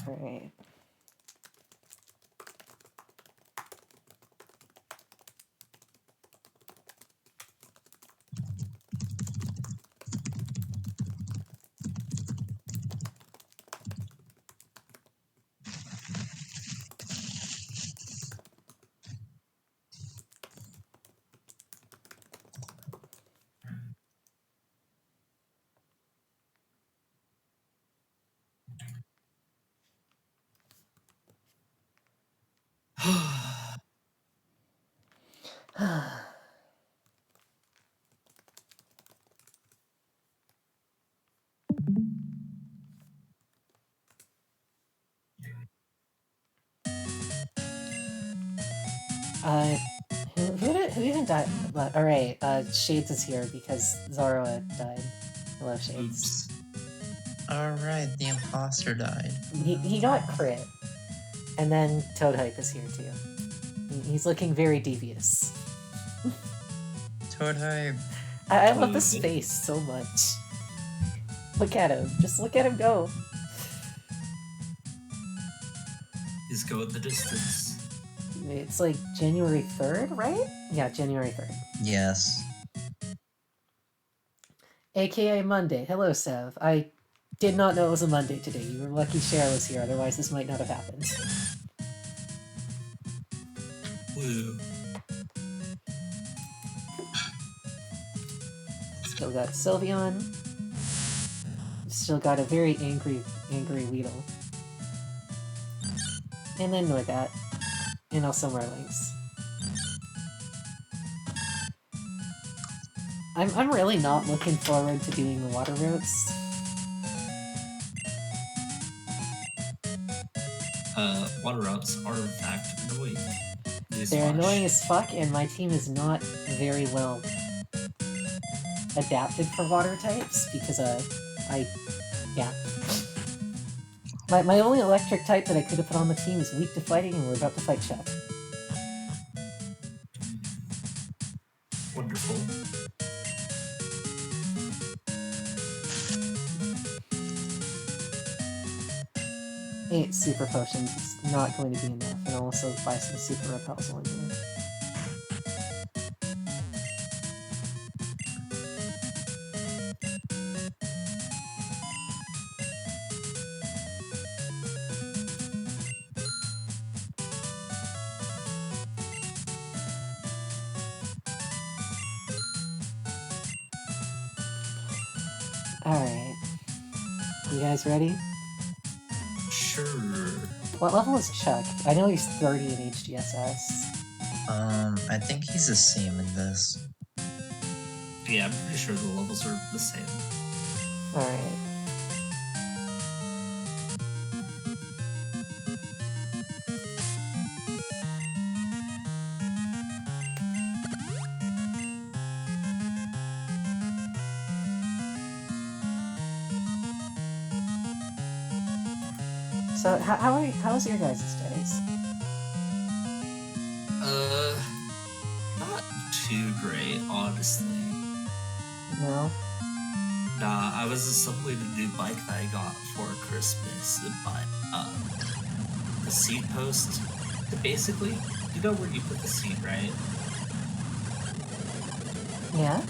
Alright. Who even died? Alright, Shades is here because Zara died. Hello, Shades. Oops. Alright, the imposter died. He got crit. And then Toadhype is here too. He's looking very devious. Toadhype. I love this face so much. Look at him. Just look at him go. He's going the distance. It's like January 3rd, right? Yeah, January 3rd. Yes. AKA Monday. Hello, Sev. I did not know it was a Monday today. You were lucky Cher was here, otherwise this might not have happened. Woo. Still got Sylveon. Still got a very angry Weedle. And then Noibat. And also Marlings. I'm really not looking forward to doing the water routes. Water routes are in fact annoying. They're annoying as fuck, and my team is not very well adapted for water types because yeah. My only electric type that I could have put on the team is weak to fighting, and we're about to fight Chef. Wonderful. Eight super potions is not going to be enough, and I'll also buy some super repels on here. Alright. You guys ready? Sure. What level is Chuck? I know he's 30 in HGSS. I think he's the same in this. Yeah, I'm pretty sure the levels are the same. Alright. So, how's your guys' days? Not too great, honestly. No? Nah, I was assembling a new bike that I got for Christmas, but, the seat post, basically, you know where you put the seat, right? Yeah?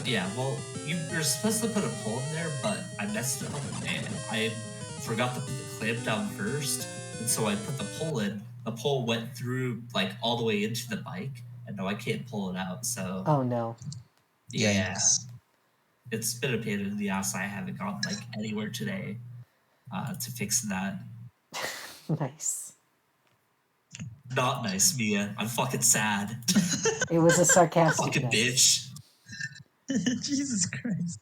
Yeah, well, you're supposed to put a pole in there, but I messed up, and I forgot to put the clamp down first, and so I put the pole in. The pole went through, like, all the way into the bike, and now I can't pull it out, so... Oh, no. Yeah. Yikes. It's been a pain in the ass. I haven't gone, like, anywhere today to fix that. Nice. Not nice, Mia. I'm fucking sad. It was a sarcastic fucking nice. bitch. Jesus Christ.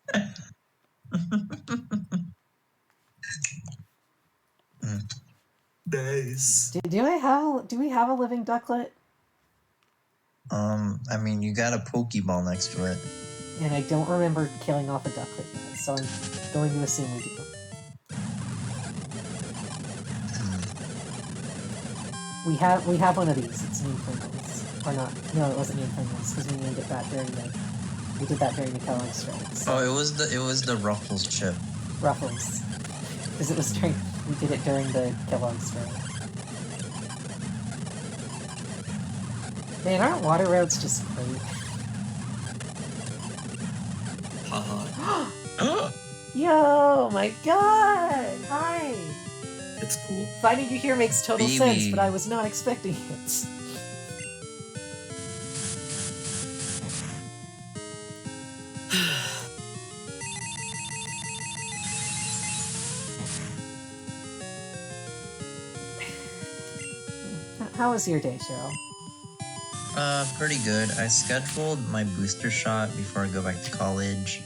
Nice. Do we have a living ducklet? I mean, you got a Pokeball next to it. And I don't remember killing off a ducklet yet, so I'm going to assume we do. We have one of these. It's named Pringles. Or not. No, it wasn't named Pringles, because we named it that during the Kalos strike. So. Oh, it was the Ruffles chip. Ruffles. Because it was during... We did it during the Kellogg stream. Man, aren't water routes just great? Haha. Yo, my god! Hi! It's cool. Finding you here makes total Baby. sense, but I was not expecting it. How was your day, Cheryl? Pretty good. I scheduled my booster shot before I go back to college.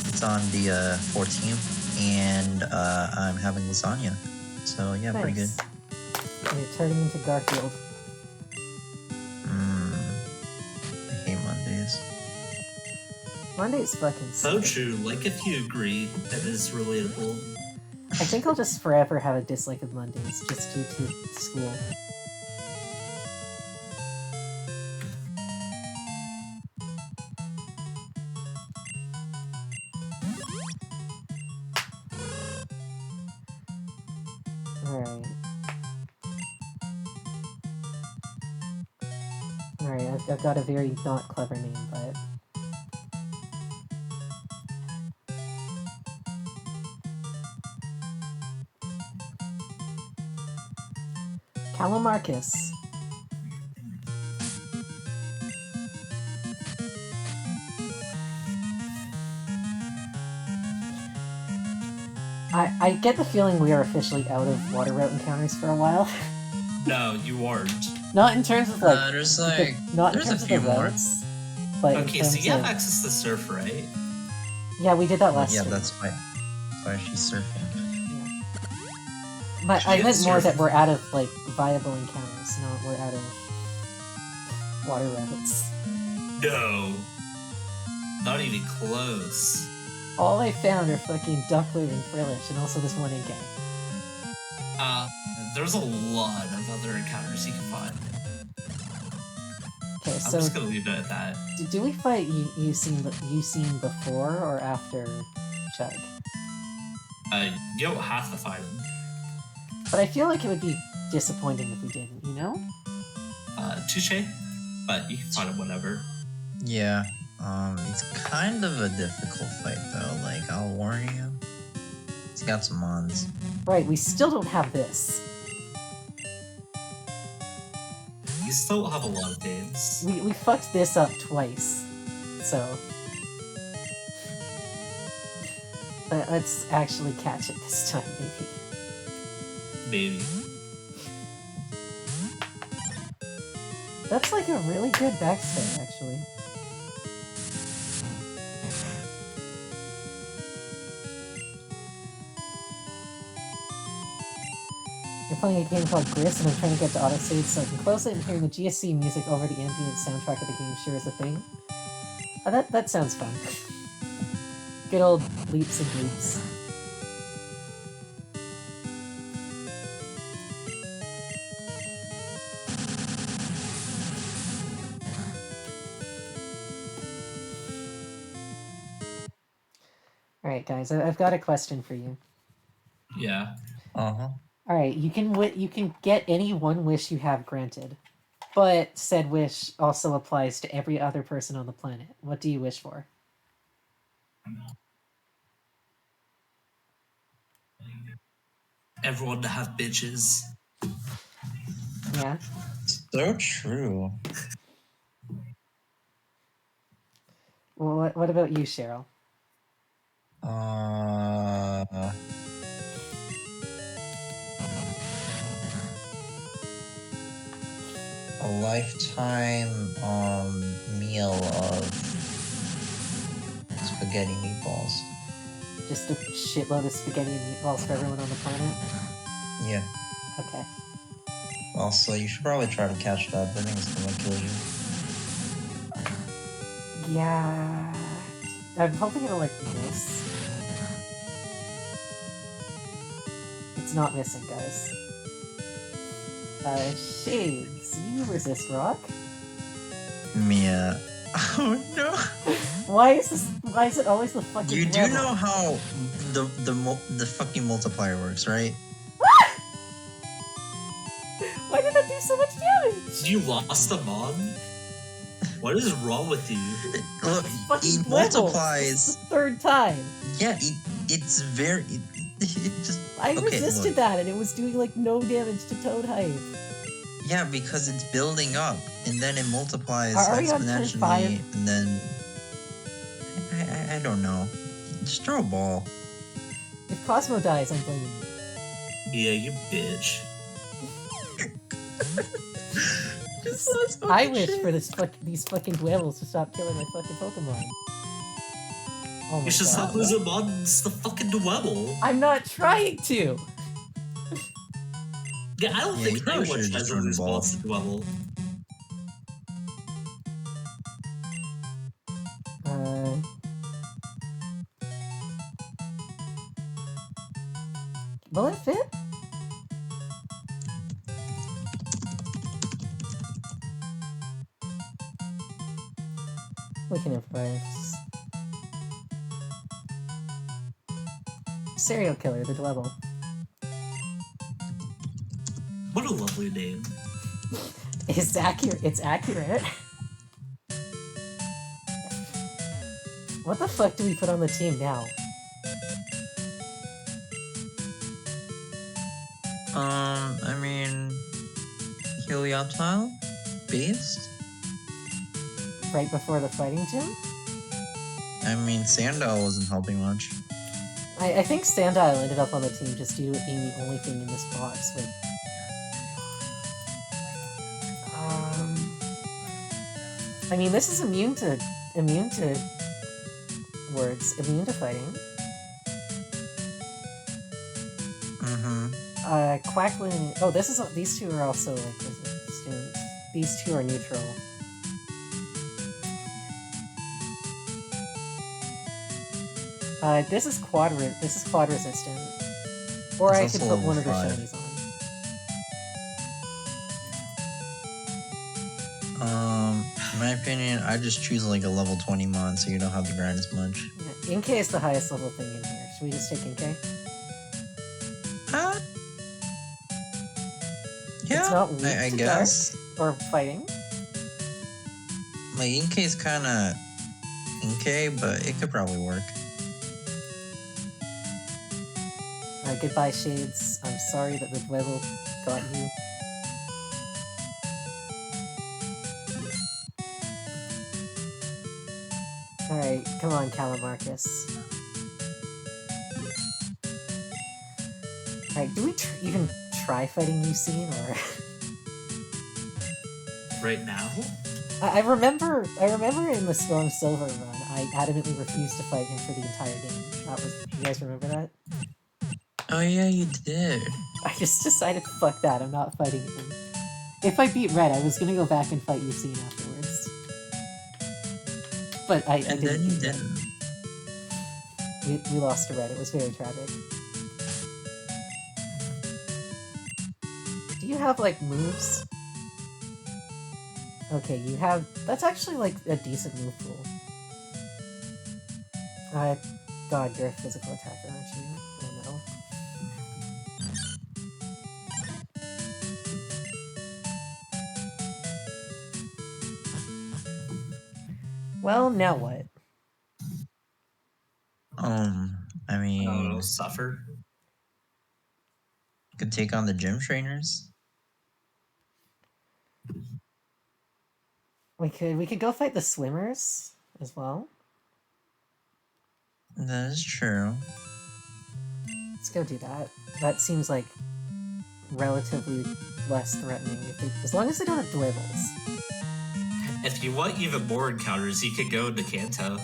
It's on the 14th, and I'm having lasagna. So yeah, pretty good. Nice. You're turning into Garfield. I hate Mondays. Monday's fucking So sick. true. Like, if you agree, that is relatable. I think I'll just forever have a dislike of Mondays, just due to school. Alright. Alright, I've got a very not clever name, but... Calamarcus. I get the feeling we are officially out of water route encounters for a while. No, you aren't. Not in terms of like, There's not in there's a terms of few the more. routes, but in Okay, so terms you have of- access to surf, right? yeah, we did that last Yeah, stream. that's why she's surfing. But I She meant is more surfing. that we're out of like viable encounters, not we're out of water routes. No. Not even close. All I found are fucking Duckler and Frillish, and also this one in game. There's a lot of other encounters you can find. Okay, I'm so just gonna leave it at that. do we fight you seen before or after Chug? You don't have to find them. But I feel like it would be disappointing if we didn't, you know? Touche, but you can find them whenever. Yeah. It's kind of a difficult fight though. Like, I'll warn you. It's got some mons. Right, we still don't have this. You still have a lot of games. We fucked this up twice, so... let's actually catch it this time, maybe. Maybe. That's like a really good backstay, actually. You're playing a game called Gris, and I'm trying to get to autosave so I can close it, and hearing the GSC music over the ambient soundtrack of the game sure is a thing. That sounds fun. Good old leaps and bleeps. Alright guys, I've got a question for you. Yeah. Uh-huh. Alright, you can get any one wish you have granted, but said wish also applies to every other person on the planet. What do you wish for? Everyone to have bitches. Yeah? So true. Well, what about you, Cheryl? A lifetime meal of spaghetti meatballs. Just a shitload of spaghetti and meatballs for everyone on the planet? Yeah. Okay. Also, you should probably try to catch that. That thing is gonna kill you. Yeah... I'm hoping it'll like miss. It's not missing, guys. Shades, you resist rock? Mia. Oh no. Why is it always the fucking You do rebel? know how the fucking multiplier works, right? Why did that do so much damage? You lost a mon? What is wrong with you? Look, Fucking it levels. multiplies. This is the third time. Yeah, it's very. It just. I Okay, resisted look. that, and it was doing like no damage to Toad Hype. Yeah, because it's building up, and then it multiplies Are we on turn exponentially, 5? and then I don't know. Just throw a ball. If Cosmo dies, I'm blaming you. Yeah, you bitch. I wish for these fucking Dwebbles to stop killing my fucking Pokemon. Oh my You should stop god. losing mons the fucking Dwebble. I'm not trying to! Yeah, I don't Yeah, you think probably anyone should've tries just to thrown lose the ball. mons to Dwebble. Will it fit? We can improvise. Serial Killer, the Dwebble. What a lovely name. It's accurate. It's accurate. What the fuck do we put on the team now? I mean, Helioptile, Beast. Right before the fighting gym? I mean, Sandile wasn't helping much. I think Sandile ended up on the team just due to it being the only thing in this box with... I mean, this is immune to words, immune to fighting. Quackling... Oh, these two are also, like, students. These two are neutral. This is quad resistant. Or It's I also could put level one of the 5. shinies on. In my opinion, I just choose like a level 20 mon so you don't have to grind as much. Yeah, Inkay is the highest level thing in here. Should we just take Inkay? Yeah, It's not weak I to guess. Dark or fighting. My Inkay is kind of Inkay, but it could probably work. Goodbye, Shades. I'm sorry that the Dwebble got you. Alright, come on, Calamarcus. Alright, do we even try fighting Ucine, or... Right now? I remember in the Storm Silver run, I adamantly refused to fight him for the entire game. You guys remember that? Oh yeah, you did. I just decided, fuck that, I'm not fighting him. If I beat Red, I was gonna go back and fight Ucine afterwards. But I And didn't. then you beat Red. didn't. We lost to Red, it was very tragic. Do you have, like, moves? Okay, you have... That's actually, like, a decent move pool. God, you're a physical attacker, aren't you? Oh no. Well, now what? I mean, Oh, suffer. you could take on the gym trainers. We could go fight the swimmers as well. That is true. Let's go do that. That seems like relatively less threatening as long as they don't have Dwebbles. If you want even more encounters, you could go into Kanto.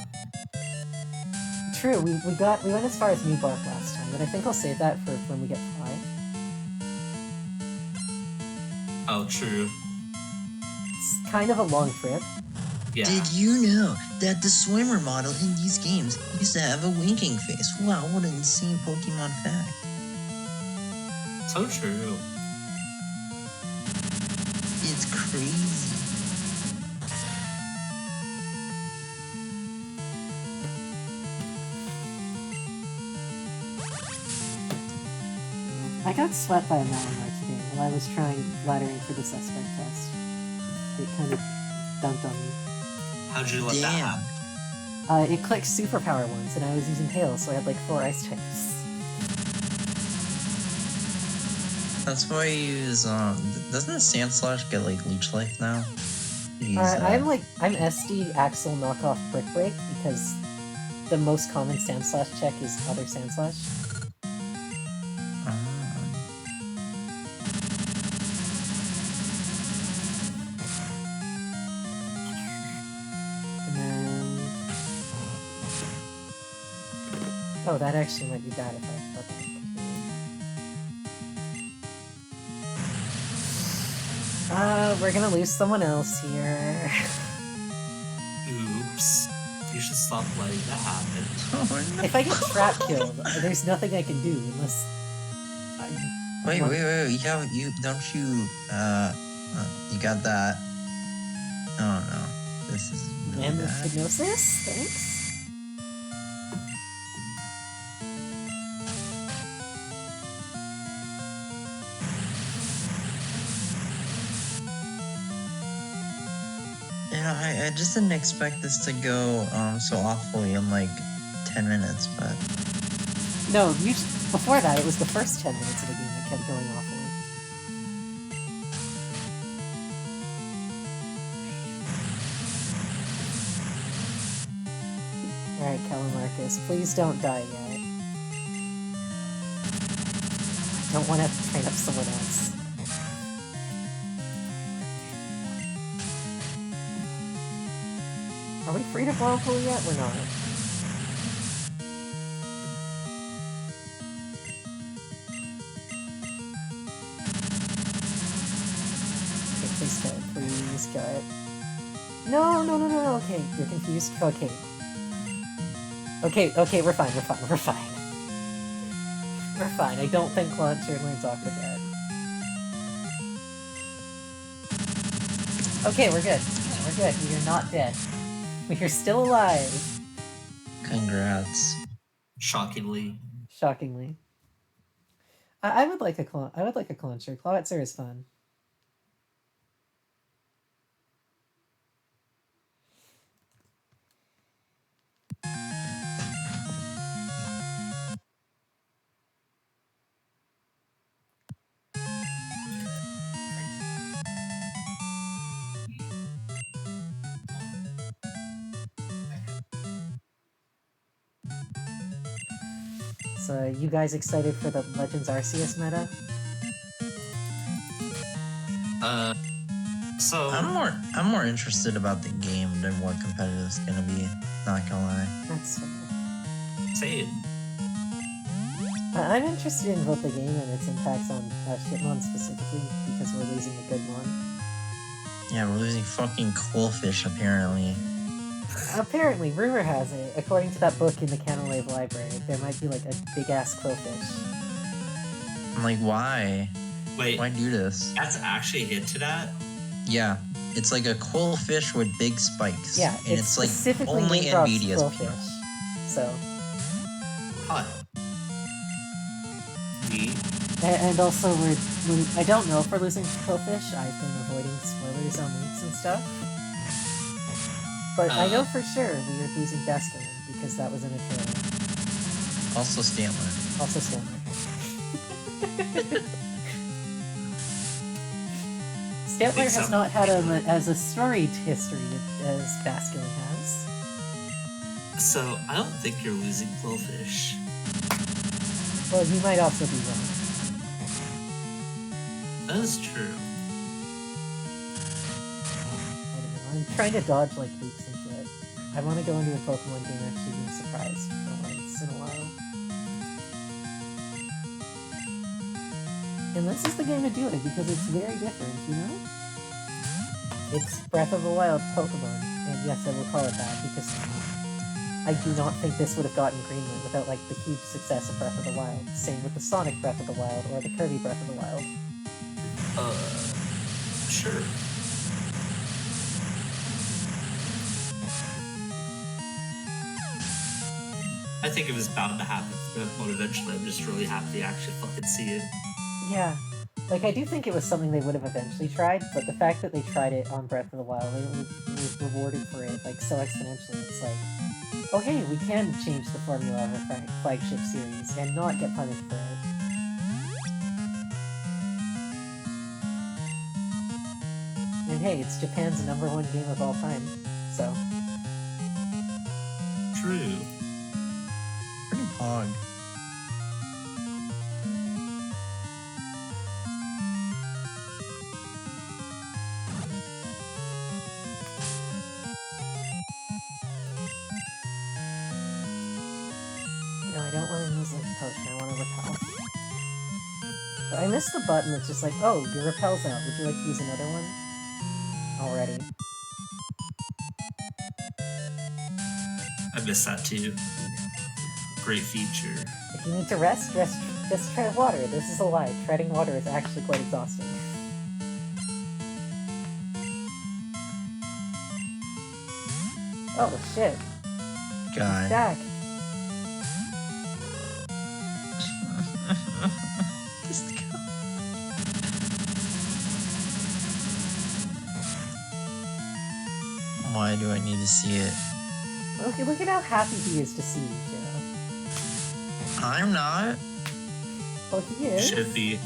True, we went as far as New Bark last time, but I think I'll save that for when we get Fly. Oh, true. It's kind of a long trip. Yeah. Did you know that the swimmer model in these games used to have a winking face? Wow, what an insane Pokemon fact. So true. It's crazy. I got swept by a Malamar today while I was laddering for the suspect test. It kind of dumped on me. How'd you let that happen? It clicked superpower once, and I was using Hail, so I had like 4 ice types. That's why you use, doesn't Sand Slash get, like, Leech Life now? I'm SD Axel knockoff Brick Break, because the most common Sand Slash check is other Sand Slash. And then... Oh, that actually might be bad if I let that continue. We're gonna lose someone else here. Oops. You should stop letting that happen. Oh, no. If I get trap killed, there's nothing I can do unless... Wait, you got that. Oh no, this is really And the bad. hypnosis? Thanks. Yeah, I just didn't expect this to go so awfully in like 10 minutes, but... No, before that, it was the first 10 minutes of the game that kept going awfully. Alright, Calamarcus, please don't die yet. I don't want to have to train up someone else. Are we free to whirlpool yet? We're not. Okay, please cut. Please cut. No, okay, you're confused. Okay. Okay, we're fine. We're fine. I don't think Launcher learns Aqua yet. Okay, we're good. You're not dead. We're still alive. Congrats. Shockingly. I would like a Clauncher. Clawitzer is fun. So, you guys excited for the Legends Arceus meta? So I'm more interested about the game than what competitive is gonna be. Not gonna lie. That's fair. same. I'm interested in both the game and its impacts on Hitmon specifically, because we're losing a good one. Yeah, we're losing fucking Coalfish apparently. Apparently, rumor has it, according to that book in the Canalave library, there might be like a big-ass quillfish. I'm like, why? Wait, Why do this? that's actually hinted at? Yeah, it's like a Coalfish with big spikes. Yeah, and it's like specifically only Windrock's NVIDIA's quillfish. So, Huh. Neat. and also I don't know if we're losing quillfish. I've been avoiding spoilers on leaks and stuff. But I know for sure we are losing Basculin, because that was in a trailer. Also Stantler. Stantler has not had as a storied history as Basculin has. So, I don't think you're losing Quillfish. Well, you might also be wrong. That is true. I don't know. I'm trying to dodge like leaks and shit. I want to go into a Pokemon game actually being surprised for once in a while. And this is the game to do it because it's very different, you know? It's Breath of the Wild Pokemon, and yes, I will call it that because I do not think this would have gotten Greenland without like the huge success of Breath of the Wild. Same with the Sonic Breath of the Wild or the Kirby Breath of the Wild. Sure. I think it was bound to happen for Pokemon eventually. I'm just really happy to actually fucking see it. Yeah. Like, I do think it was something they would have eventually tried, but the fact that they tried it on Breath of the Wild, it was rewarded for it, like, so exponentially. It's like, oh hey, we can change the formula of a flagship series and not get punished for it. And hey, it's Japan's #1 game of all time, so... True. Pretty pog. No, I don't want to use a potion, I want to repel. But I missed the button that's just like, oh, your repel's out, would you like to use another one? Already. I missed that too. Great feature. If you need to rest, just tread water. This is a lie. Treading water is actually quite exhausting. Oh, shit. God. Jack. Just go. Why do I need to see it? Look at how happy he is to see you, Joe. I'm not. Well, he is. Should be.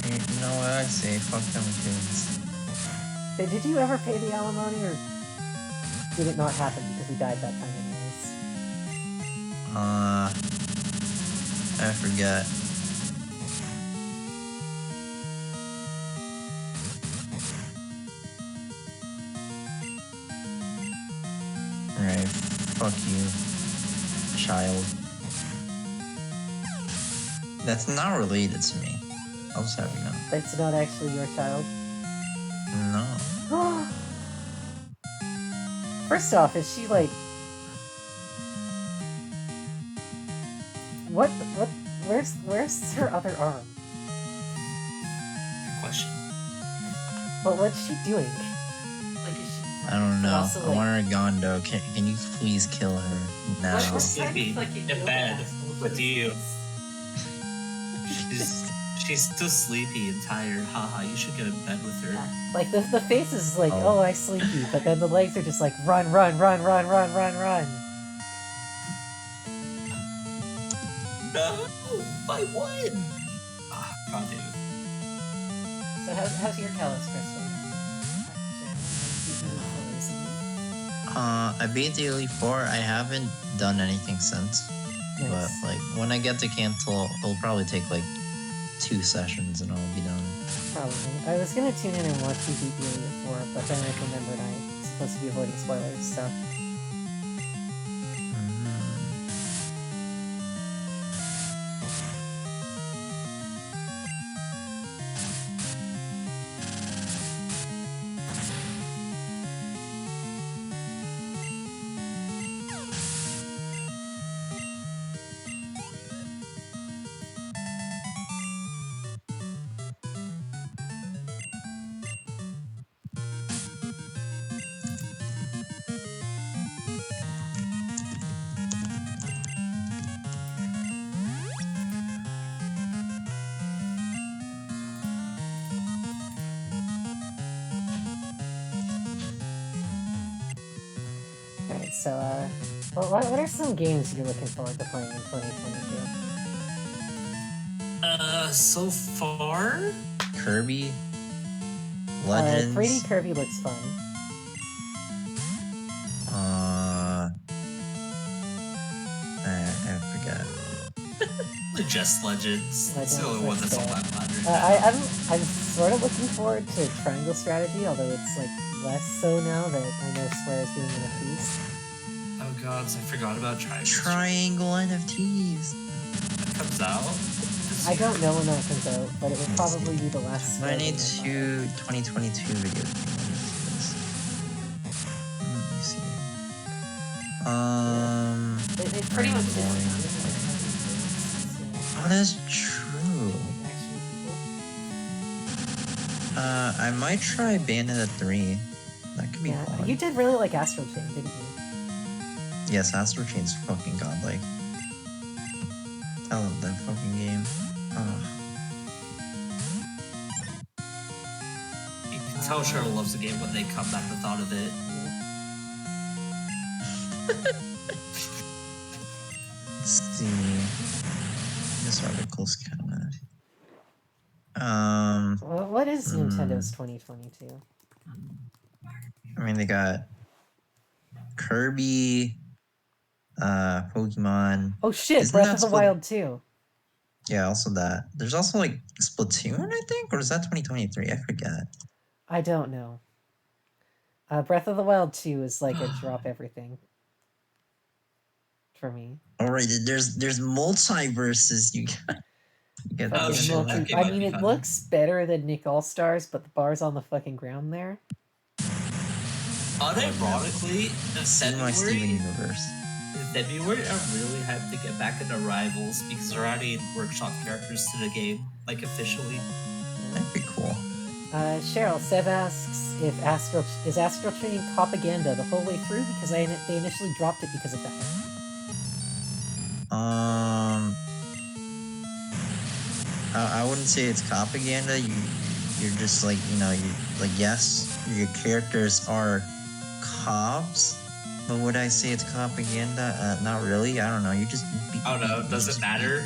You know what I say? Fuck them kids. Did you ever pay the alimony, or did it not happen because he died that time anyways? I forget. Right, fuck you, child. That's not related to me. I'll just have you know. That's not actually your child? No. First off, is she like... Where's her other arm? Good question. Well, what's she doing? Like, is she... I don't know. Also, I like- want her gone, though. Can you please kill her now? What- Sleepy in bed with you. She's still sleepy and tired. Haha, you should get in bed with her. Like, the face is like, Oh. oh, I sleepy, but then the legs are just like, run, run, run, run, run, run, run. No! By one! Ah, god damn it. So how's your Kalos, Crystal? I beat the Elite Four. I haven't done anything since. Nice. But, like, when I get to Cancel, it'll probably take, like, 2 sessions and I'll be done. Probably. I was gonna tune in and watch you beat the Elite Four, but then I remembered I'm supposed to be avoiding spoilers, so... Alright, so, well, what are some games you're looking forward to playing in 2022? So far? Kirby? Legends? 3D Kirby looks fun. I forget. Just Legends. It's the only one that's on my mind right now. I'm sort of looking forward to Triangle Strategy, although it's, like, less so now that I know Square is doing NFTs. Oh gods, I forgot about Triangle. Triangle NFTs. That comes out? I don't know when that comes out, but it will probably be the last Square game I buy. 2022 video game. Let me see. It pretty much is. Oh, that's true. I might try Bayonetta 3. That could be fun. You did really like Astral Chain, didn't you? Yes, Astral Chain's fucking godlike. I love that fucking game. Oh. You can tell Cheryl loves the game when they come back the thought of it. Let's see. This article's kinda... Well, what is Nintendo's 2022? I mean, they got Kirby, Pokemon. Oh shit, Isn't Breath that of the Split- Wild 2. Yeah, also that. There's also like Splatoon, I think, or is that 2023? I forget. I don't know. Breath of the Wild 2 is like a drop everything for me. All right, there's multiverses. You get Oh, the shit, show. that game I might mean, be it fun. looks better than Nick All-Stars, but the bar's on the fucking ground there. Unironically, Same like Steven Universe. in February, I'm really hyped to get back into Rivals because they're adding workshop characters to the game, like officially. That'd be cool. Cheryl, Sev asks if is Astral Chain propaganda the whole way through because they initially dropped it because of that. I wouldn't say it's propaganda. You're just like, you know, you like, yes, your characters are cops, but would I say it's propaganda? Not really. I don't know. You just. I don't know. Does it matter?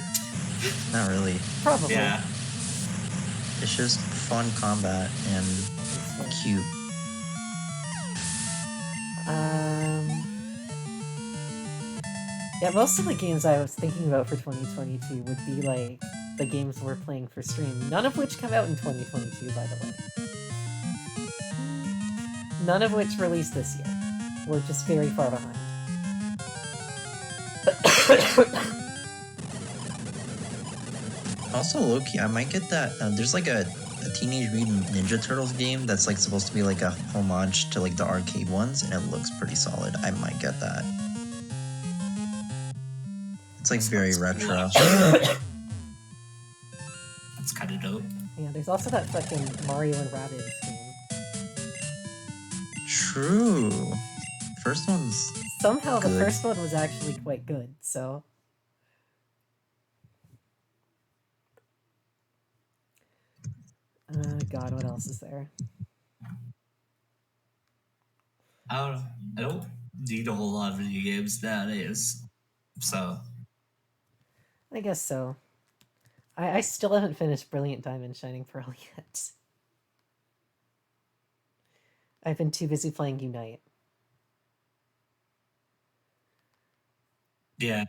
Not really. Probably. Yeah. It's just fun combat and cute. Yeah, most of the games I was thinking about for 2022 would be like the games we're playing for stream, none of which come out in 2022, by the way. None of which released this year. We're just very far behind. Also, Loki, I might get that. There's like a Teenage Mutant Ninja Turtles game that's like supposed to be like a homage to like the arcade ones, and it looks pretty solid. I might get that. It's like very retro. That's kind of dope. Yeah, there's also that fucking Mario and Rabbids game. True. First one's Somehow the good. first one was actually quite good, so... God, what else is there? I don't need a whole lot of video games nowadays. So, I guess so. I still haven't finished Brilliant Diamond Shining Pearl yet. I've been too busy playing Unite. yeah.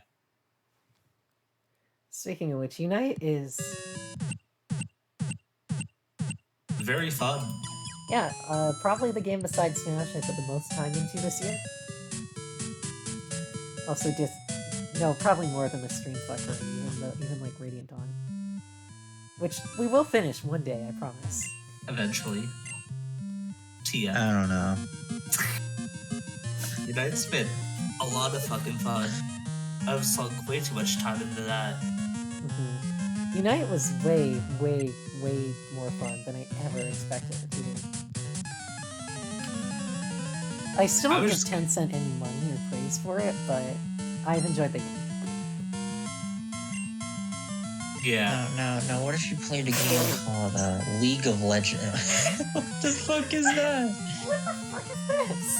Speaking of which, Unite is... Very fun. Yeah, probably the game besides Smash I put the most time into this year. Also no, probably more than the Stream Fucker, even like Radiant Dawn. Which we will finish one day, I promise. Eventually. Tia. I don't know. Unite's been a lot of fucking fun. I've sunk way too much time into that. Mm-hmm. Unite was way, way, way more fun than I ever expected it to be. I still don't give Tencent any money or praise for it, but I've enjoyed the game. Yeah. No. What if you played a game called League of Legends? What the fuck is that? What the fuck is this?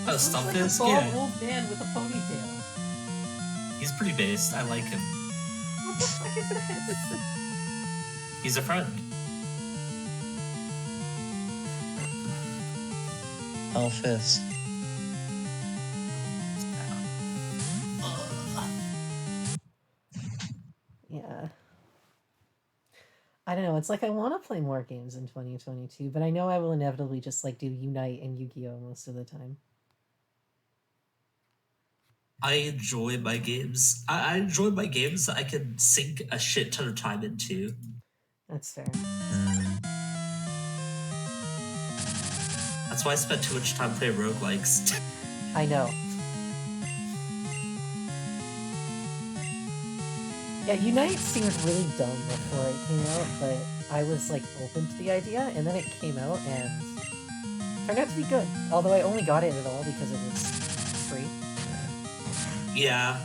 Oh, stuff like is a bald yeah. old man with a ponytail. He's pretty based. I like him. What the fuck is this? He's a friend. Elphys. Yeah. I don't know, it's like I want to play more games in 2022, but I know I will inevitably just like do Unite and Yu-Gi-Oh! Most of the time. I enjoy my games. I enjoy my games that I can sink a shit ton of time into. That's fair. That's why I spent too much time playing roguelikes. I know. Yeah, Unite seemed really dumb before it came out, but I was like open to the idea, and then it came out and turned out to be good. Although I only got it at all because it was free. Yeah.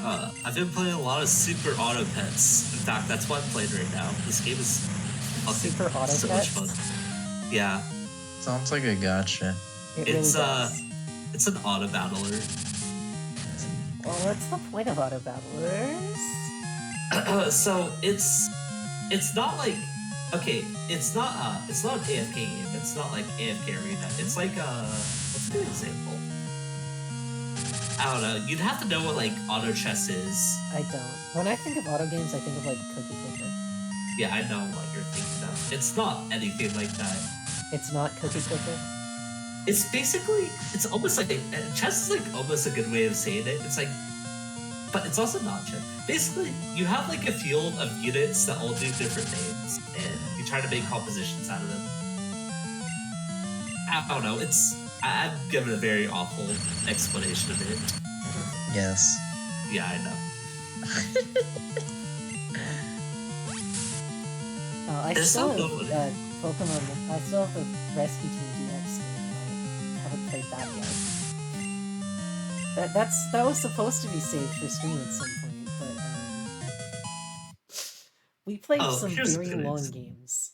I've been playing a lot of Super Auto Pets. In fact, that's what I'm playing right now. This game is fucking Super Auto so Pets? much fun. Yeah, Sounds like a gotcha. It really does. it's an auto battler. Well, what's the point of auto battlers? So it's not like it's not an AFK game. It's not like AFK Arena. It's like what's a good example? I don't know. You'd have to know what like auto chess is. I don't. When I think of auto games, I think of like Cookie Clicker. Yeah, I know what you're thinking of. It's not anything like that. It's not Cookie Clicker? It's basically, it's almost like, chess is like almost a good way of saying it. It's like, but it's also not chess. Basically, you have like a field of units that all do different things, and you try to make compositions out of them. I don't know, I'm giving a very awful explanation of it. Yes. Yeah, I know. I still have Pokemon. I still have the Rescue Team DX game. I haven't played that yet. That was supposed to be saved for stream at some point, but we played some very long games.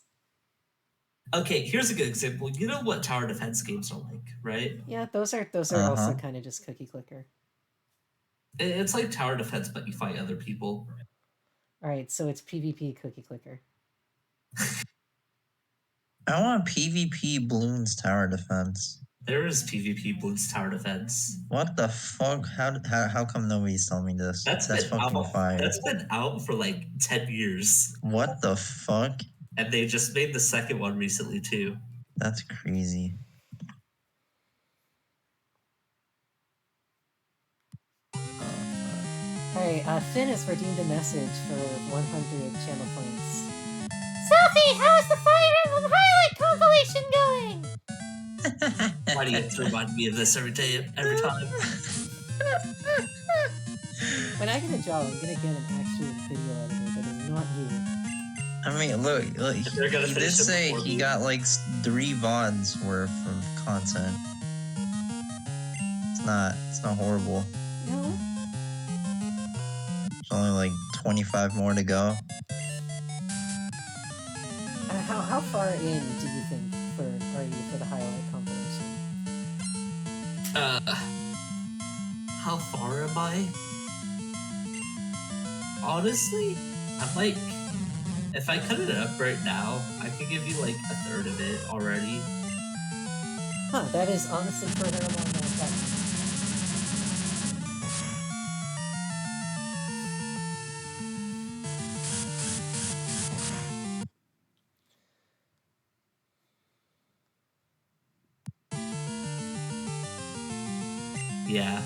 Okay, here's a good example. You know what tower defense games are like, right? Yeah, those are also kind of just Cookie Clicker. It's like tower defense, but you fight other people. Alright, so it's PvP Cookie Clicker. I want PvP Bloons Tower Defense. There is PvP Bloons Tower Defense. What the fuck? How come nobody's telling me this? That's fucking fire. That's been out for like 10 years. What the fuck? And they just made the second one recently too. That's crazy. Alright, Finn has redeemed a message for 100 channel points. Sophie, how is the Fire Emblem highlight compilation going? Why do you have to remind me of this every time? When I get a job, I'm gonna get an actual video editor that is not you. I mean, look, he did say he got like 3 VODs worth of content. It's not horrible. No. There's only like 25 more to go. How far in do you think are you for the highlight compilation? How far am I? Honestly, I'm like, if I cut it up right now, I could give you like a third of it already. Huh, that is honestly further along than I thought. Yeah.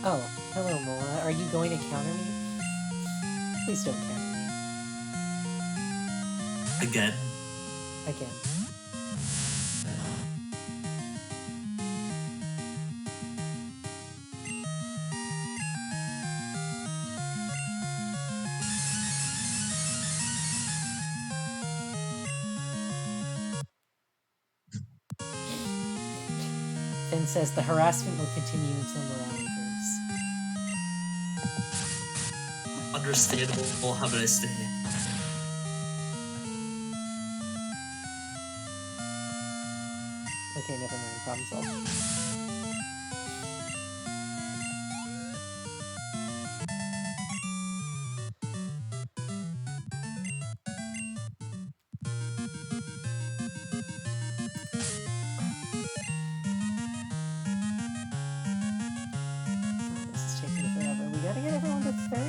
Oh, hello Moa. Are you going to counter me? Please don't counter me. Again. Again. Finn says the harassment will continue until morale improves. Understandable. Have a nice day. Okay, never mind. Problem solved. This is taking forever. We gotta get everyone to 30.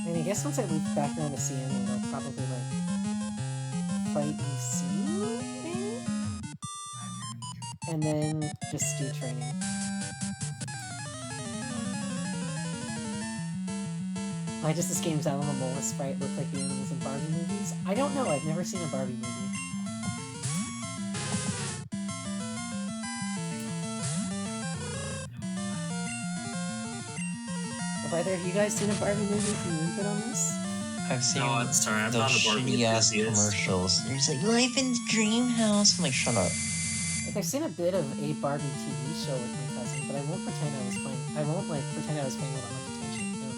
And I guess once I loop back around to CM, they'll probably like fight UC, maybe? and then just do training. Why does this game's Alamo Mola sprite look like the animals in Barbie movies? I don't know, I've never seen a Barbie movie. Have either of you guys seen a Barbie movie? Can you input on this? I've seen No, I'm sorry, I'm those not a Barbie shitty ass enthusiast. commercials. There's like life in dream house. I'm like, shut up. Like, I've seen a bit of a Barbie TV show with my cousin, but I won't pretend I was playing. I won't like pretend I was paying all that much attention. You know?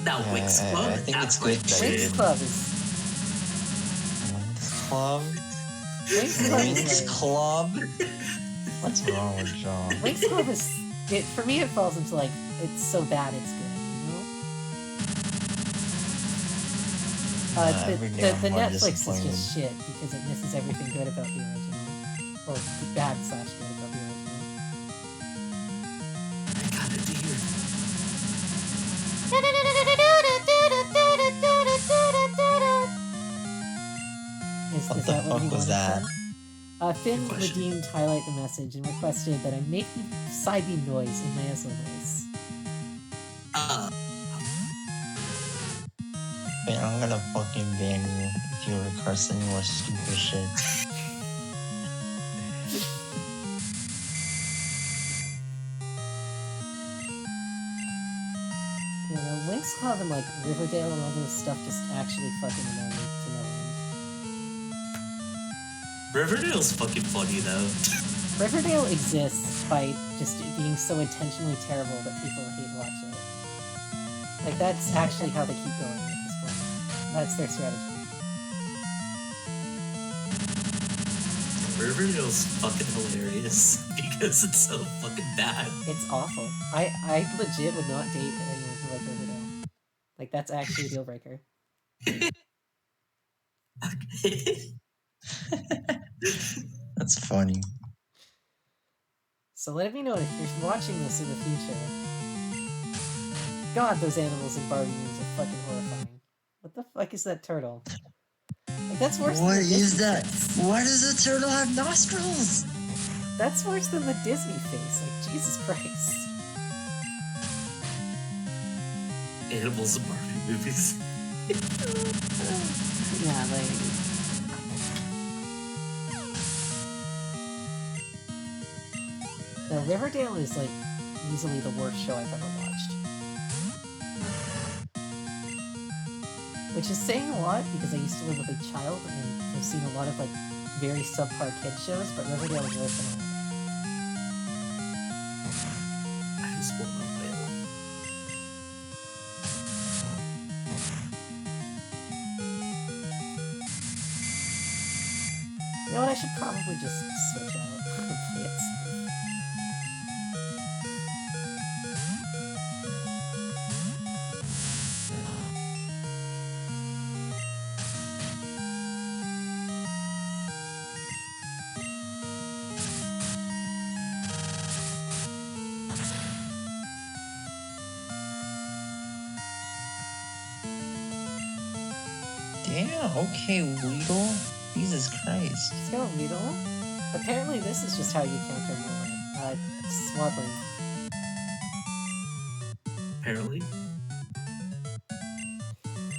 Now, Yeah, Winx Club. I think that's it's good what that shit. Winx Club is. Club. Winx Club is Winx like. Club. What's wrong with John? Winx Club is. It for me. It falls into like it's so bad it's good. You know. The Netflix is just shit because it misses everything good about the original, or bad / good about the original. I got a deer. What Is the that what fuck you was wanted, that? Finn? Finn Good question. redeemed highlight the message and requested that I make the side beam noise in my Ezra voice. Man, I'm gonna fucking ban you if you request any more stupid shit. You know, Winx Club and like Riverdale and all those stuff just actually fucking annoy me to no end. Riverdale's fucking funny though. Riverdale exists by just it being so intentionally terrible that people hate watch it. Like that's actually how they keep going at this point. That's their strategy. Riverdale's fucking hilarious because it's so fucking bad. It's awful. I legit would not date anyone who liked Riverdale. Like that's actually a deal breaker. That's funny. So let me know if you're watching this in the future. God, those animals in Barbie movies are fucking horrifying. What the fuck is that turtle? Like that's worse What than the is Disney that? face. Why does a turtle have nostrils? That's worse than the Disney face. Like Jesus Christ. Animals in Barbie movies. Yeah, like. No, Riverdale is like easily the worst show I've ever watched. Which is saying a lot because I used to live with a child and I've seen a lot of like very subpar kid shows, but Riverdale is worse than all. I just want my whale. You know what? I should probably just switch out and play it. Damn, okay, Weedle. Jesus Christ. Let's go, Weedle. Apparently this is just how you counter Mola. Swaddling. Apparently.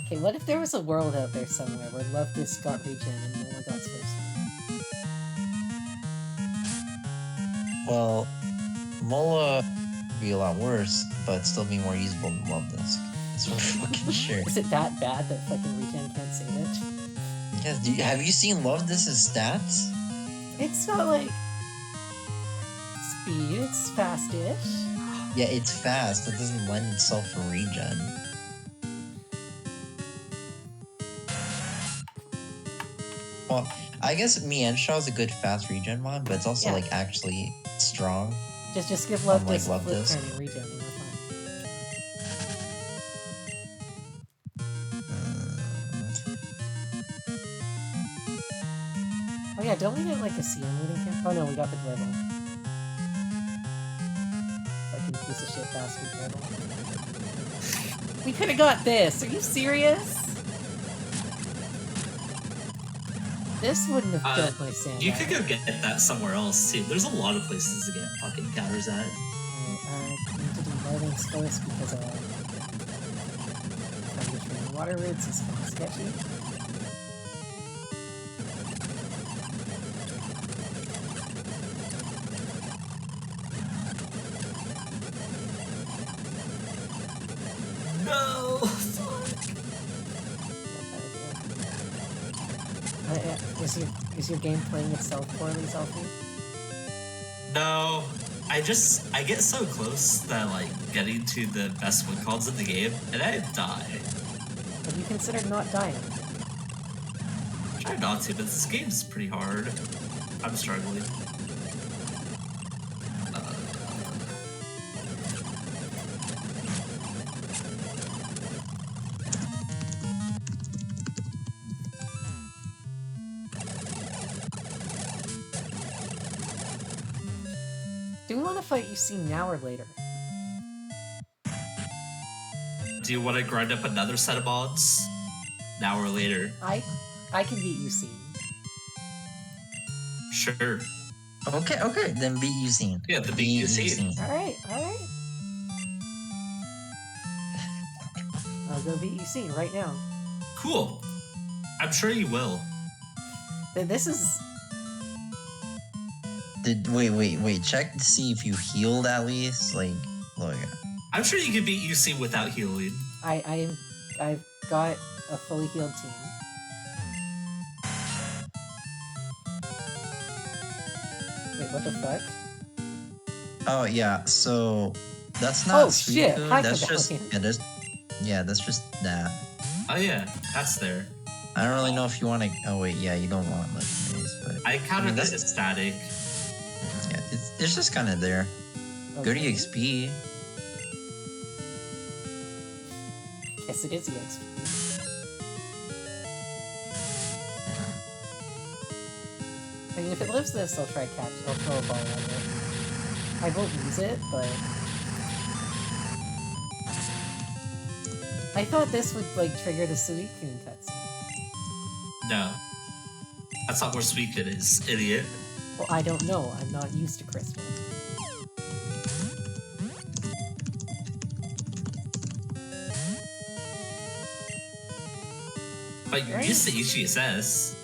Okay, what if there was a world out there somewhere where Love This got regen and Mola got Space? Well, Mola would be a lot worse, but still be more usable than Love This. That's for fucking sure. Is it that bad that fucking regen can't save it? Yes, have you seen Love This's stats? It's got like speed, it's fast-ish. Yeah, it's fast, but doesn't lend itself for regen. Well, I guess Mienshaw is a good fast regen mod, but it's also Yeah. like actually strong. Just give Love Unlike This Love flip This. turn and regen and you're fine. Oh yeah, don't we get like a CM moving camp? Oh no, we got the dribble. Fucking piece of shit bastard dribble. We could've got this! Are you serious? This wouldn't have killed my sand. You could go get that somewhere else too. There's a lot of places to get fucking counters at. Alright, I need to do northerns first because trying to train water roots is kind of sketchy. No! Is your game playing itself poorly, Selfie? No. I get so close that, like, getting to the best win calls in the game, and I die. Have you considered not dying? Try not to, but this game's pretty hard. I'm struggling. Do we want to fight UC now or later? Do you want to grind up another set of mods? Now or later? I can beat UC. Sure. Okay, then beat Usain. Yeah, the beat Usain. Alright. I'll go beat UC right now. Cool. I'm sure you will. This is... Wait, check to see if you healed at least. Like, look. I'm sure you can beat UC without healing. I've got a fully healed team. Wait, what the fuck? Oh yeah, so that's not sweet shit, food. hi, That's just Cavalier. that's just that. Oh yeah, that's there. I don't really know if you want to. Oh wait, yeah, you don't want legendaries, but I counted that's this as static. yeah, it's just kind of there. Good Okay. EXP. Yes, it is EXP. I mean, if it lives this, I'll try catch. I'll throw a ball at it. I won't use it, but... I thought this would, like, trigger the Suicune cutscene. No. That's not where Suicune is, idiot. Well, I don't know. I'm not used to Crystal. But you're used to HGSS.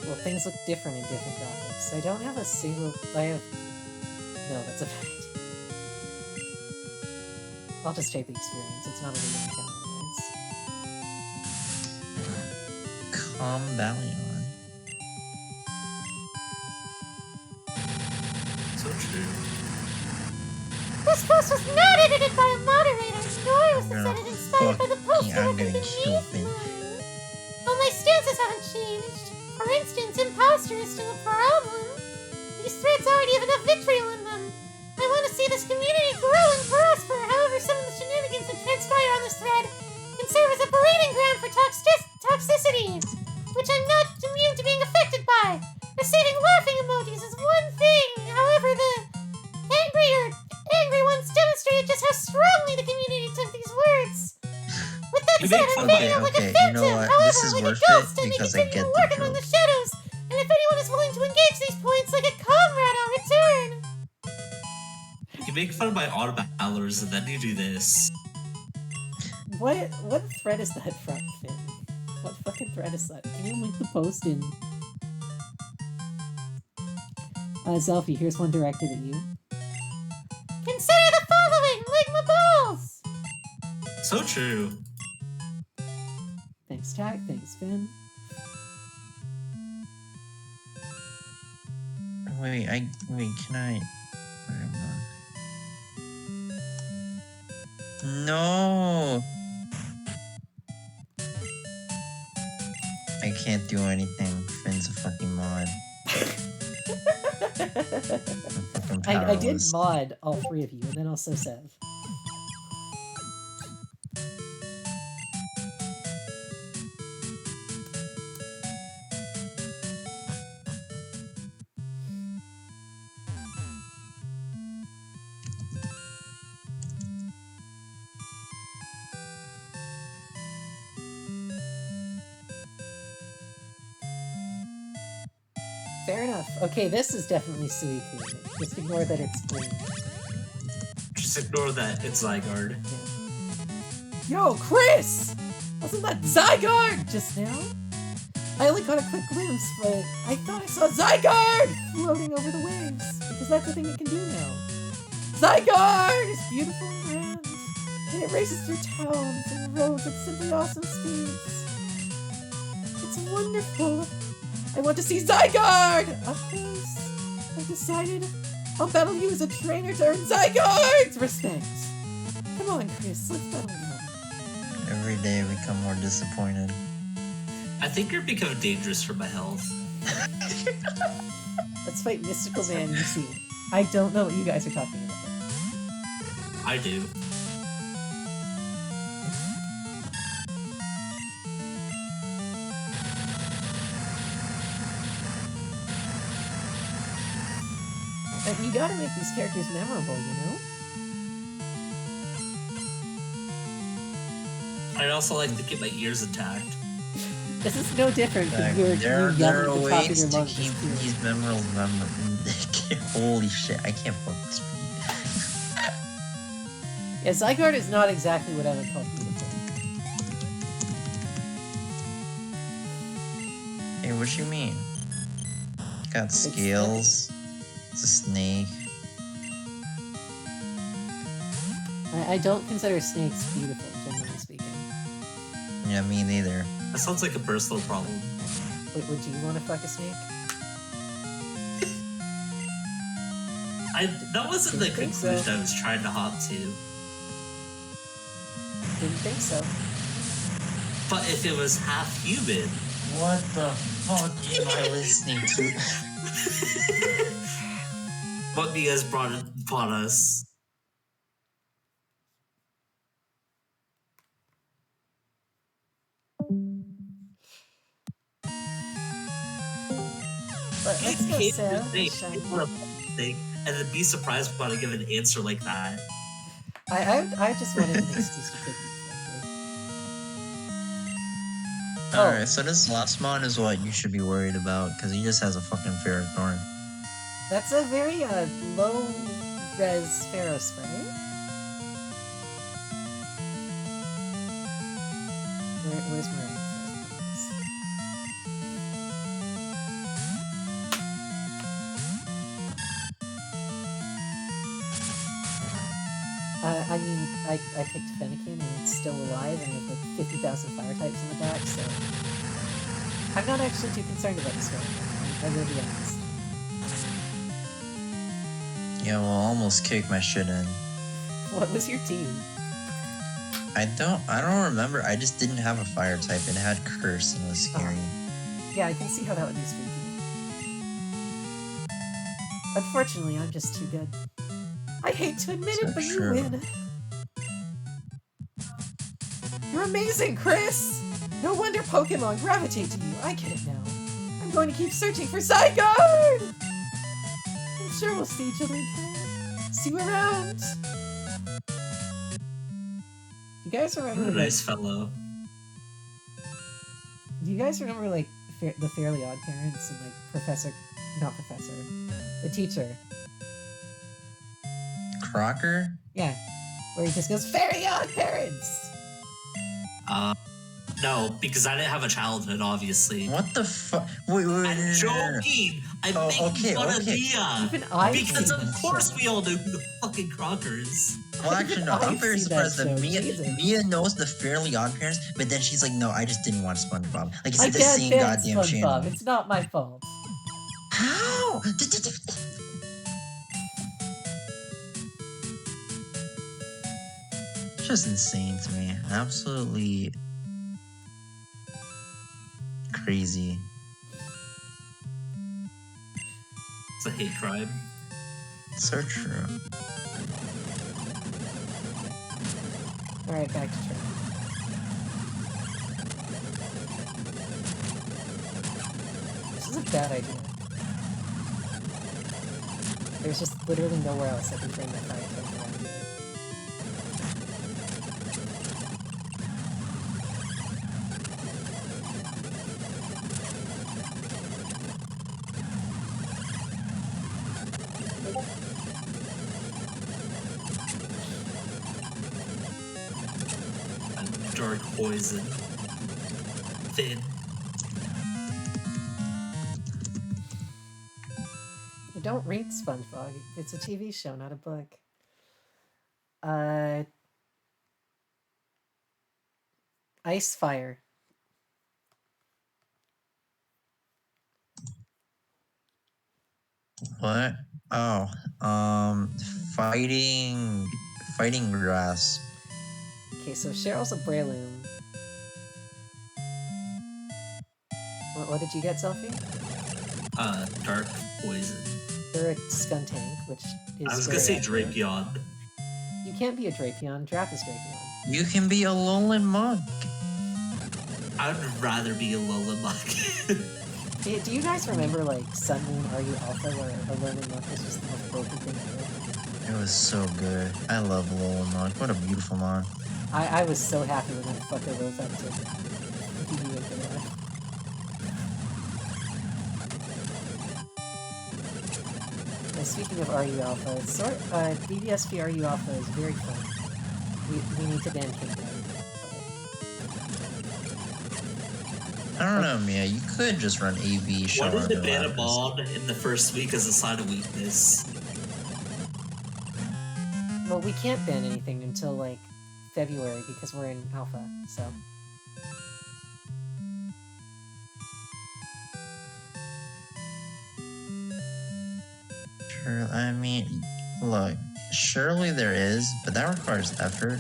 Well, things look different in different graphics. I don't have a single... I have... No, that's a bad idea. I'll just take the experience. It's not a leading encounter anyways. Calm Valion. So true. This post was not edited by a moderator, nor was this gonna edit inspired by the post I'm directed gonna at kill me. Finn. Well, my stances haven't changed. For instance, imposter is still a problem. These threads already have enough vitriol in them. I want to see this community grow and prosper. However, some of the shenanigans that transpire on this thread can serve as a breeding ground for toxicity, which I'm not immune to being affected by. Receiving laughing emojis is one thing. However, the angry ones demonstrated just how strongly the community took these words. With that You said, make I'm fun fading of out like a okay, you phantom. know what? However, This is like worth a ghost, it I may because I continue get the working among the shadows. And if anyone is willing to engage these points like a comrade, I'll return. You make fun of my auto battlers and then you do this. What thread is that from, Finn? What fucking thread is that? Can you link the post in? Zelfie, here's one directed at you. Consider the following, Ligma balls. So true. Thanks, Tack. Thanks, Finn. Wait, can I? No! I can't do anything. Finn's a fucking mod. I'm fucking I did powerless. mod all three of you, and then also Sev. Fair enough. Okay, this is definitely Suicune. Just ignore that it's green. Just ignore that it's Zygarde. Yo, Chris! Wasn't that Zygarde just now? I only caught a quick glimpse, but I thought I saw Zygarde floating over the waves, because that's the thing it can do now. Zygarde is beautiful and grand, and it races through towns and roads at simply awesome speeds. It's wonderful. I want to see Zygarde! Up close. I've decided I'll battle you as a trainer to earn Zygarde's respect. Come on, Chris, let's battle now. Every day I become more disappointed. I think you're becoming dangerous for my health. Let's fight Mystical Man UC. I don't know what you guys are talking about. I do. But you gotta make these characters memorable, you know? I'd also like to get my ears intact. This is no different from There your are yelling at the top of ways your to lungs. keep these memorable. Holy shit! I can't focus. Yeah, Zygarde is not exactly what I would call beautiful. Hey, what you mean? Got scales. It's a snake. I don't consider snakes beautiful, generally speaking. Yeah, me neither. That sounds like a personal problem. Wait, would you want to fuck a snake? That wasn't the Didn't think conclusion so. I was trying to hop to. Didn't think so. But if it was half human, What the fuck am I listening to? what you guys brought upon us. But let's go Hate Sam. the thing, and then be surprised when I give an answer like that. I just wanted an excuse to take you friendly. Alright, so this last mon is what you should be worried about, because he just has a fucking Ferrothorn. That's a very low res Pharaoh spray. Where's my I mean, I picked Fennekin and it's still alive and I have like 50,000 fire types in the back, so I'm not actually too concerned about this one. I will be honest. Yeah, well, almost kicked my shit in. What was your team? I don't remember. I just didn't have a fire type. It had curse and it was scary. Yeah, I can see how that would be spooky. Unfortunately, I'm just too good. I hate to admit it, So but you true. win. You're amazing, Chris! No wonder Pokemon gravitate to you. I get it now. I'm going to keep searching for Zygarde! I'm sure we'll see each other again. See you around! You guys remember, What a like, nice fellow. do you guys remember, like, the Fairly Odd Parents and, like, the teacher? Crocker? Yeah, where he just goes, Very Odd Parents! No, because I didn't have a childhood, obviously. What the fuck? Wait, I'm no. joking! I'm Oh, making okay, fun of okay. Mia! Even I've Because seen of that course show. we all know who the fucking Crocker is. Well, actually, no. I'm I've very seen that surprised that show, Mia, Jesus. Mia knows the Fairly Odd Parents, but then she's like, no, I just didn't watch SpongeBob. Like, it's I the can't same ban goddamn channel. SpongeBob. It's not my fault. How? It's just insane to me. Absolutely crazy. It's a hate crime. So true. Alright, back to train. This is a bad idea. There's just literally nowhere else I can train my fire type around here. Dark Poison. Thin. You don't read SpongeBob. It's a TV show, not a book. Ice Fire. What? Oh, fighting grass. Okay, so Cheryl's a Breloom. What did you get, Selfie? Dark Poison. You're a Skuntank, which is I was gonna say very accurate. Drapion. You can't be a Drapion. Draft is Drapion. You can be a Alolan Monk. I would rather be a Lolomuk. Do you guys remember, like, Sun Moon RU Alpha, where Alolan Monk was just the most broken thing ever? It was so good. I love Alolan Monk. What a beautiful mon. I was so happy when that fucker rose up to PB and speaking of RU Alpha, BBSP RU Alpha is very fun. We need to ban King. I don't know, Mia. You could just run AV shower. What did the ban a Mon in the first week as a sign of weakness? Well, we can't ban anything until, like, February because we're in Alpha, so... Sure, I mean, look, surely there is, but that requires effort.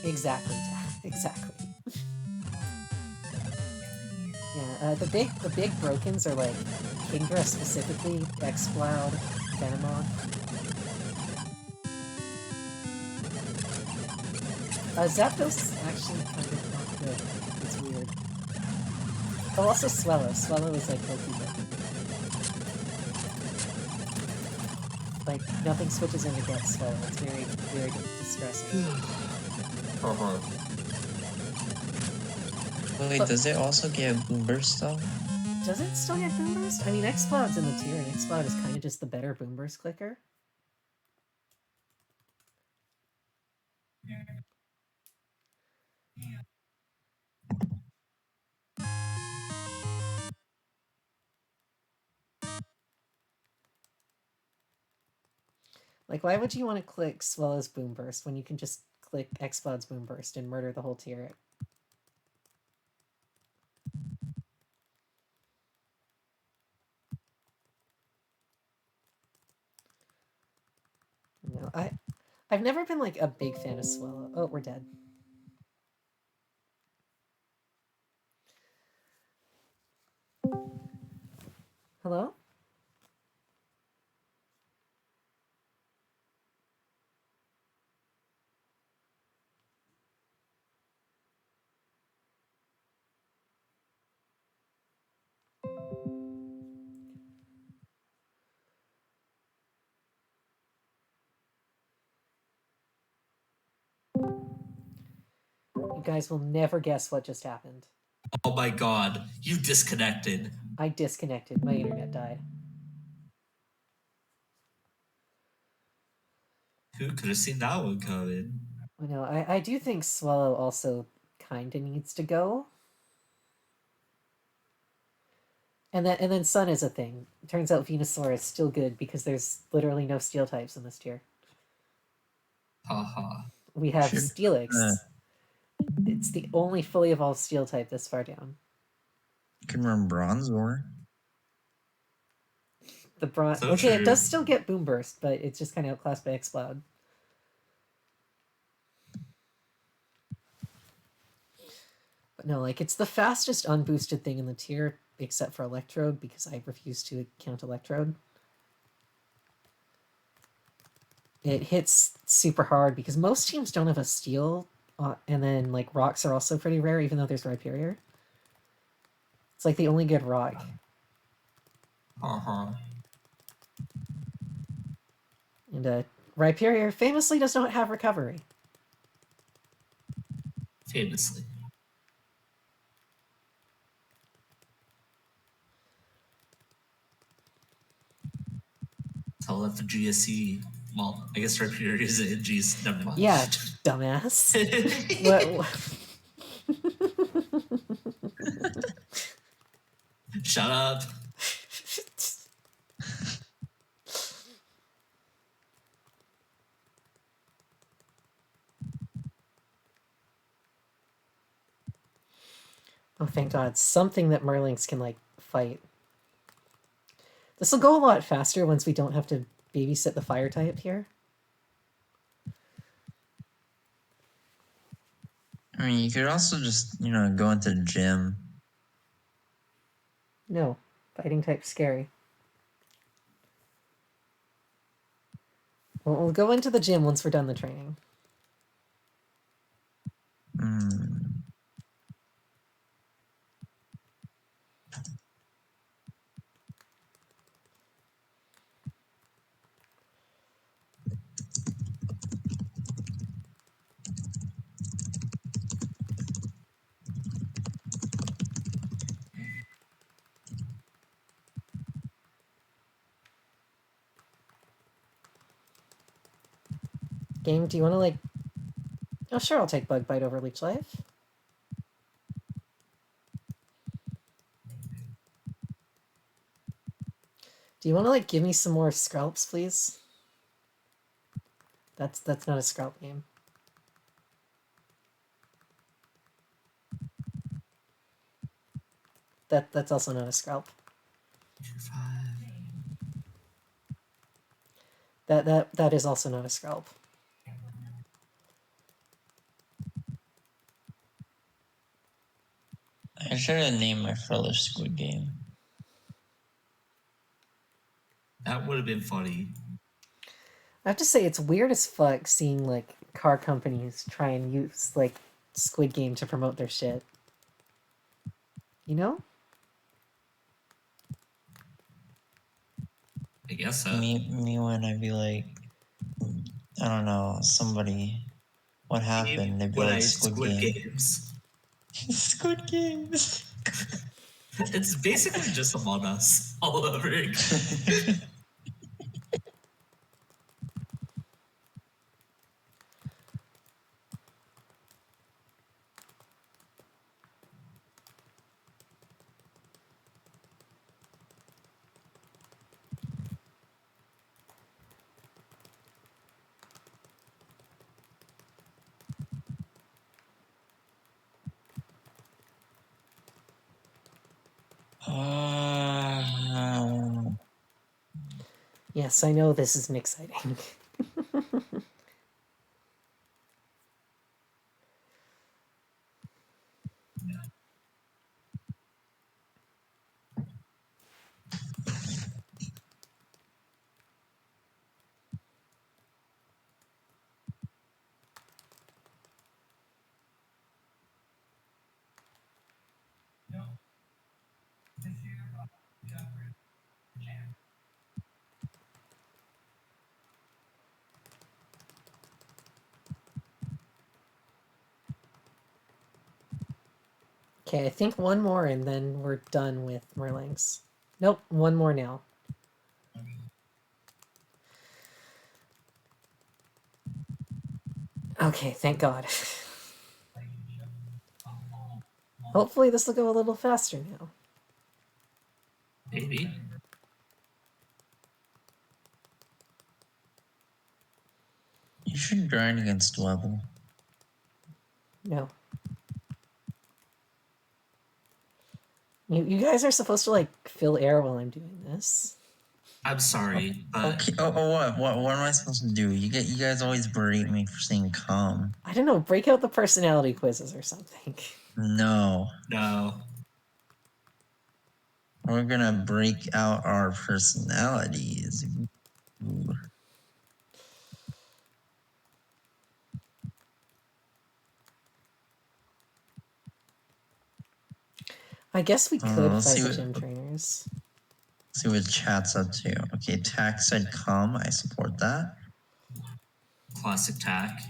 Exactly, exactly. Yeah, the big brokens are like Kingdra specifically, X-Cloud, Venomon. Zapdos is actually kind of not good. It's weird. Oh, also Swellow. Swellow is like low-key broken. Like, nothing switches into Get Swellow. It's very, very distressing. Wait, does it also get Boom Burst though? Does it still get Boom Burst? I mean, X-Cloud's in the tier, and X-Cloud is kind of just the better Boom Burst clicker. Like, why would you want to click Swellow's Boom Burst when you can just click X-Cloud's Boom Burst and murder the whole tier? No, I've never been, like, a big fan of Swellow. Oh, we're dead. Hello? You guys will never guess what just happened. Oh my god, you disconnected. I disconnected. My internet died. Who could have seen that one coming? I know. I do think Swallow also kind of needs to go. And then Sun is a thing. Turns out Venusaur is still good because there's literally no steel types in this tier. Haha. We have Sure. Steelix. It's the only fully evolved steel type this far down. You can run Bronzor. The Bronze. So Okay, true. it does still get Boom Burst, but it's just kind of outclassed by X-Cloud. But no, like, it's the fastest unboosted thing in the tier, except for Electrode, because I refuse to count Electrode. It hits super hard, because most teams don't have a Steel, and then, like, Rocks are also pretty rare, even though there's Rhyperior. It's, like, the only good Rock. And, Rhyperior famously does not have Recovery. Famously. Tell that the GSC. Well, I guess Rhyperior is in G's. Never mind. Yeah, dumbass. what? Shut up. Oh, thank God. Something that Merlings can, like, fight. This will go a lot faster once we don't have to babysit the fire type here. I mean, you could also just, go into the gym. No. Fighting type's scary. Well, we'll go into the gym once we're done the training. Game, do you want to, like... Oh, sure, I'll take Bug Bite over Leech Life. Do you want to, like, give me some more scalps, please? That's not a scalp game. That's also not a scalp. That is also not a scalp. I should have named my Frillish Squid Game. That would have been funny. I have to say, it's weird as fuck seeing, like, car companies try and use, like, Squid Game to promote their shit. You know? I guess so. Me when I'd be like, I don't know, somebody, what happened? They'd be like, Squid Game. Games. Squid Games. It's basically just Among Us all over again. Yes, I know this isn't exciting. Okay, I think one more and then we're done with Merlings. Nope, one more now. Okay, thank God. Hopefully this will go a little faster now. Maybe. You should grind against level. No. You guys are supposed to, like, fill air while I'm doing this. I'm sorry, but Okay. What am I supposed to do? You guys always berate me for saying calm. I don't know, break out the personality quizzes or something. No. We're gonna break out our personalities. Ooh. I guess we could let's fight see the what- gym trainers. See what chat's up to. Okay, Tack said calm. I support that. classic tack.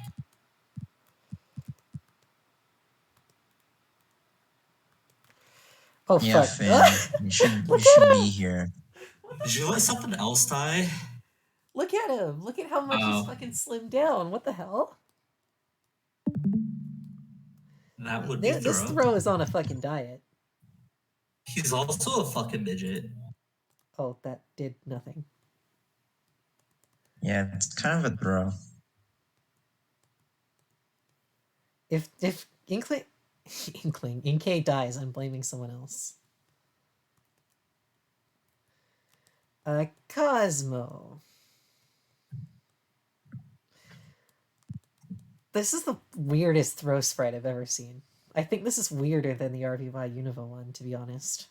Oh, Yeah, fuck. Finn. You should be here. Did you let something else die? Look at him. Look at how much he's fucking slimmed down. What the hell? That would be This throw is on a fucking diet. He's also a fucking midget. Oh, that did nothing. Yeah, it's kind of a throw. If Inkay dies, I'm blaming someone else. Cosmo. This is the weirdest throw sprite I've ever seen. I think this is weirder than the RVY Univa one, to be honest.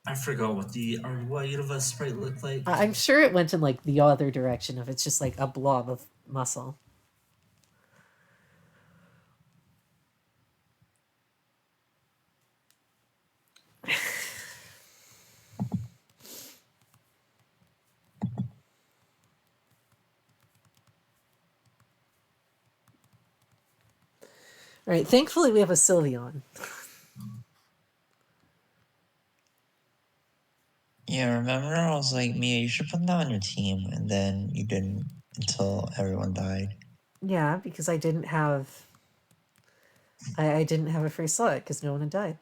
I forgot what the RY Universe sprite looked like. I'm sure it went in like the other direction of it's just like a blob of muscle. Alright, thankfully we have a Sylveon. Yeah, remember I was like, Mia, you should put that on your team, and then you didn't until everyone died. Yeah, because I didn't have... I didn't have a free slot because no one had died.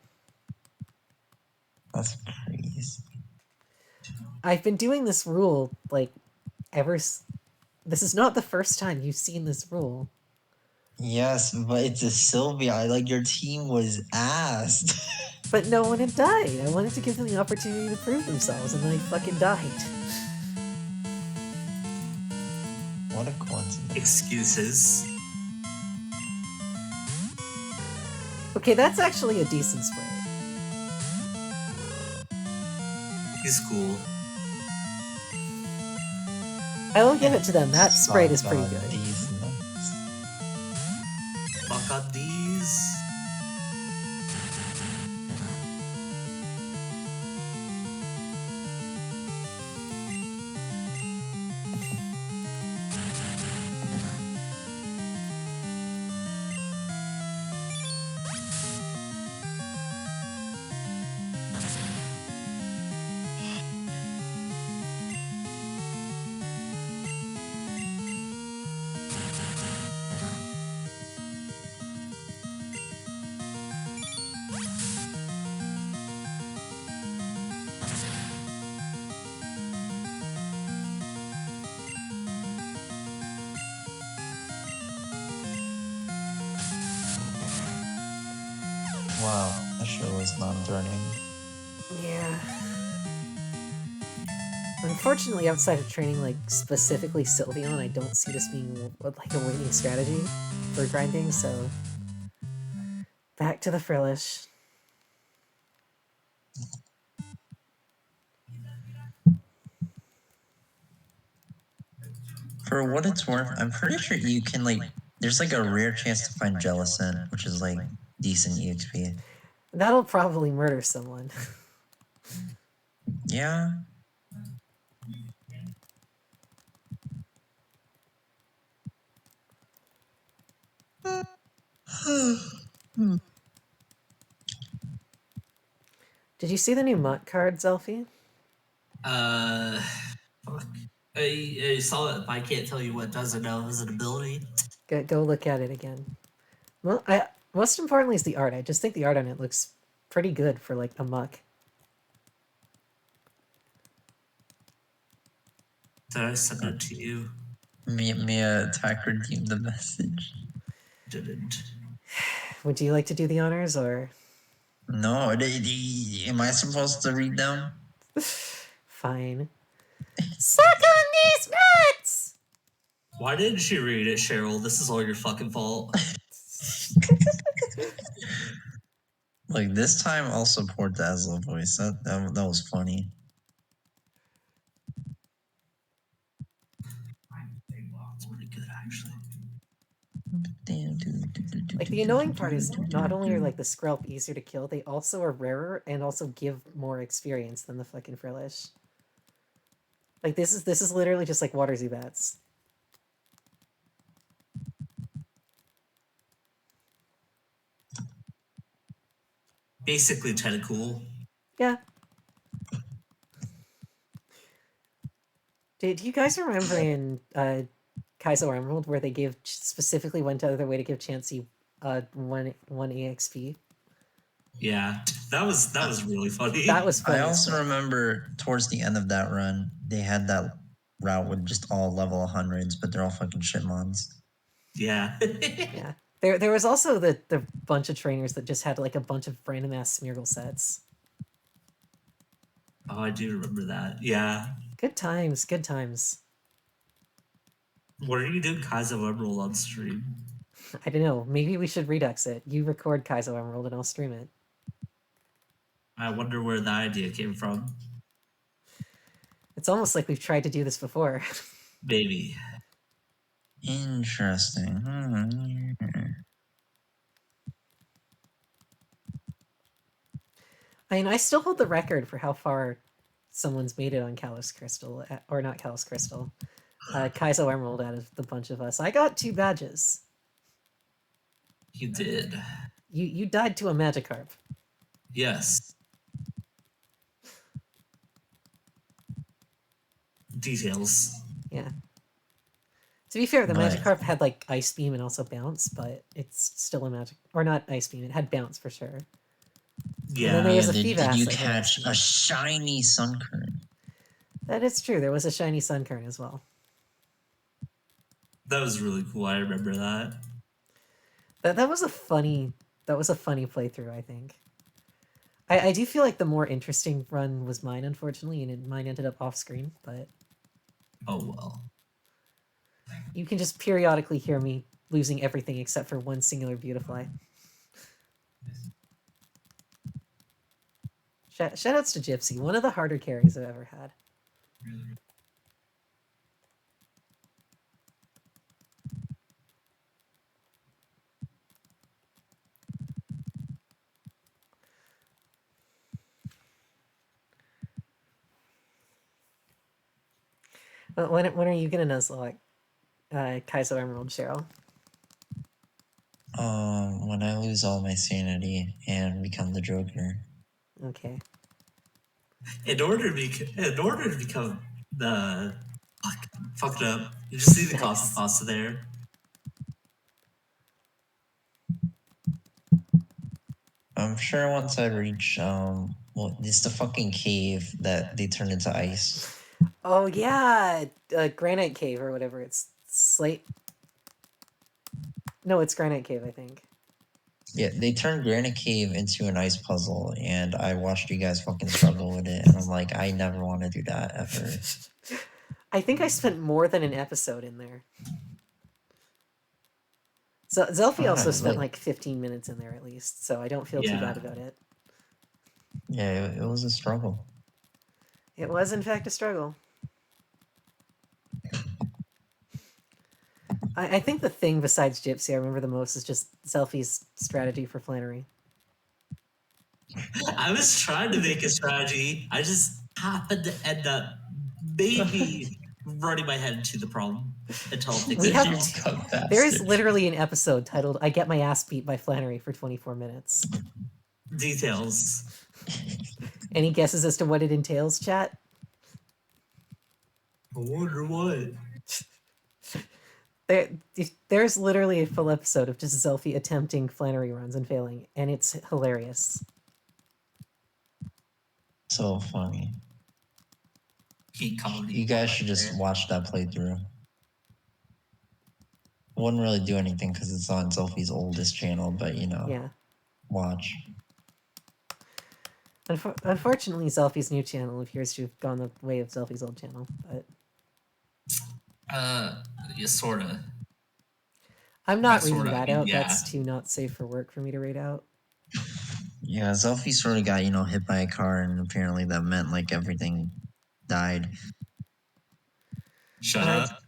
That's crazy. I've been doing this rule, like, this is not the first time you've seen this rule. Yes, but it's a Sylvia. Like, your team was asked. But no one had died. I wanted to give them the opportunity to prove themselves, and then they fucking died. What a coincidence. Excuses. Okay, that's actually a decent sprite. He's cool. I will give it to them. That sprite is pretty Fuck good. on these nuts. Fuck on these. Wow, that sure was non-threatening. Yeah. Unfortunately, outside of training, like, specifically Sylveon, I don't see this being, like, a winning strategy for grinding, so... Back to the Frillish. For what it's worth, I'm pretty sure you can, like, there's like a rare chance to find Jellicent, which is like decent EXP. That'll probably murder someone. Yeah. Did you see the new MUT cards, Elfie? Fuck. I saw it, but I can't tell you what it does or no as an ability. Go look at it again. Well, most importantly is the art. I just think the art on it looks pretty good for, like, a muck. Did I send it to you? Mia attack redeemed the message. Didn't. Would you like to do the honors, or...? No, am I supposed to read them? Fine. Suck on these nuts! Why didn't you read it, Cheryl? This is all your fucking fault. Like, this time I'll support the Asla voice. That was funny. It's pretty good, actually. Like, the annoying part is not only are, like, the Skrelp easier to kill, they also are rarer and also give more experience than the fucking Frillish. Like, this is literally just like Water Zubats. Basically Tentacool. Yeah. Do you guys remember in Kaizo Emerald where they specifically went out of their way to give Chansey one EXP. Yeah, that was really funny. That was funny. I also remember towards the end of that run, they had that route with just all level 100s, but they're all fucking shitmons. Yeah. Yeah. There was also the bunch of trainers that just had like a bunch of random ass Smeargle sets. Oh, I do remember that. Yeah. Good times, good times. What are you doing, Kaizo Emerald on stream? I don't know. Maybe we should redux it. You record Kaizo Emerald and I'll stream it. I wonder where that idea came from. It's almost like we've tried to do this before. Maybe. Interesting. I mean, I still hold the record for how far someone's made it on Kalos Crystal, or not Kalos Crystal. Kaizo Emerald out of the bunch of us. I got 2 badges. You did. You died to a Magikarp. Yes. Details. Yeah. To be fair, the Right. Magikarp had like Ice Beam and also Bounce, but it's still a magic, or not Ice Beam. It had Bounce for sure. Yeah. then there's a Did Feebas you that had catch Ice Beam. a shiny Sunkern? That is true. There was a shiny Sunkern as well. That was really cool. I remember that. That was a funny playthrough, I think. I do feel like the more interesting run was mine, unfortunately, and mine ended up off screen, but Oh well. you can just periodically hear me losing everything except for one singular Beautifly. Shoutouts to Gypsy, one of the harder carries I've ever had. When are you gonna Nuzlocke Kaizo Emerald, Cheryl? When I lose all my sanity and become the Joker. Okay. In order to become the fuck it up. You just see the Nice. cost there. I'm sure once I reach well, it's the fucking cave that they turn into ice. Oh yeah, Granite Cave or whatever. It's Slate. No, it's Granite Cave, I think. Yeah, they turned Granite Cave into an ice puzzle, and I watched you guys fucking struggle with it, and I'm like, I never want to do that ever. I think I spent more than an episode in there. So Zelfie also spent like 15 minutes in there at least, so I don't feel too bad about it. Yeah, it was a struggle. It was in fact a struggle. I think the thing besides Gypsy I remember the most is just Zelfie's strategy for Flannery. I was trying to make a strategy. I just happened to end up maybe running my head into the problem until We have there is bastard. literally an episode titled "I Get My Ass Beat by Flannery" for 24 minutes. Details. Any guesses as to what it entails, chat? I wonder what. There's literally a full episode of just Zelfie attempting Flannery runs and failing, and it's hilarious. So funny. Geek comedy. You guys should just watch that playthrough. Wouldn't really do anything because it's on Sophie's oldest channel, but you know, Yeah. watch. Unfortunately, Zelfie's new channel appears to have gone the way of Zelfie's old channel, but Yeah, sorta. I'm not By reading sorta, I that mean, out. yeah. That's too not safe for work for me to read out. Yeah, Zelfie sort of got, hit by a car, and apparently that meant like everything died. Shut up.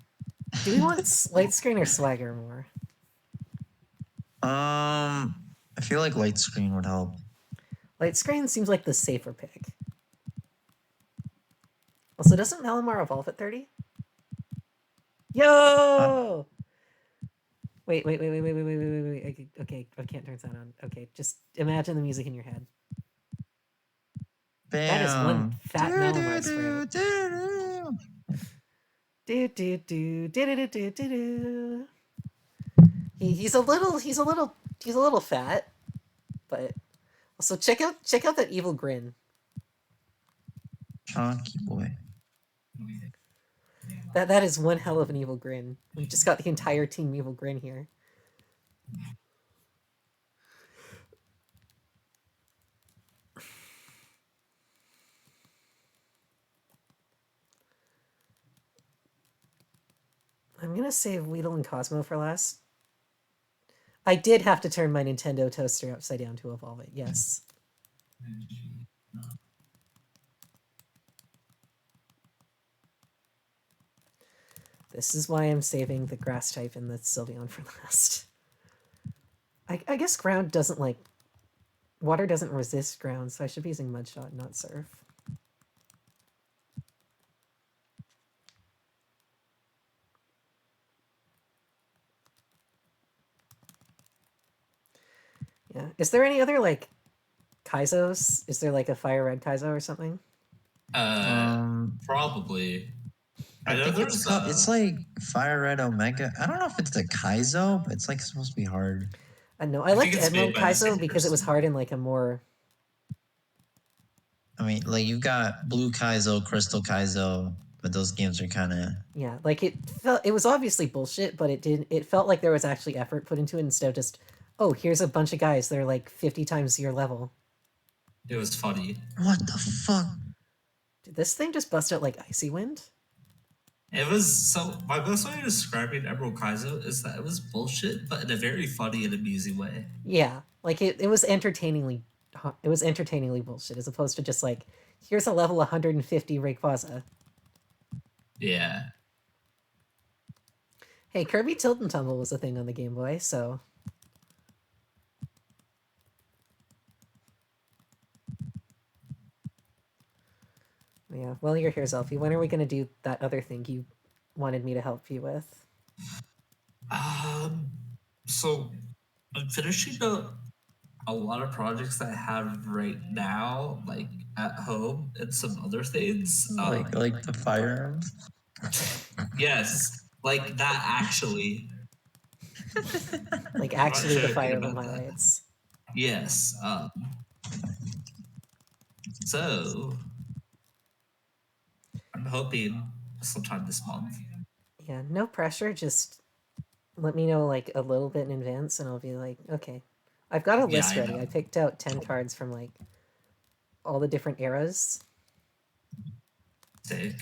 Do we want light screen or swagger more? I feel like light screen would help. Light screen seems like the safer pick. Also, doesn't Malamar evolve at 30? Yo! Wait. Okay, I can't turn sound on. Okay, just imagine the music in your head. Bam. That is one fat Malamar sprite. Do. He's a little fat, but also check out that evil grin. Chonky boy. That is one hell of an evil grin. We just got the entire team evil grin here. I'm gonna save Weedle and Cosmo for last. I did have to turn my Nintendo toaster upside down to evolve it, yes. This is why I'm saving the grass type and the Sylveon for last. I guess ground doesn't like... Water doesn't resist ground, so I should be using Mud Shot, not Surf. Yeah. Is there any other, like, Kaizos? Is there, like, a Fire Red Kaizo or something? Probably. I think it's like Fire Red Omega. I don't know if it's the Kaizo, but it's like supposed to be hard. No, I liked it's Emerald made by the Kaizo same because it was person. hard in, like, a more... I mean, like you've got Blue Kaizo, Crystal Kaizo, but those games are kind of... Yeah, like it was obviously bullshit, but it felt like there was actually effort put into it instead of just, oh, here's a bunch of guys that are like 50 times your level. It was funny. What the fuck? Did this thing just bust out like Icy Wind? It was so. My best way of describing Emerald Kaizo is that it was bullshit, but in a very funny and amusing way. Yeah, like it was entertainingly bullshit as opposed to just like, here's a level 150 Rayquaza. Yeah. Hey, Kirby Tilt and Tumble was a thing on the Game Boy, so... Yeah, well, you're here, Zelfie. When are we going to do that other thing you wanted me to help you with? So I'm finishing a lot of projects that I have right now, like at home, and some other things. Like the firearms? Yes, like that actually. Like, actually, the joking Fire about Emblem that. highlights. Yes. So I'm hoping sometime this month. Yeah, no pressure, just let me know, like, a little bit in advance, and I'll be like, okay. I've got a list ready. I picked out 10 cards from, like, all the different eras. Sick.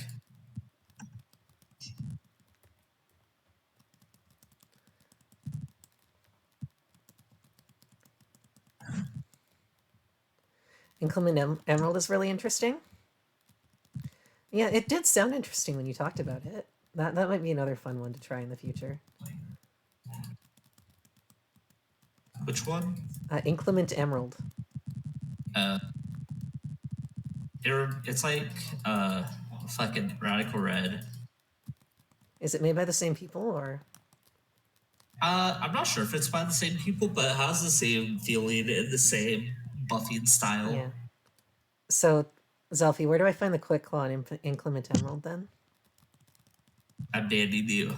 Inclement Emerald is really interesting. Yeah, it did sound interesting when you talked about it. That might be another fun one to try in the future. Which one? Inclement Emerald. It's like fucking Radical Red. Is it made by the same people, or? I'm not sure if it's by the same people, but it has the same feeling and the same buffing style. Yeah. So, Zelfie, where do I find the Quick Claw in Inclement Emerald, then? I'm banning you.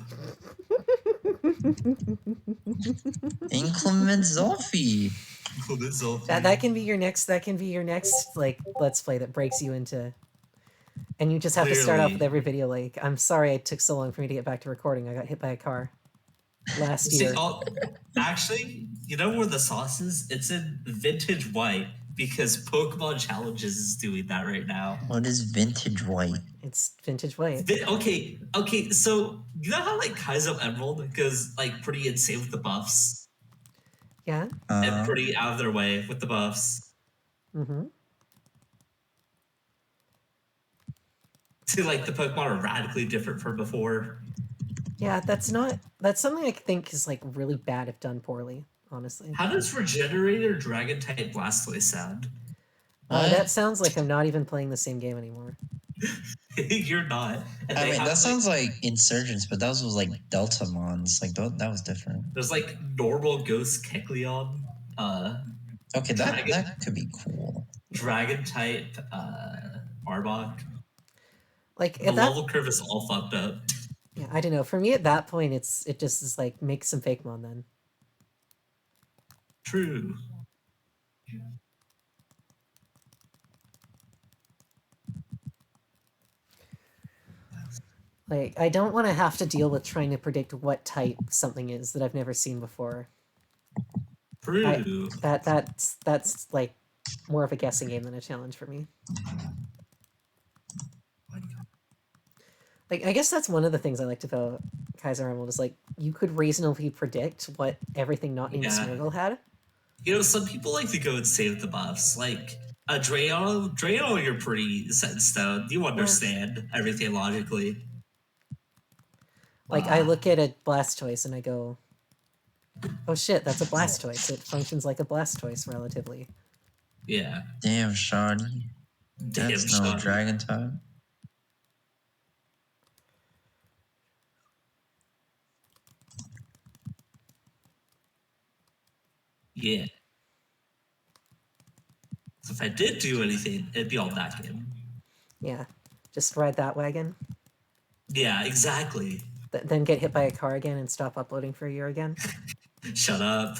Inclement Zolfie. That can be your next. That can be your next like Let's Play that breaks you into. And you just have to start off with every video like, I'm sorry it took so long for me to get back to recording. I got hit by a car last year. Actually, you know where the sauce is? It's in Vintage White because Pokemon Challenges is doing that right now. What is Vintage White? It's Vintage White. Okay, so you know how like Kaizo Emerald goes like pretty insane with the buffs? Yeah. And pretty out of their way with the buffs. Mm-hmm. So like the Pokemon are radically different from before. Yeah, that's something I think is like really bad if done poorly, honestly. How does Regenerator Dragon type Blastoise sound? That sounds like I'm not even playing the same game anymore. You're not. And I mean, that sounds like Insurgents, but that was like Deltamons. Like that was different. There's like normal Ghost Kecleon. Okay, that could be cool. Dragon type Arbok. Like the level curve is all fucked up. Yeah, I don't know. For me, at that point, it just is like make some Fakemon then. True. Like, I don't want to have to deal with trying to predict what type something is that I've never seen before. True. That's like more of a guessing game than a challenge for me. Like, I guess that's one of the things I liked about Kaiser Emerald is like you could reasonably predict what everything not named Smeargle had. You know, some people like to go and save the buffs. Like a Drano, you're pretty set in stone. You understand everything logically. Like, I look at a Blastoise and I go, oh shit, that's a Blastoise. It functions like a Blastoise relatively. Yeah. Damn, Shoddy. That's no Shoddy. dragon type. Yeah. So if I did do anything, it'd be on that game. Yeah. Just ride that wagon. Yeah, exactly. Then get hit by a car again and stop uploading for a year again. Shut up.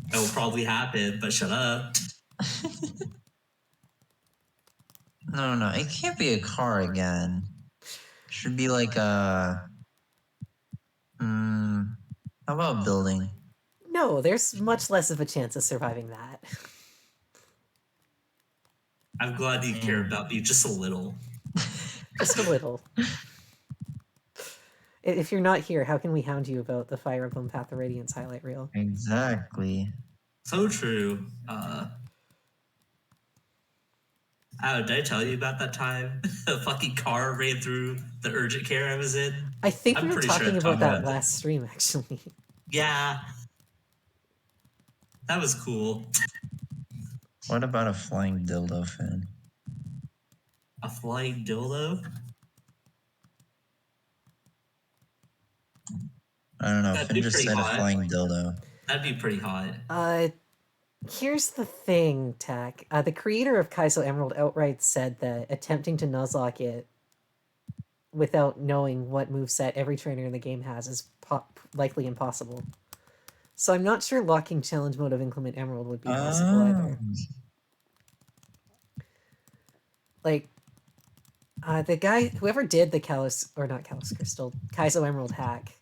That will probably happen, but shut up. No. It can't be a car again. Should be like a. How about building? No, there's much less of a chance of surviving that. I'm glad you care about me just a little. Just a little. If you're not here, how can we hound you about the Fire Emblem Path of Radiance highlight reel? Exactly. So true. Did I tell you about that time a fucking car ran through the urgent care I was in? I think we were talking about that last stream, actually. Yeah. That was cool. What about a flying dildo fan? A flying dildo? I don't know. Finn just said hot. A flying dildo. That'd be pretty hot. Here's the thing, Tak. The creator of Kaizo Emerald outright said that attempting to Nuzlocke it without knowing what moveset every trainer in the game has is likely impossible. So I'm not sure locking challenge mode of Inclement Emerald would be possible either. Like, the guy, whoever did the Kalos, or not Kalos Crystal, Kaizo Emerald hack,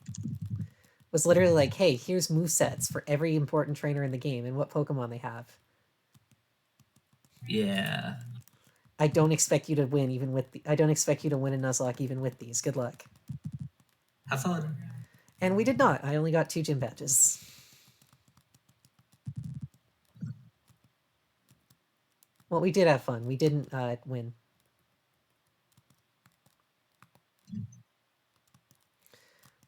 was literally like, hey, here's movesets for every important trainer in the game and what Pokemon they have. Yeah. I don't expect you to win even with I don't expect you to win a Nuzlocke even with these. Good luck. Have fun. And we did not. I only got 2 gym badges. Well, we did have fun. We didn't win.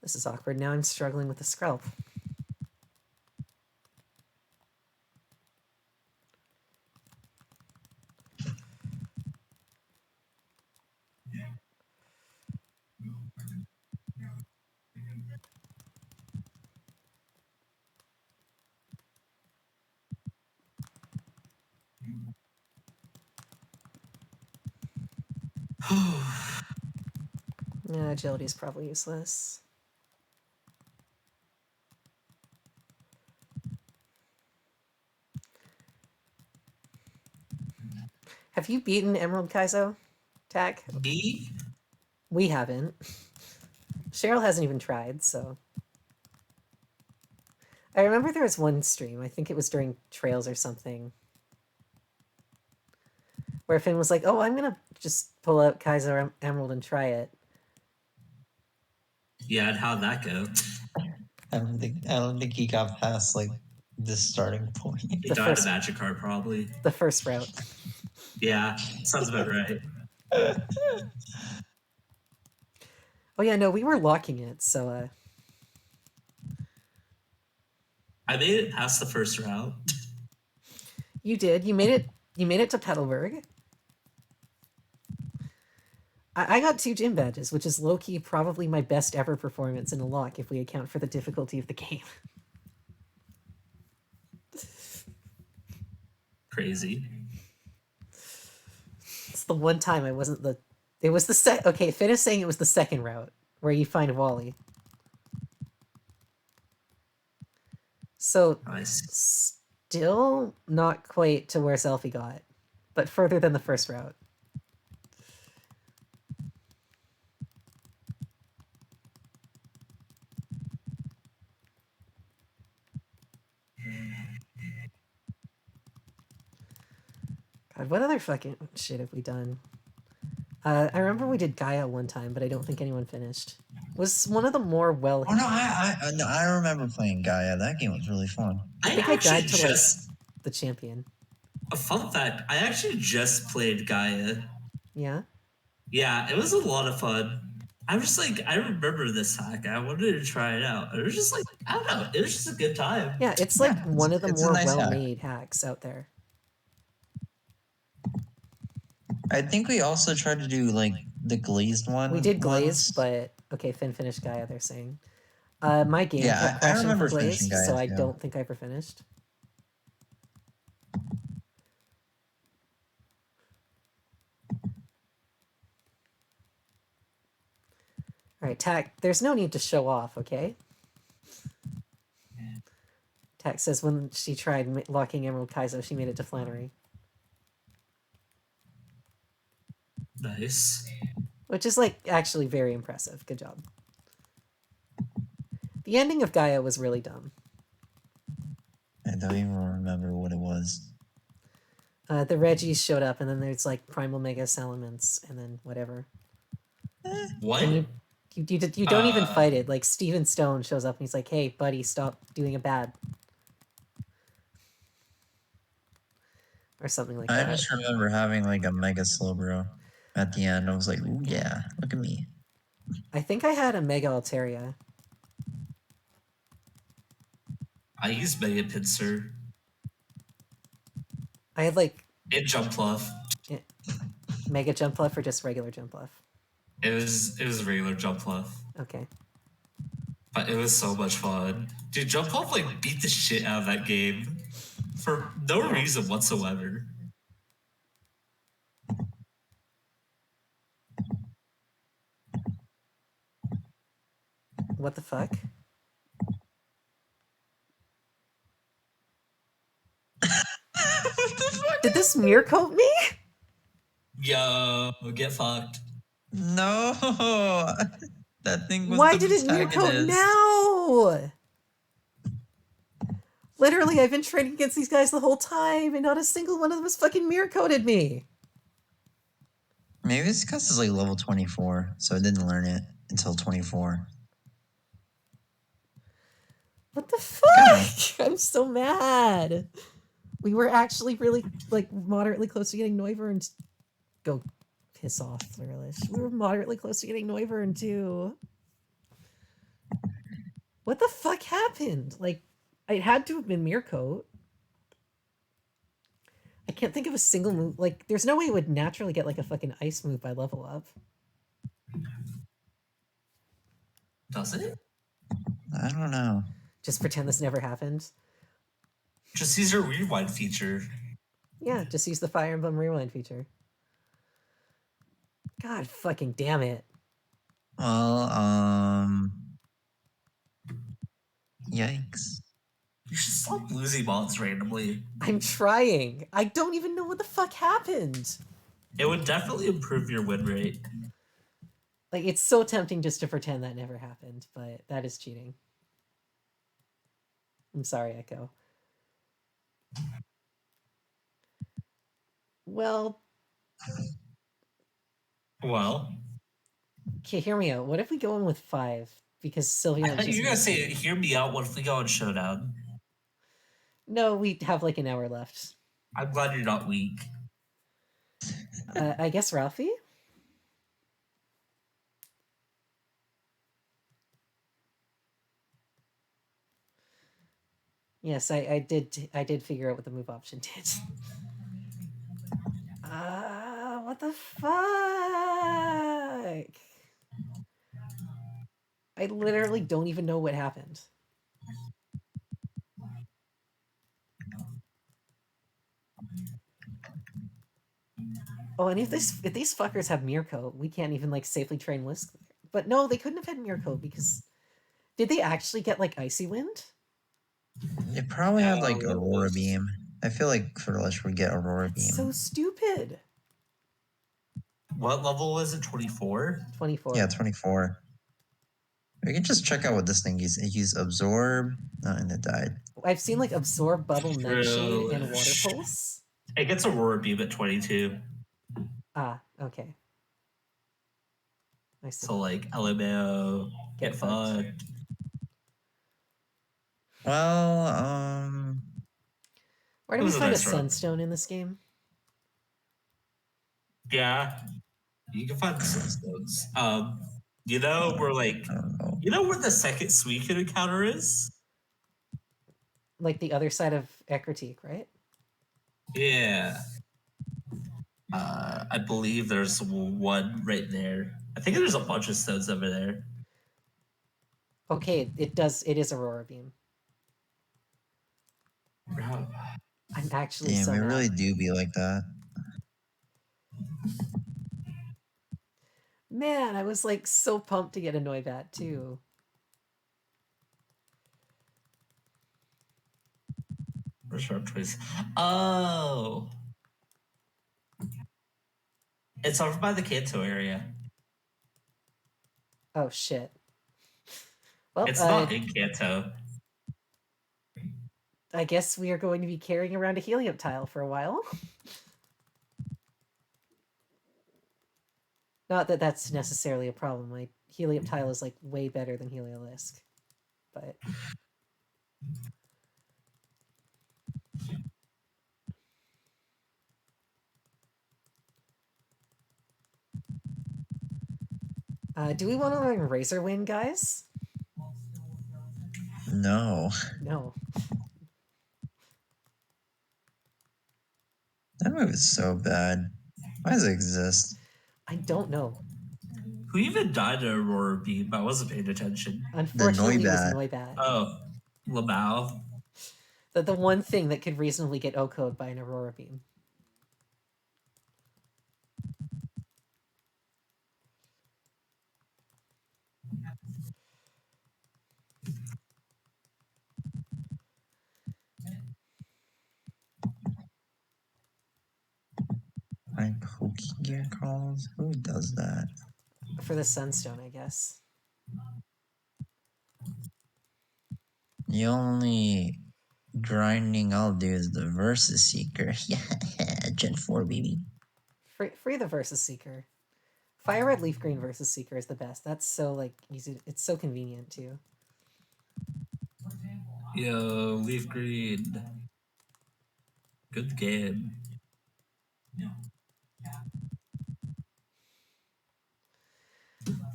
This is awkward. Now I'm struggling with the Skrelp. Yeah, agility is probably useless. Have you beaten Emerald Kaizo, Tak? Me? We haven't. Cheryl hasn't even tried, so... I remember there was one stream, I think it was during Trails or something, where Finn was like, oh, I'm gonna just pull out Kaizo Emerald and try it. Yeah, and how'd that go? I don't think he got past like the starting point. He died a magic card probably. The first route. Yeah, sounds about right. Oh yeah, no, we were locking it, so I made it past the first route. You did. You made it to Petalburg. I got 2 gym badges, which is low-key probably my best ever performance in a lock if we account for the difficulty of the game. Crazy. It's the one time I wasn't the... It was the okay, Finn is saying it was the second route, where you find Wally. So, Nice. still not quite to where Selfie got, but further than the first route. God, what other fucking shit have we done? I remember we did Gaia one time, but I don't think anyone finished. Was one of the more well. Oh no, I remember playing Gaia. That game was really fun. I think I died to like the champion. A fun fact: I actually just played Gaia. Yeah. Yeah, it was a lot of fun. I was like, I remember this hack. I wanted to try it out. It was just like, I don't know. It was just a good time. Yeah, it's like one of the it's a more nice well-made hacks out there. I think we also tried to do like the glazed one. We did glazed, once. but okay, Finn finished Gaia. They're saying. My game Yeah, kept I crashing remember for glazed, finishing Gaia, so I too. don't think I ever finished. All right, Tack. There's no need to show off, okay? Tack says when she tried locking Emerald Kaizo, she made it to Flannery. Nice. Which is like actually very impressive. Good job. The ending of Gaia was really dumb. I don't even remember what it was. The Reggies showed up, and then there's like Primal Mega Salamence, and then whatever. What? And you don't even fight it. Like Steven Stone shows up and he's like, "Hey, buddy, stop doing a bad," or something like that. I just remember having like a Mega Slowbro at the end. I was like, "Ooh yeah, look at me." I think I had a Mega Altaria. I used Mega Pincer. I had like It Jump Fluff. Mega Jump Fluff or just regular Jump Fluff? It was a regular Jump Fluff. Okay. But it was so much fun. Dude, Jump Fluff like beat the shit out of that game. For no reason whatsoever. What the fuck? Did this mirror coat me? Yo, get fucked. No, that thing was. Why the did it mirror coat protagonist. now? Literally, I've been training against these guys the whole time, and not a single one of them has fucking mirror coated me. Maybe it's because it's like level 24, so I didn't learn it until 24. What the fuck? I'm so mad. We were actually really, like, moderately close to getting Noivern. Go piss off, Frillish. We were moderately close to getting Noivern, too. What the fuck happened? Like, it had to have been Mircoat. I can't think of a single move. Like, there's no way it would naturally get, like, a fucking ice move by level up. Does it? I don't know. Just pretend this never happened. Just use your rewind feature. Yeah, just use the Fire Emblem Rewind feature. God fucking damn it. Well, yikes. You should stop losing mods randomly. I'm trying. I don't even know what the fuck happened. It would definitely improve your win rate. Like, it's so tempting just to pretend that never happened, but that is cheating. I'm sorry, Echo. Well... Well... Okay, hear me out. What if we go in with 5? Because Sylveon... I thought you were gonna say, hear me out, what if we go on Showdown? No, we have like an hour left. I'm glad you're not weak. I guess Ralphie? Yes, I did figure out what the move option did. What the fuck? I literally don't even know what happened. Oh, and if these fuckers have Mirko, we can't even like safely train Whisk. But no, they couldn't have had Mirko because did they actually get like Icy Wind? It probably had like Oh, Aurora Beam. I feel like Frillish would get Aurora Beam. So stupid. What level was it? 24? 24. Yeah, 24. We can just check out what this thing is. It used Absorb, and it died. I've seen like Absorb, Bubble, Nightshade, and Water Frillish. Pulse. It gets Aurora Beam at 22. Ah, okay. I see. So like LMAO, Get get fucked. fucked. Well, Where It do we was a find a nice run. Sunstone in this game? Yeah, you can find the sunstones. You know where like I don't know. you know where the second Suicune encounter is? Like the other side of Ekritique, right? Yeah. I believe there's one right there. I think there's a bunch of stones over there. Okay, it does. It is Aurora Beam. I'm actually Damn, so it mad. really do be like that. Man, I was like so pumped to get a Noibat too. Where's Sharp Choice? Oh, it's over by the Kanto area. Oh shit. Well, It's not in Kanto. I guess we are going to be carrying around a helium tile for a while. Not that that's necessarily a problem. My helium tile is like way better than Heliolisk, but do we want to learn Razor Wind, guys? No. No. That move is so bad. Why does it exist? I don't know. Who even died to Aurora Beam? I wasn't paying attention. Unfortunately, it was Noibat. Noibat. Oh, Lamau. The one thing that could reasonably get OHKO'd by an Aurora Beam. My Pokegear calls? Who does that? For the Sunstone, I guess. The only grinding I'll do is the Versus Seeker. Yeah, Gen 4, baby. Free the Versus Seeker. Fire Red Leaf Green Versus Seeker is the best. That's so like easy. It's so convenient too. Yo, Leaf Green. Good game.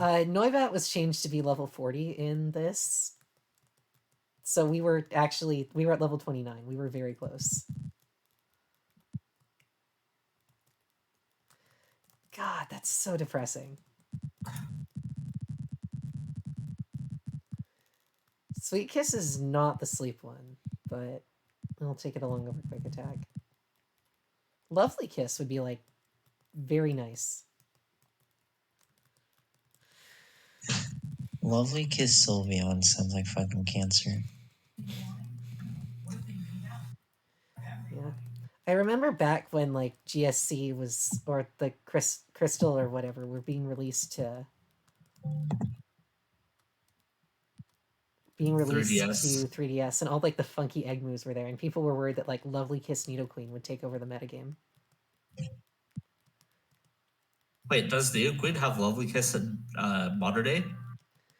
Noibat was changed to be level 40 in this. So we were at level 29. We were very close. God, that's so depressing. Sweet Kiss is not the sleep one, but I'll take it along over Quick Attack. Lovely Kiss would be like very nice. Lovely Kiss Sylveon sounds like fucking cancer. Yeah. I remember back when like GSC was, or the Crystal or whatever were being released to 3DS. 3DS, and all like the funky egg moves were there, and people were worried that like Lovely Kiss Nidoqueen would take over the metagame. Wait, does the Queen have Lovely Kiss in modern day?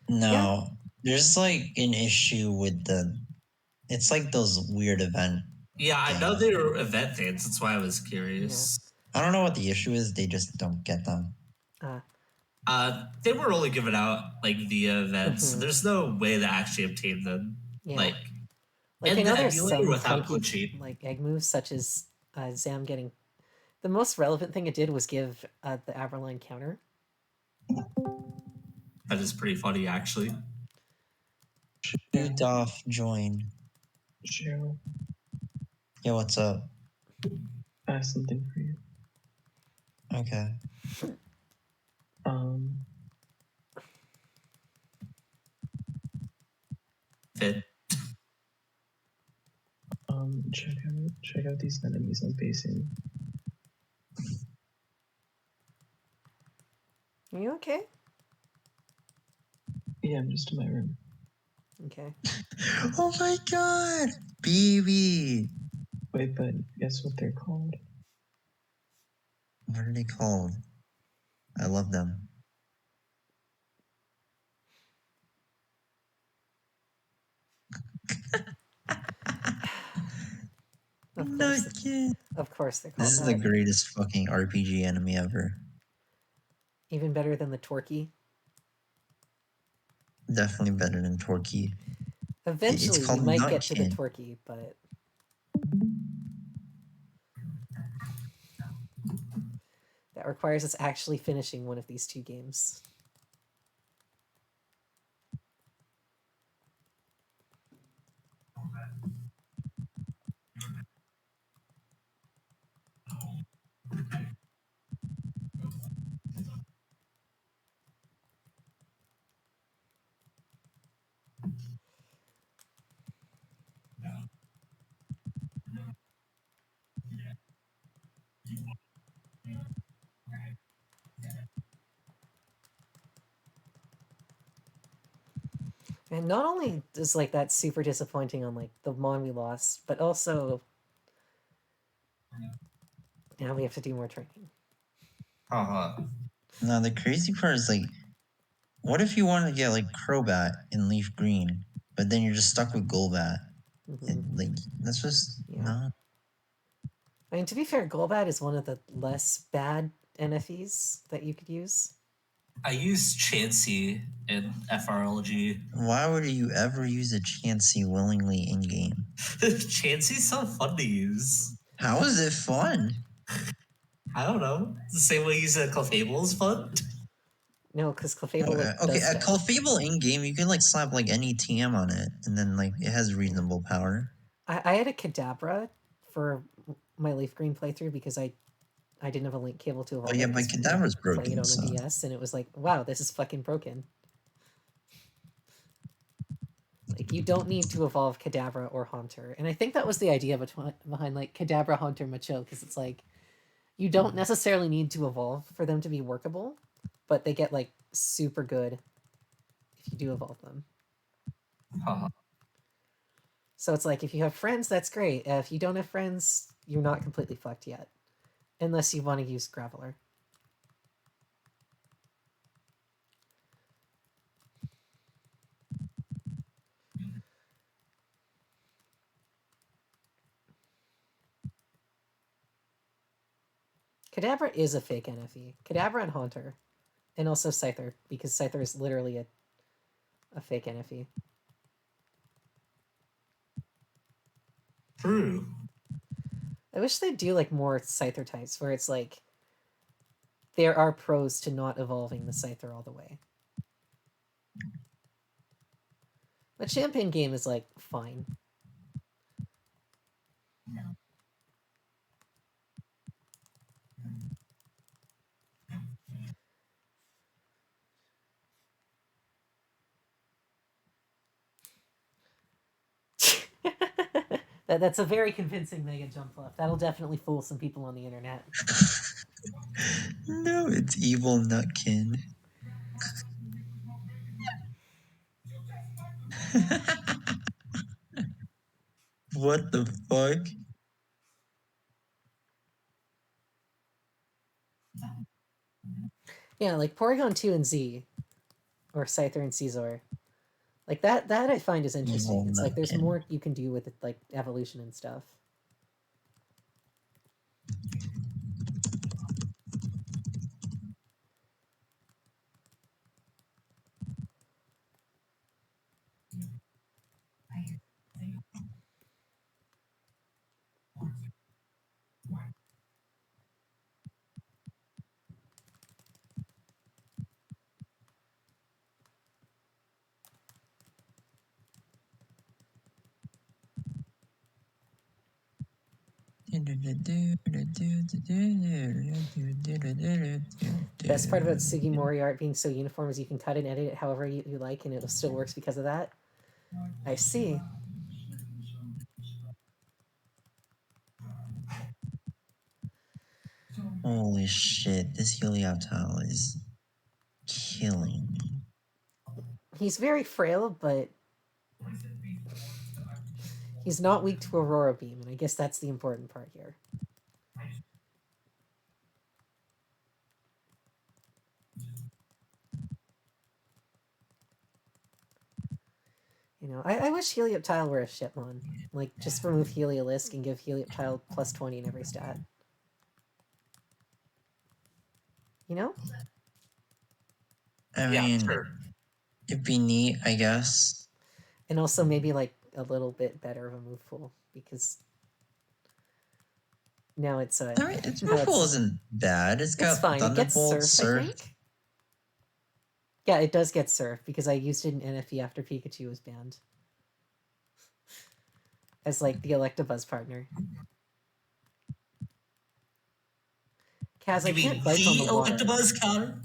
No. Yeah. There's like an issue with it's like those weird event. Yeah, I know they're event fans. That's why I was curious. I don't know what the issue is. They just don't get them. They were only given out like via events. So there's no way to actually obtain them. Yeah. Like I in know the there's emulator some without funky glitching. like egg moves, such as Zam getting. The most relevant thing it did was give the Aberline counter. That is pretty funny, actually. Shoot off, join. Cheryl, Yeah, what's up? I have something for you. Okay. Fit. check out these enemies I'm facing. Are you okay? Yeah, I'm just in my room. Okay. Oh my god! Baby! Wait, but guess what they're called? What are they called? I love them. Of course. Nutkin! Of course they're called This is that. the greatest fucking RPG enemy ever. Even better than the Torquay. Definitely better than Torquay. Eventually, we called might get to the Nutkin. Torquay, but that requires us actually finishing one of these two games. And not only is like that super disappointing on like the Mon we lost, but also now we have to do more training. Now the crazy part is like, what if you want to get like Crobat in Leaf Green, but then you're just stuck with Golbat? Like that's just not. I mean, to be fair, Golbat is one of the less bad NFEs that you could use. I used Chansey in FRLG. Why would you ever use a Chansey willingly in game? Chansey's so fun to use. How is it fun? I don't know. It's the same way using a Clefable is fun. No, because Clefable Okay, does a stuff. Clefable in game, you can like slap like any TM on it, and then like it has reasonable power. I had a Kadabra for my Leaf Green playthrough because I didn't have a link cable to evolve. Oh yeah, it my 'cause we were Kadabra's playing broken. it on So. the DS, and it was like, wow, this is fucking broken. Like, you don't need to evolve Kadabra or Haunter. And I think that was the idea behind like Kadabra, Haunter, Macho, because it's like, you don't necessarily need to evolve for them to be workable, but they get like super good if you do evolve them. So it's like, if you have friends, that's great. If you don't have friends, you're not completely fucked yet. Unless you want to use Graveler. Kadabra is a fake NFE. Kadabra and Haunter. And also Scyther, because Scyther is literally a fake NFE. True. I wish they'd do like more Scyther types where it's like there are pros to not evolving the Scyther all the way. The Champagne game is like fine. That's a very convincing Mega Jump Fluff. That'll definitely fool some people on the internet. No, it's evil Nutkin. What the fuck? Yeah, like Porygon 2 and Z, or Scyther and Caesar. Like that I find is interesting. Evil It's like there's Nutkin. more you can do with it, like evolution and stuff. The best part about Sugimori art being so uniform is you can cut and edit it however you like, and it still works because of that. I see. Holy shit, this Helioptile is killing me. He's very frail, but he's not weak to Aurora Beam, and I guess that's the important part here. You know, I wish Helioptile were a shipmon. Like, just remove Heliolisk and give Helioptile plus 20 in every stat. You know? I Yeah, mean, sure. it'd be neat, I guess. And also maybe, like, a little bit better of a move pool, because now it's I mean, its move pool isn't bad. It's got fine. It gets Thunderbolt, Surf, I think. Yeah, it does get Surf, because I used it in NFE after Pikachu was banned. As, like, the Electabuzz partner. Kaz, I You mean can't bike on the the water. Electabuzz counter?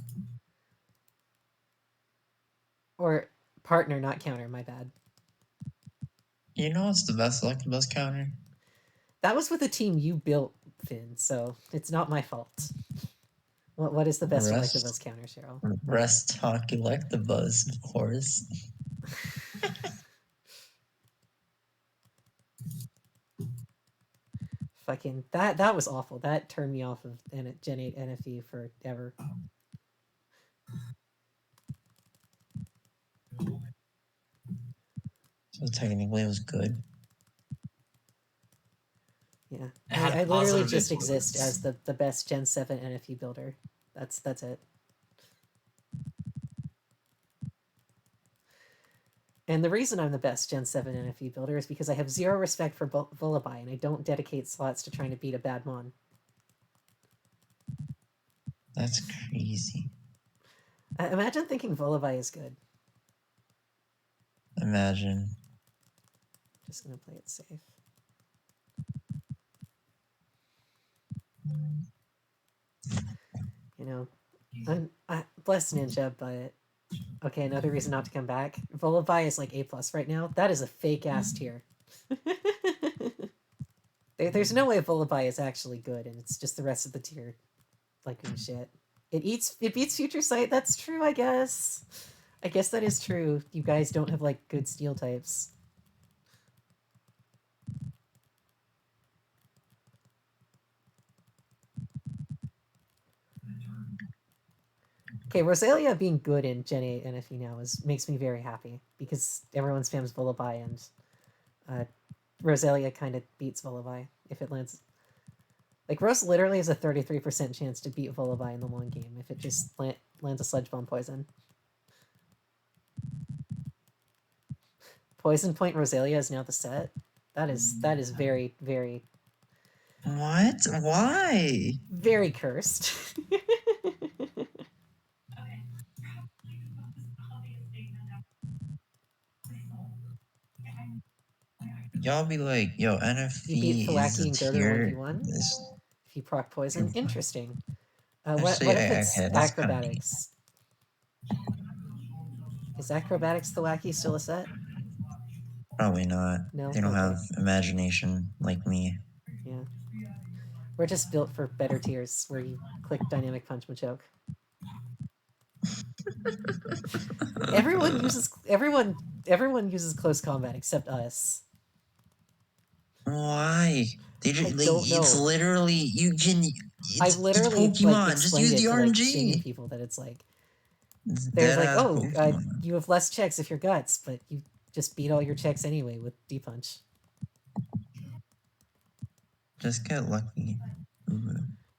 Or partner, not counter, my bad. You know what's the best Electabuzz counter? That was with a team you built, Finn, so it's not my fault. What is the best Electabuzz counter, Cheryl? Rest Talk Electabuzz, of course. Fucking that was awful. That turned me off of Gen 8 NFE forever. So technically it was good. Yeah. It had I literally positive just exist influence. as the best Gen 7 NFE builder. That's it. And the reason I'm the best Gen 7 NFE builder is because I have zero respect for Vullaby, and I don't dedicate slots to trying to beat a bad mon. That's crazy. Imagine thinking Vullaby is good. Imagine. Just gonna play it safe. You know, bless Ninja, but okay, another reason not to come back. Vullaby is like A+ right now. That is a fake ass tier. There's no way Vullaby is actually good, and it's just the rest of the tier like shit. It beats Future Sight. That's true, I guess. I guess that is true. You guys don't have like good steel types. Okay, Rosalia being good in Gen 8 NFE now makes me very happy, because everyone spams Vullaby, and Rosalia kind of beats Vullaby if it lands. Like, Rose literally has a 33% chance to beat Vullaby in the long game if it just lands a Sludge Bomb Poison. Poison Point Rosalia is now the set. That is very, very... What? Why? very cursed. Y'all be like, yo, You beat NFE is Thwacky a and Gurgler tier. 1v1? If you proc Poison? Interesting. Actually, what if it's okay, that's kinda Acrobatics? Is Acrobatics Thwacky still a set? Probably not. No? They don't Okay. have imagination like me. Yeah. We're just built for better tiers where you click Dynamic Punch Machoke. Everyone uses close combat except us. Why? They just, I like, don't know. it's literally you can. I've literally it's Pokemon. like Just use explained the it to like RNG. shaming people that it's like It's there's like, dead-ass oh, Pokemon. you have less checks if you're Guts, but you just beat all your checks anyway with D-Punch. Just get lucky.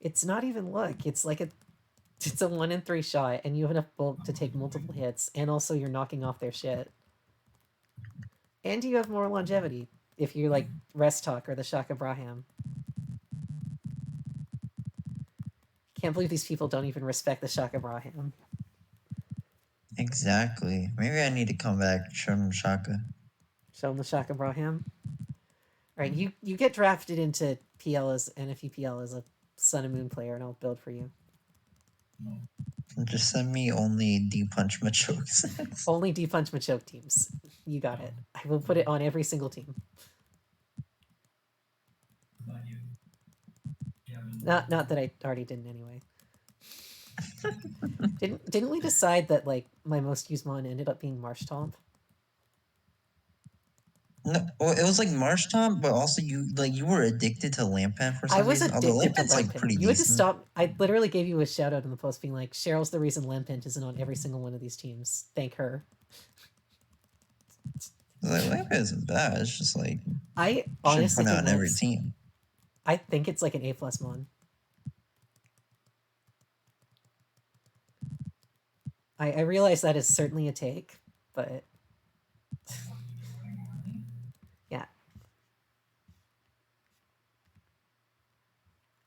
It's not even luck. It's like it's a 1 in 3 shot, and you have enough bulk to take multiple hits, and also you're knocking off their shit. And you have more longevity if you like Rest Talk or the Shaka Braham. Can't believe these people don't even respect the Shaka Braham. Exactly. Maybe I need to come back and show them Shaka. Show them the Shaka Braham. Alright, you get drafted into PL as NFE PL as a Sun and Moon player, and I'll build for you. Just send me only D-Punch Machoke sets. Only D-Punch Machoke teams. You got it. I will put it on every single team. Not that I already didn't anyway. Didn't we decide that like my most used mon ended up being Marshtomp? No, well, it was like Marsh Tom, but also you were addicted to Lampan for some I was reason. Although addicted to Lampan's like pretty Lampent. You had to decent. stop. I literally gave you a shout out in the post being like, Cheryl's the reason Lampent isn't on every single one of these teams. Thank her. Like Lampan isn't bad. It's just like I you should honestly put it think on every Lamps, team. I think it's like an A+ mon. I realize that is certainly a take, but yeah.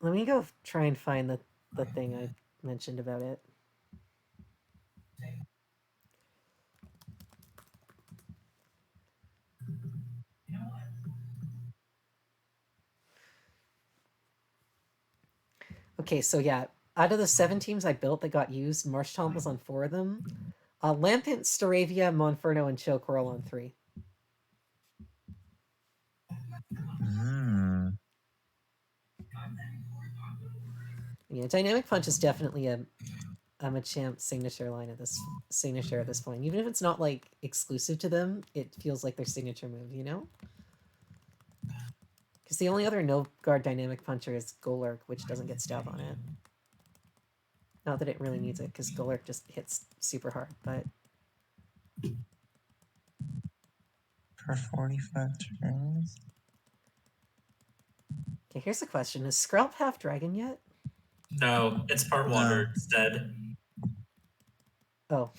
Let me go try and find the thing I mentioned about it. Okay, so yeah, out of the 7 teams I built that got used, Marshtomp was on 4 of them. Lampent, Staravia, Monferno, and Chocorol on 3. Yeah, Dynamic Punch is definitely a Machamp signature line at this point. Even if it's not like exclusive to them, it feels like their signature move, you know? Because the only other no guard Dynamic Puncher is Golurk, which doesn't get stab on it. Not that it really needs it, because Golurk just hits super hard, but For 45 turns. okay, here's the question: is Skrelp half dragon yet? No, it's part No. water instead. Oh,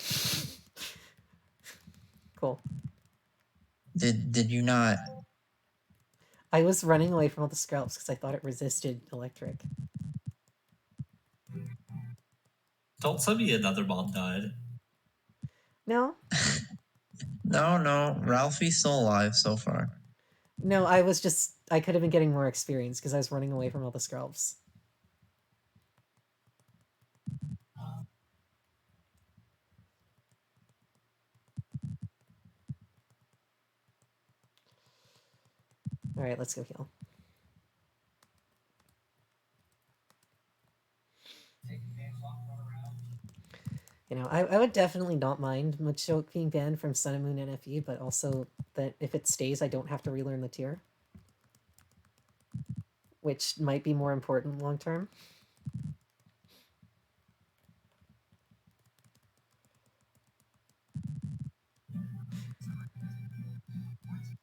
cool. Did you not? I was running away from all the Skrelps because I thought it resisted electric. Don't tell me another mom died. No, No. Ralphie's still alive so far. no, I could have been getting more experience because I was running away from all the Skrelps. All right, let's go heal. You know, I would definitely not mind Machoke being banned from Sun and Moon NFE, but also that if it stays, I don't have to relearn the tier. Which might be more important long term.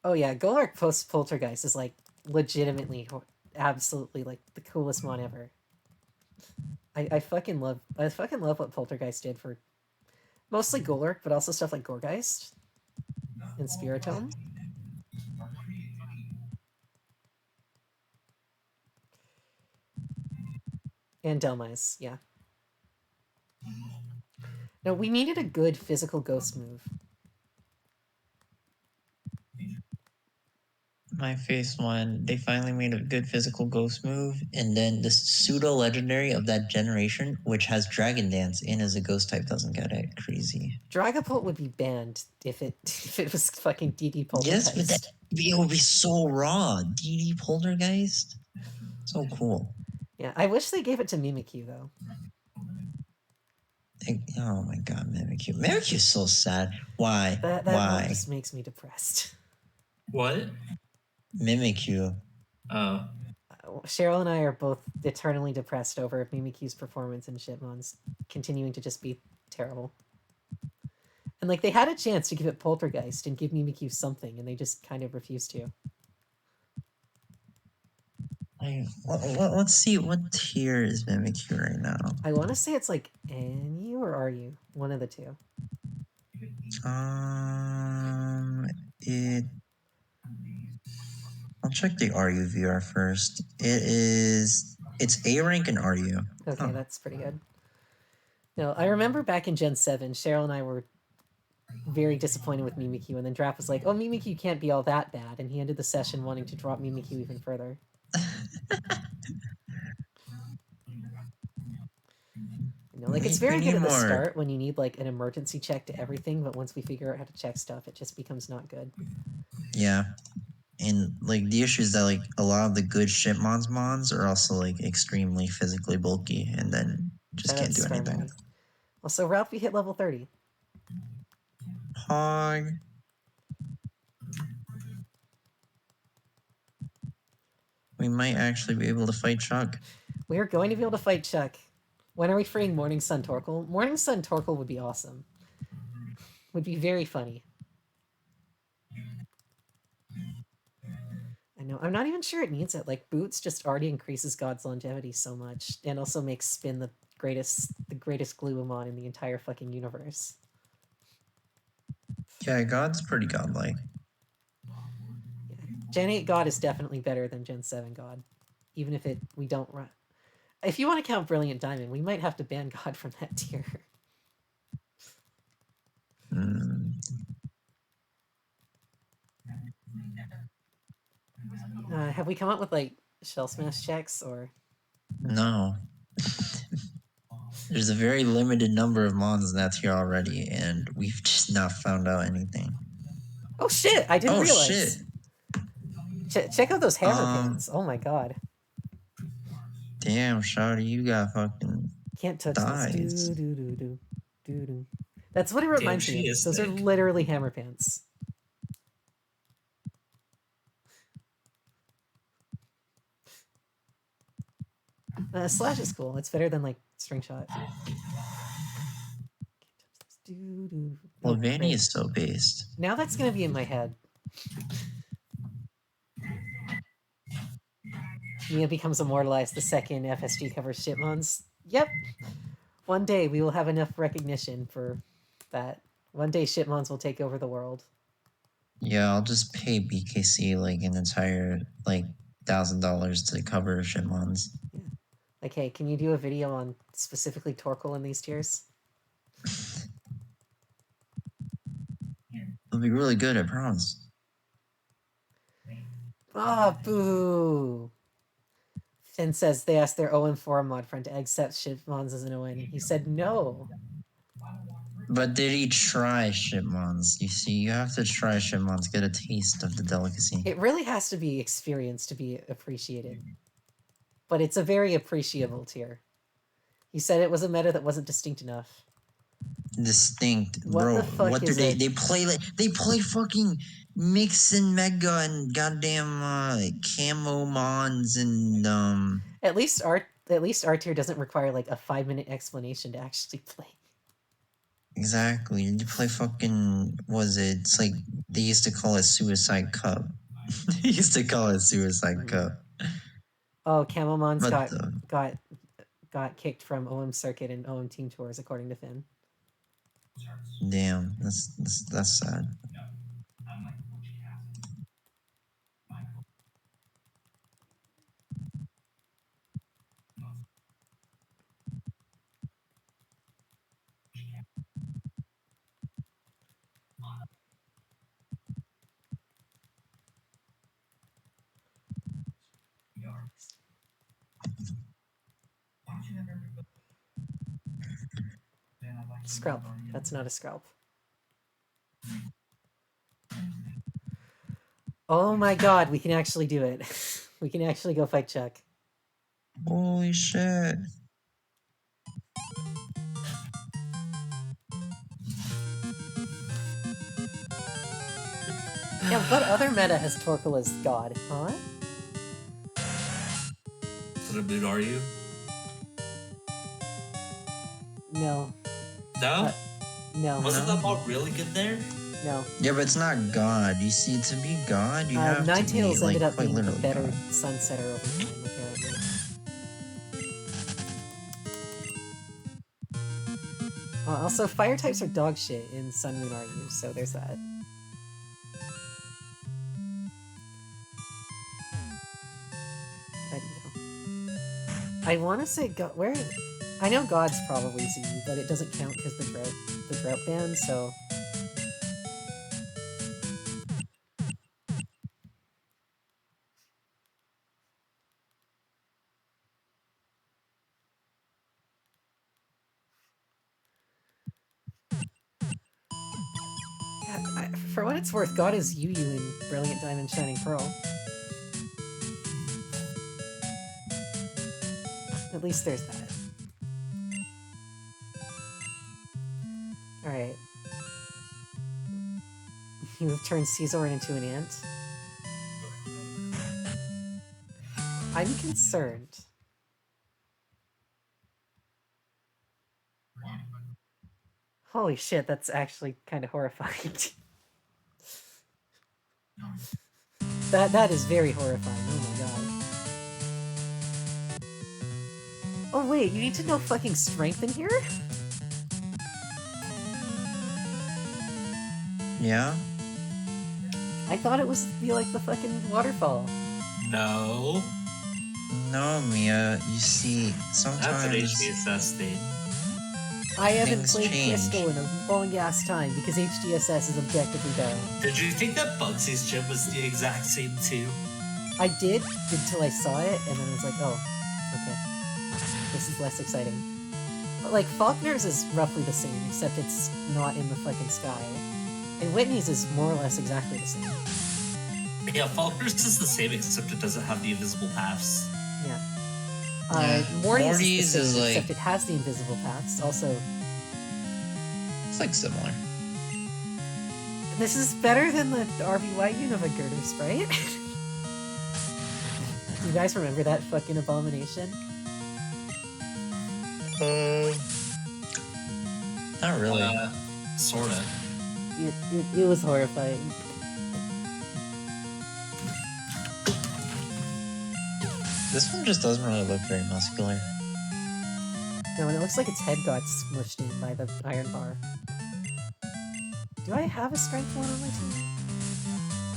Oh yeah, Golurk post Poltergeist is like legitimately, absolutely like the coolest mon ever. I fucking love what Poltergeist did for mostly Golurk, but also stuff like Gourgeist and Spiritome. And Delmise, yeah. No, we needed a good physical ghost move. My face one. They finally made a good physical ghost move, and then the pseudo legendary of that generation, which has Dragon Dance in as a ghost type, doesn't get it. Crazy. Dragapult would be banned if it was fucking DD Poltergeist. Yes, but it would be so raw. DD Poltergeist, so cool. Yeah, I wish they gave it to Mimikyu though. Oh my god, Mimikyu. Mimikyu's so sad. Why? That Why? one just makes me depressed. What? Mimikyu. Oh. Cheryl and I are both eternally depressed over Mimikyu's performance in Shipmons continuing to just be terrible. And like they had a chance to give it Poltergeist and give Mimikyu something, and they just kind of refused to. Let's see, what tier is Mimikyu right now? I want to say it's like NU or RU, one of the two. I'll check the RU VR first. It's A rank and RU. Okay, that's pretty good. No, I remember back in Gen 7, Cheryl and I were very disappointed with Mimikyu, and then Draft was like, oh, Mimikyu can't be all that bad, and he ended the session wanting to drop Mimikyu even further. You know, like it's very good at the start when you need like an emergency check to everything, but once we figure out how to check stuff, it just becomes not good. Yeah. and like the issue is that like a lot of the good shipmons mons are also like extremely physically bulky, and then just Shout out can't do to anything. Spermily. Also, Ralphie hit level 30. Hog. We might actually be able to fight Chuck. We are going to be able to fight Chuck. When are we freeing Morning Sun Torkoal? Morning Sun Torkoal would be awesome. Would be very funny. I know. I'm not even sure it needs it. Like, Boots just already increases God's longevity so much, and also makes Spin the greatest Gluamon in the entire fucking universe. Yeah, God's pretty godlike. Yeah. Gen 8 God is definitely better than Gen 7 God. Even if we don't run. If you want to count Brilliant Diamond, we might have to ban God from that tier. Have we come up with like Shell Smash checks or? No. There's a very limited number of mons in that tier already, and we've just not found out anything. Oh shit! I didn't realize. Shit. Check out those hammer pants. Oh my god. Damn, Shawty, you got fucking Can't touch thighs. this. Do. That's what it reminds me of. Those are literally hammer pants. Slash is cool. It's better than like string shot. Well, Vanny is so based. Now that's gonna be in my head. Mia becomes immortalized the second FSG covers Shipmons. Yep. One day we will have enough recognition for that. One day Shipmons will take over the world. Yeah, I'll just pay BKC like an entire like $1,000 to cover Shitmons. Yeah. Like, hey, can you do a video on specifically Torkoal in these tiers? It'll be really good, I promise. Ah, boo! Finn says they asked their OM forum mod friend to accept Shipmons as an ON. He said no. But did he try Shipmons? You see, you have to try Shipmons, get a taste of the delicacy. It really has to be experienced to be appreciated. But it's a very appreciable tier. He said it was a meta that wasn't distinct enough. Distinct, What bro. the fuck What do is they? it? They play fucking Mix and Mega and goddamn Camo Mons and At least our tier doesn't require like a 5-minute explanation to actually play. Exactly. You play fucking it's like they used to call it Suicide Cup. They used to call it Suicide Cup. Oh, Camelmon's But got kicked from OM Circuit and OM Team Tours, according to Finn. damn, that's sad. Scrub. That's not a scalp. Oh my god, we can actually do it. We can actually go fight Chuck. Holy shit. Yeah, what other meta has Torkoal as god, huh? What a mood are you? No. No? No. Wasn't that ball really good there? No. Yeah, but it's not God. You see, to be God, you have to be Ninetales like ended up quite being the literally better God. Sunsetter over time, apparently. Also, fire types are dog shit in Sun Moon RU, so there's that. I don't know. I want to say God. Where? I know God's probably Z, but it doesn't count because the drought ban. So. For what it's worth, God is Yu in Brilliant Diamond Shining Pearl. At least there's that. Alright. You have turned Caesar into an ant. I'm concerned. Holy shit, that's actually kind of horrifying. That is very horrifying, oh my god. Oh wait, you need to know fucking strength in here? Yeah? I thought it was be like the fucking waterfall. No. No, Mia, you see, That's an sometimes HDSS thing. I haven't Things played change. Crystal in a long ass time because HDSS is objectively better. Did you think that Bugsy's gym was the exact same too? I did until I saw it, and then I was like, oh, okay. This is less exciting. But like, Faulkner's is roughly the same, except it's not in the fucking sky. And Whitney's is more or less exactly the same. Yeah, Faulkner's is the same except it doesn't have the invisible paths. Yeah. Yeah, Morty's Morty's is the same, is like- except it has the invisible paths. Also, it's like similar. this is better than the RBY Unova girders, right? You guys remember that fucking abomination? Not really. Sorta. It was horrifying. This one just doesn't really look very muscular. No, and it looks like its head got smushed in by the iron bar. Do I have a strength one on my team?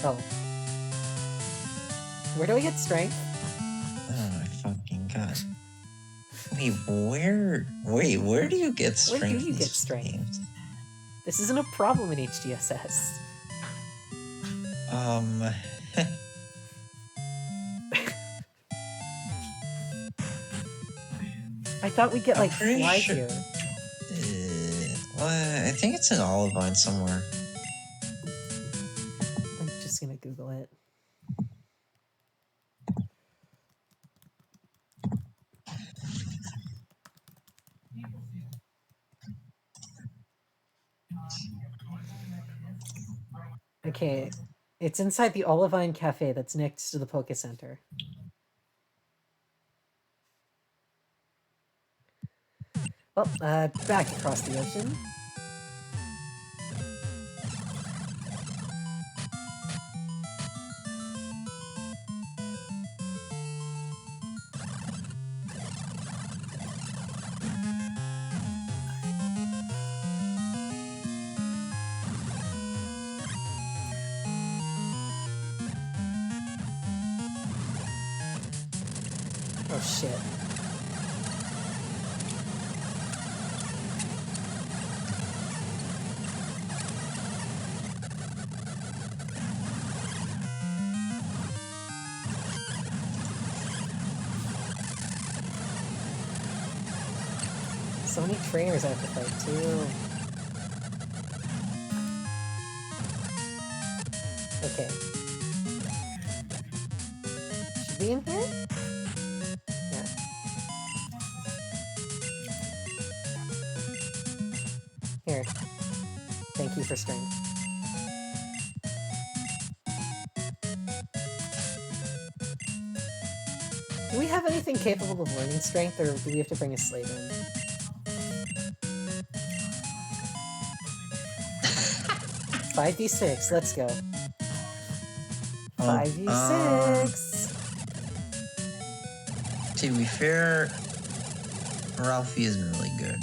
Oh. Where do I get strength? Oh my fucking god. Where do you get strength? Where do in you these get strength? games? This isn't a problem in HDSS. I thought we'd get I'm like pretty fly sure- here. Well, I think it's an Olivine somewhere. I'm just gonna Google it. Okay, it's inside the Olivine Cafe that's next to the Poke Center. Well, back across the ocean. Oh shit. So many trainers I have to fight too. Okay. Should be in here? Yeah. Here. Thank you for strength. Do we have anything capable of learning strength, or do we have to bring a slave in? 5d6, let's go. 5d6! To be fair, Ralphie isn't really good.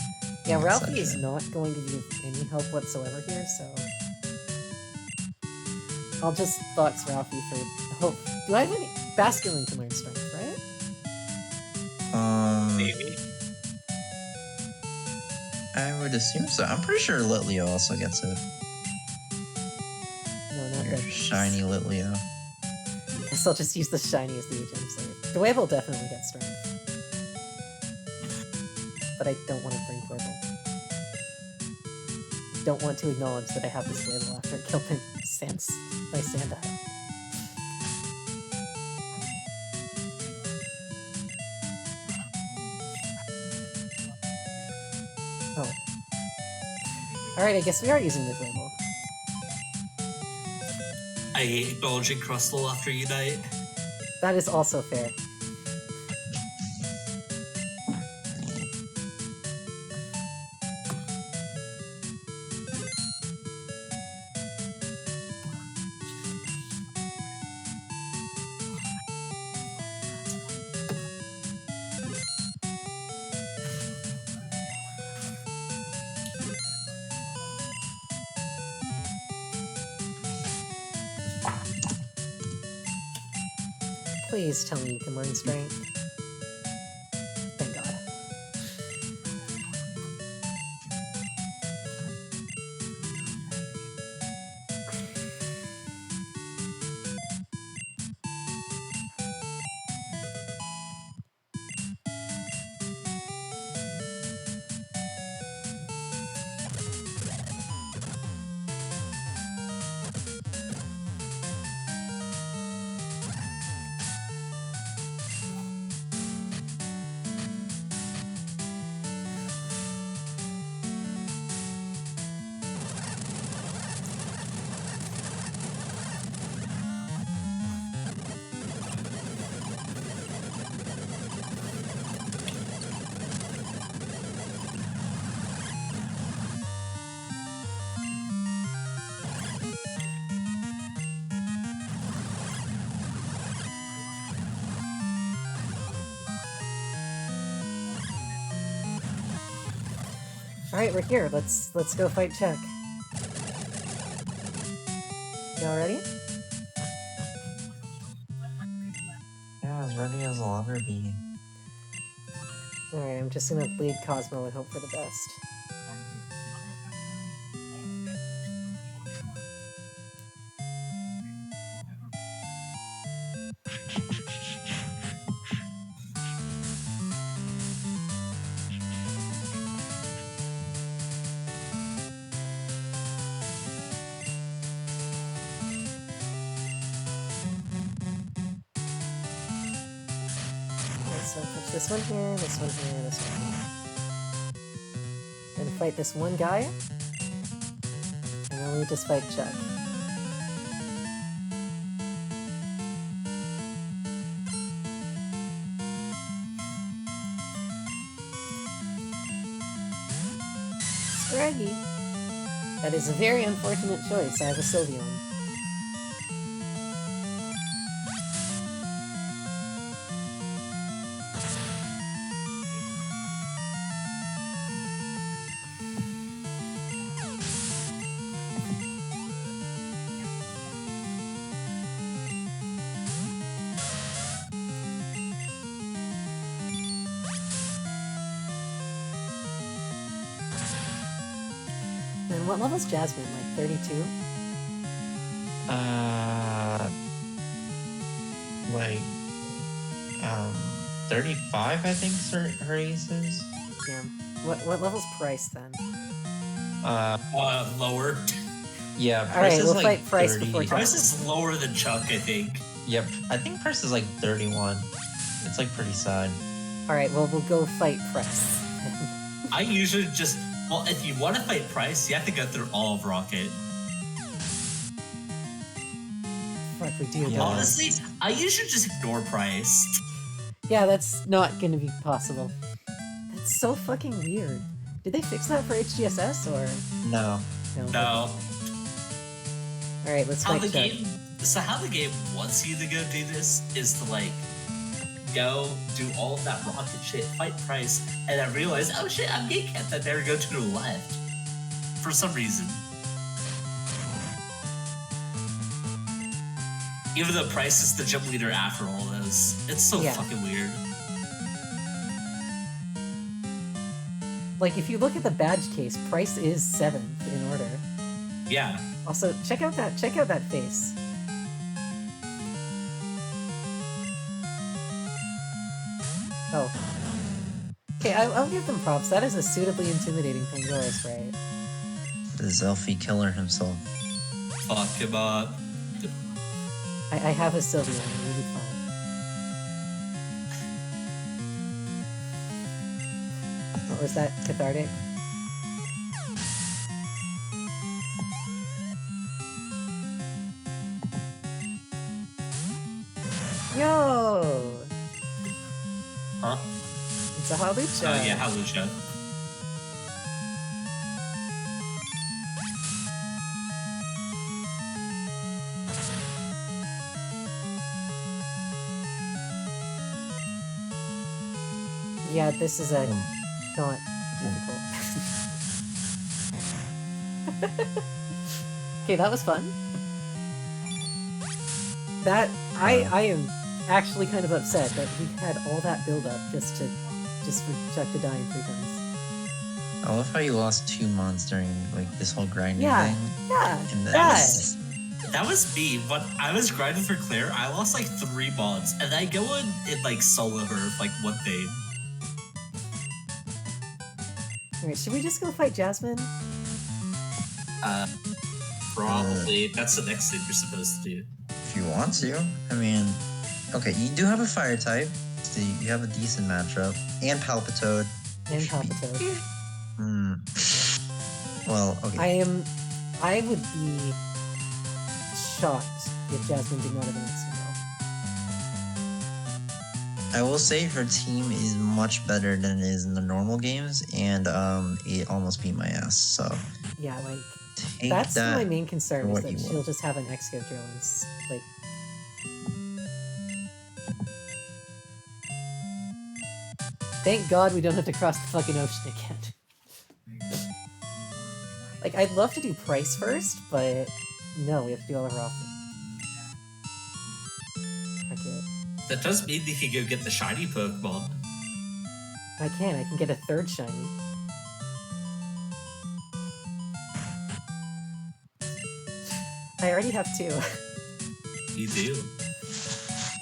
Yeah, in Ralphie is Sunshine. not going to give any help whatsoever here, so... I'll just box Ralphie for hope. Do I have any... Basculin can learn strength, right? Maybe. I would assume so. I'm pretty sure Litleo also gets it. No, not Your that. shiny Litleo. Guess I'll just use the shiny as the HM slave. Dwayne will definitely get strength. but I don't want to drink label. Don't want to acknowledge that I have this label after I killed my Santa. Oh. Alright, I guess we are using the label. I hate acknowledging Crustle after Unite. That is also fair. Please tell me you can learn strength. Thank God. Alright, we're here. Let's go fight Chuck. Y'all ready? Yeah, as ready as I'll ever be. Alright, I'm just gonna bleed Cosmo and hope for the best. So touch this one here, this one here, this one here. Then fight this one guy. And then we just fight Chuck. Scraggy. That is a very unfortunate choice. I have a Sylveon. And what level's Jasmine? Like 32? Like, 35, I think her ace is. Yeah. What level's Price then? Lower. Yeah, Price Alright, is we'll like fight Price 30. before Price is lower than Chuck, I think. Yep, I think Price is like 31. It's like pretty sad. Alright, well, we'll go fight Price. I usually just... Well, if you want to fight Price, you have to go through all of Rocket. Fuck, we do. Yeah. Honestly, I usually just ignore Price. Yeah, that's not gonna be possible. That's so fucking weird. Did they fix that for HGSS or No. No. Alright, let's How fight the Chuck. game... So how the game wants you to go do this is to, like, go do all of that Rocket shit, fight Price, and then realize, oh shit, I'm gate capped, I better go to the left. For some reason. Even though Price is the gym leader after all this. It's so Yeah. fucking weird. Like, if you look at the badge case, Price is 7th in order. Yeah. Also, check out that face. Oh. Okay, I'll give them props. That is a suitably intimidating Pangoro sprite. The Zelfie killer himself. Fuck him up. I have a Sylveon, we'll be fine. What was that? Cathartic? Yo! Huh? It's a Halucha. Oh yeah, Halucha. Yeah, this is a not difficult. Okay, that was fun. That I am actually kind of upset that we had all that build up just for Chuck to die in 3 times. I love how you lost 2 months during like this whole grinding Yeah, thing. yeah, And that. That was me. When I was grinding for Claire, I lost like 3 mods, and I go in and like solo her like one day. Alright, should we just go fight Jasmine? Probably. That's the next thing you're supposed to do. If you want to. I mean, okay, you do have a fire type, so you have a decent matchup. And Palpitoad. And Palpitoad. Well, okay. I would be shocked if Jasmine did not have an X-Hero. I will say her team is much better than it is in the normal games, and it almost beat my ass, so... Yeah, like, Take that's that my main concern, for is what that you she'll will. just have an X-Hero drill and, like... Thank God we don't have to cross the fucking ocean again. Like, I'd love to do price first, but no, we have to do all of her off. Fuck it. That does mean you can go get the shiny Pokemon. I can get a 3rd shiny. I already have 2. You do.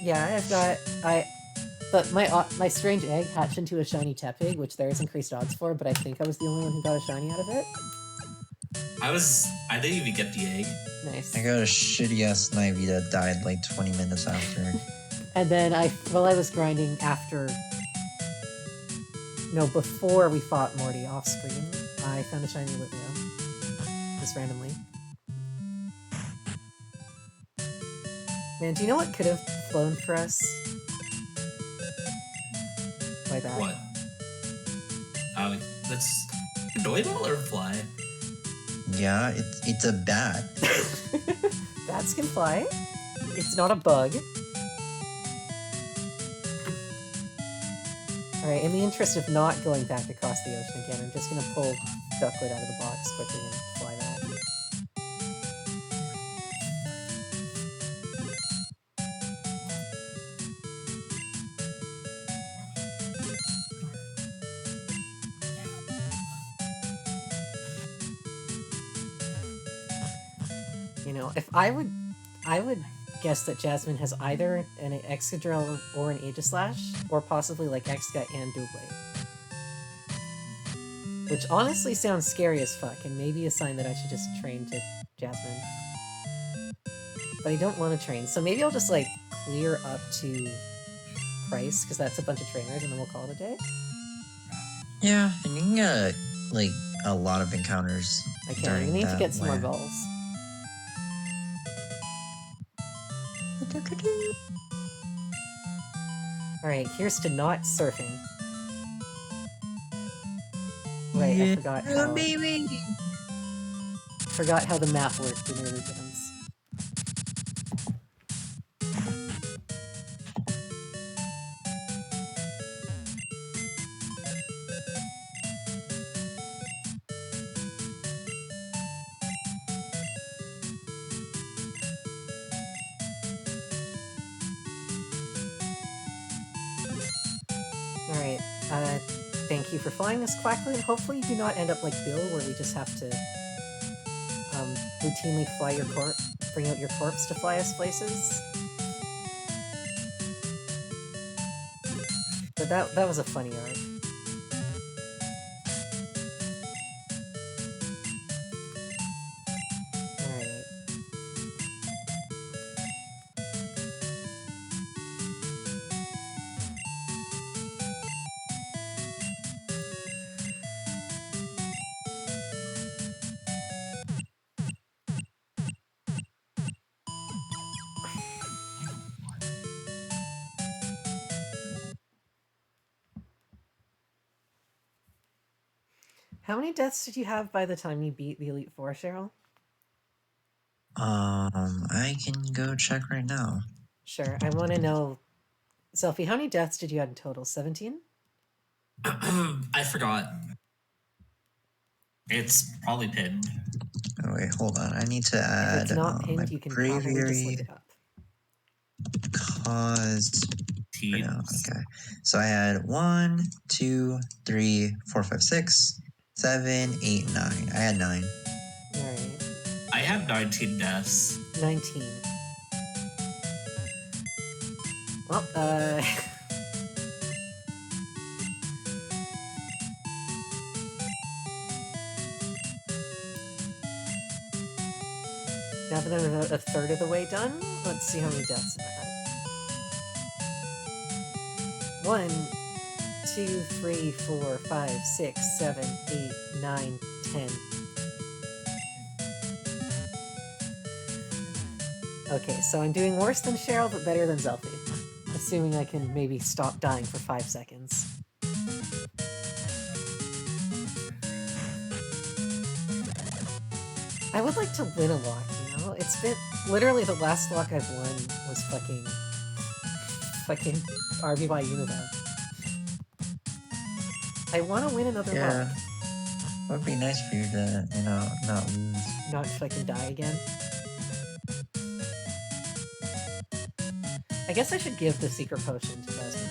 Yeah, but my strange egg hatched into a shiny Tepig, which there is increased odds for, but I think I was the only one who got a shiny out of it. I didn't even get the egg. Nice. I got a shitty ass Snivy that died like 20 minutes after. And then while I was grinding before we fought Morty off screen, I found a shiny Litleo. Just randomly. Man, do you know what could have flown for us? Like that. What? That's Doidle or fly? Yeah, it's a bat. Bats can fly. It's not a bug. Alright, in the interest of not going back across the ocean again, I'm just gonna pull Ducklet out of the box quickly and fly that. You know, if I would guess that Jasmine has either an Excadrill or an Aegislash, or possibly like Exca and Doublade. Which honestly sounds scary as fuck, and maybe a sign that I should just train to Jasmine. But I don't want to train, so maybe I'll just like clear up to Price, because that's a bunch of trainers, and then we'll call it a day. Yeah, and you can get like a lot of encounters. I can. during I need to that get some more land. balls. Alright, here's to not surfing. Right, I forgot how... Forgot how the map worked in early gens. Alright, thank you for flying this Quackly, and hopefully you do not end up like Bill, where we just have to, routinely fly your bring out your corpse to fly us places. But that was a funny arc. How many deaths did you have by the time you beat the Elite Four, Cheryl? I can go check right now. Sure. I want to know, Selfie, how many deaths did you have in total? 17? I forgot. It's probably pinned. Oh wait, hold on. I need to add If it's not my pinned, you can probably just look breviary it up. cause Teams. no, okay. So I had 1, 2, 3, 4, 5, 6, 7, 8, 9. I had 9. Alright. I have 19 deaths. 19. Well, now that I'm about a third of the way done, let's see how many deaths I have. 1, 2, 3, 4, 5, 6, 7, 8, 9, 10. Okay, so I'm doing worse than Cheryl, but better than Zelfie. Assuming I can maybe stop dying for 5 seconds. I would like to win a lock, you know? It's been... Literally, the last lock I've won was fucking RBY Univa. I want to win another Yeah. lock. It would be nice for you to, not lose. Not fucking die again. I guess I should give the secret potion to Jasmine.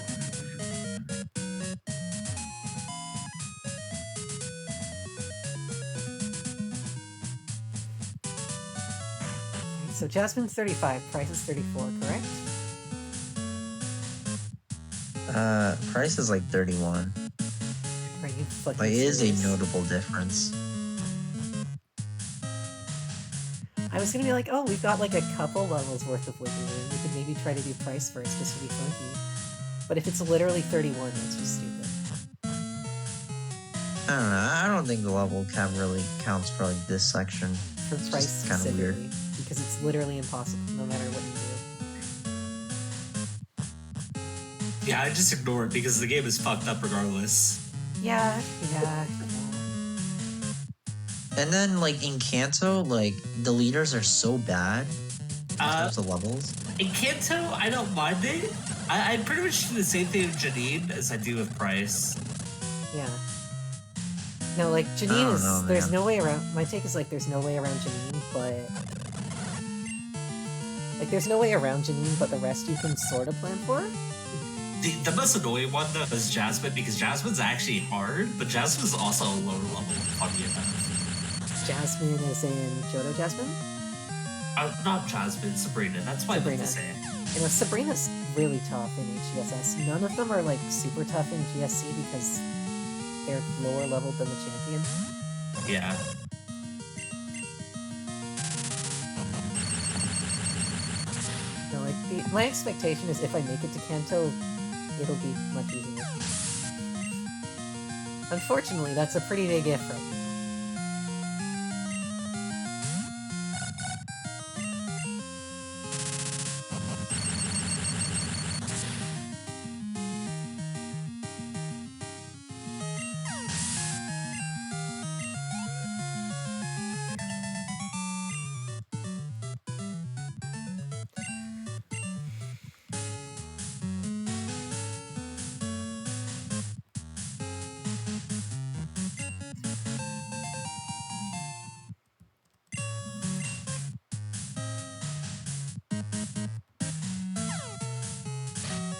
So Jasmine's 35, Price is 34, correct? Price is like 31. Are you fucking But it is a serious? notable difference. I was gonna be like, oh, we've got like a couple levels worth of wiggle room. We could maybe try to do Price first just to be funky. But if it's literally 31, that's just stupid. I don't know. I don't think the level cap really counts for like this section. For It's Price just kinda weird. specifically. Because it's literally impossible no matter what you do. Yeah, I just ignore it because the game is fucked up regardless. Yeah. And then like in Kanto, like the leaders are so bad in terms of levels. In Kanto, I don't mind it. I pretty much do the same thing with Janine as I do with Price. Yeah. No, like, I Janine don't is... know, there's man. no way around... My take is, like, there's no way around Janine, but... Like, there's no way around Janine, but the rest you can sort of plan for. The most annoying one, though, is Jasmine, because Jasmine's actually hard, but Jasmine's also a lower level, funny enough. Jasmine is in Johto Jasmine. Not Jasmine, Sabrina. That's why I meant to say it. You know, Sabrina's really tough in HGSS. None of them are, like, super tough in GSC because they're lower leveled than the champion. Yeah. No, like, my expectation is if I make it to Kanto, it'll be much easier. Unfortunately, that's a pretty big if right now.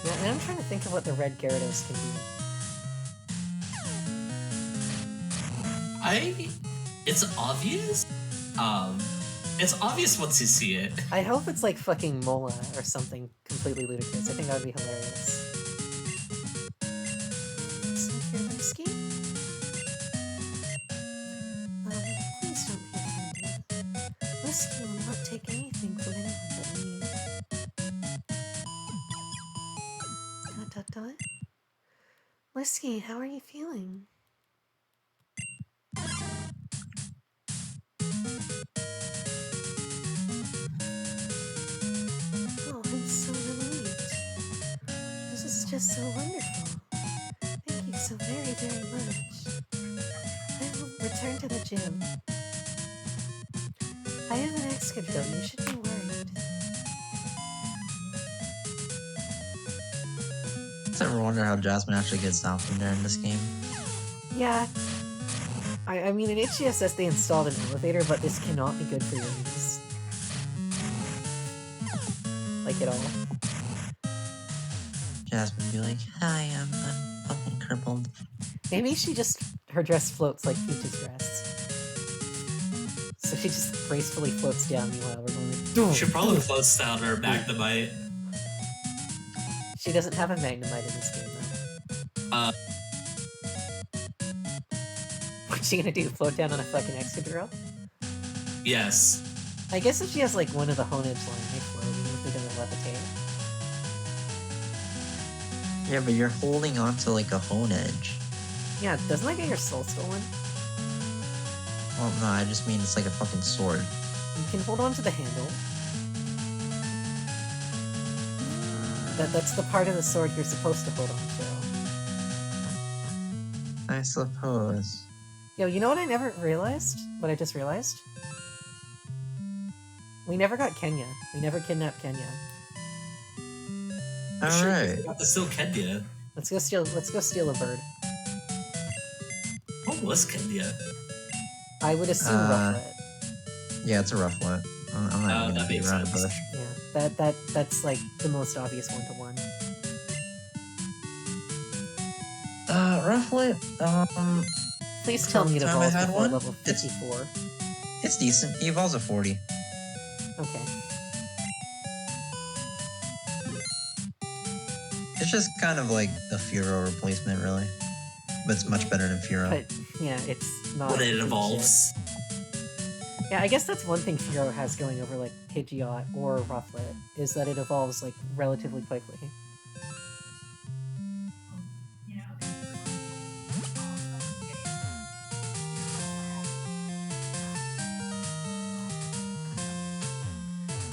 Yeah, and I'm trying to think of what the red Gyarados can do. It's obvious. It's obvious once you see it. I hope it's like fucking Mola or something completely ludicrous. I think that would be hilarious. Whiskey? Please don't be offended. Whiskey will not take anything from anyone but me. Dot dot dot. Whiskey, how are you feeling? Oh, I'm so relieved. This is just so wonderful. Thank you so very, very much. I will return to the gym. I have an excavator, you should be worried. I ever wonder how Jasmine actually gets down from there in this game? Yeah. I mean, in HGSS they installed an elevator, but this cannot be good for your knees. Like, at all. Jasmine be like, hi, I'm fucking crippled. Maybe she just... her dress floats like Peach's dress. So she just gracefully floats down, meanwhile we're going like... Doom, She probably doom. floats down her Magnemite. She doesn't have a Magnemite in this game, though. What's she gonna do? Float down on a fucking excavator? Yes. I guess if she has, like, one of the honage line, they float, even if they don't levitate. Yeah, but you're holding on to like a hone edge. Yeah, doesn't that get your soul stolen? Well, no, I just mean it's like a fucking sword. You can hold on to the handle. That's the part of the sword you're supposed to hold on to. I suppose. Yo, you know what I never realized? What I just realized? We never got Kenya. We never kidnapped Kenya. Alright. Got to steal Kenya. Let's go steal a bird. What was Kenya? I would assume Rufflet. Yeah, it's a rufflet. I'm not that gonna beat makes around the sense. bush. Yeah, that's like the most obvious one-to-one. Rufflet, Please tell me it Time I evolves had before one? level 54. it's decent. He evolves at 40. Okay. It's just kind of like a Furo replacement, really. But it's much better than Furo. But, yeah, it's not... When it complete evolves. shit. Yeah, I guess that's one thing Furo has going over, like, Pidgeot or Rufflet, is that it evolves, like, relatively quickly.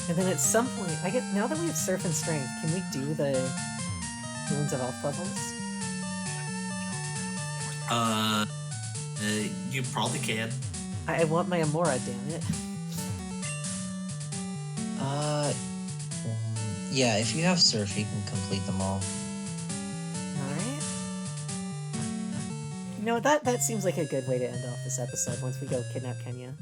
And then at some point, now that we have Surf and Strength, can we do the Ruins of Elf puzzles? You probably can. I want my Amora, damn it. Yeah, if you have Surf, you can complete them all. Alright. You know, that seems like a good way to end off this episode once we go kidnap Kenya.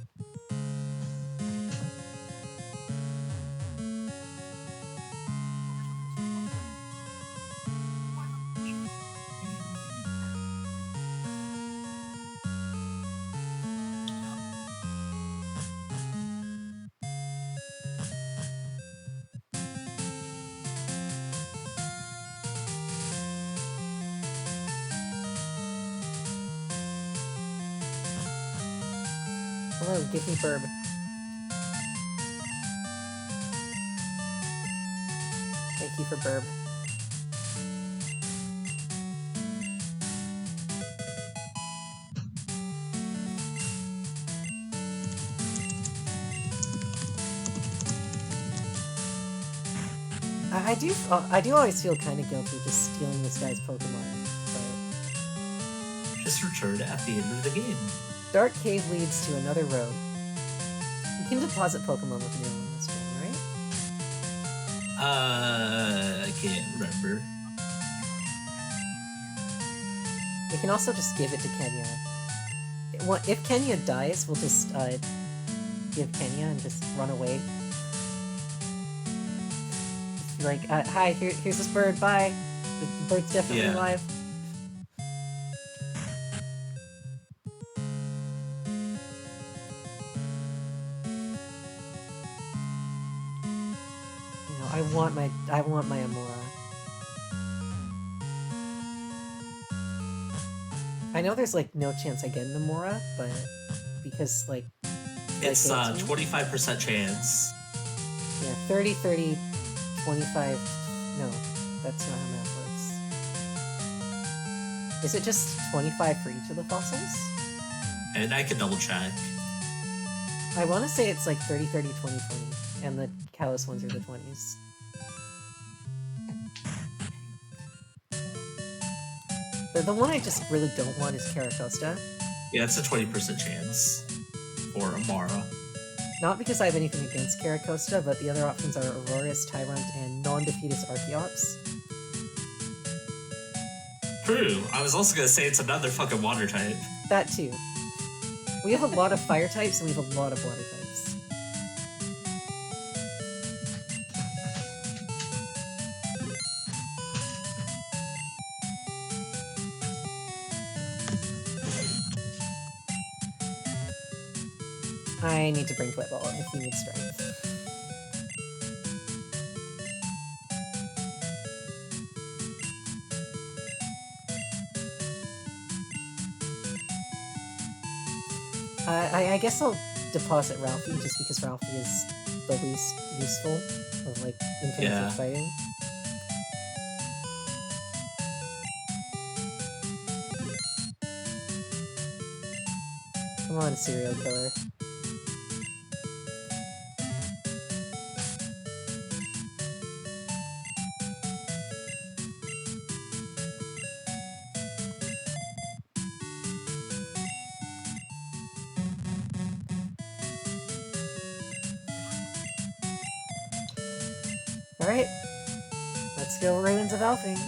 Hello, give me Burb. Thank you for Burb. I do always feel kind of guilty just stealing this guy's Pokemon, but... Just return at the end of the game. Dark Cave leads to another road. You can deposit Pokemon with Mew in this game, right? I can't remember. We can also just give it to Kenya. If Kenya dies, we'll just give Kenya and just run away. Just be like, hi, here's this bird, bye. The bird's definitely Yeah. alive. You know, I want my Amora. I know there's like no chance I get an Amora, but because like It's like, 25% chance. yeah, 30, 30, 25. No, that's not how math works. Is it just 25 for each of the fossils? And I can double check. I want to say it's like 30, 30, 20, 20, and the Kalos ones are the 20s. The one I just really don't want is Caracosta, Yeah, it's a 20% chance for Amara. Not because I have anything against Caracosta, but the other options are Aurorus, Tyrant, and non-defeatist Archeops. True. I was also gonna say it's another fucking water type. That too. We have a lot of fire types and we have a lot of water types. I need to bring Twitball if he needs strength. I guess I'll deposit Ralphie just because Ralphie is the least useful of like in terms of fighting. Come on, serial killer. Alright, let's go Ruins of Alfing.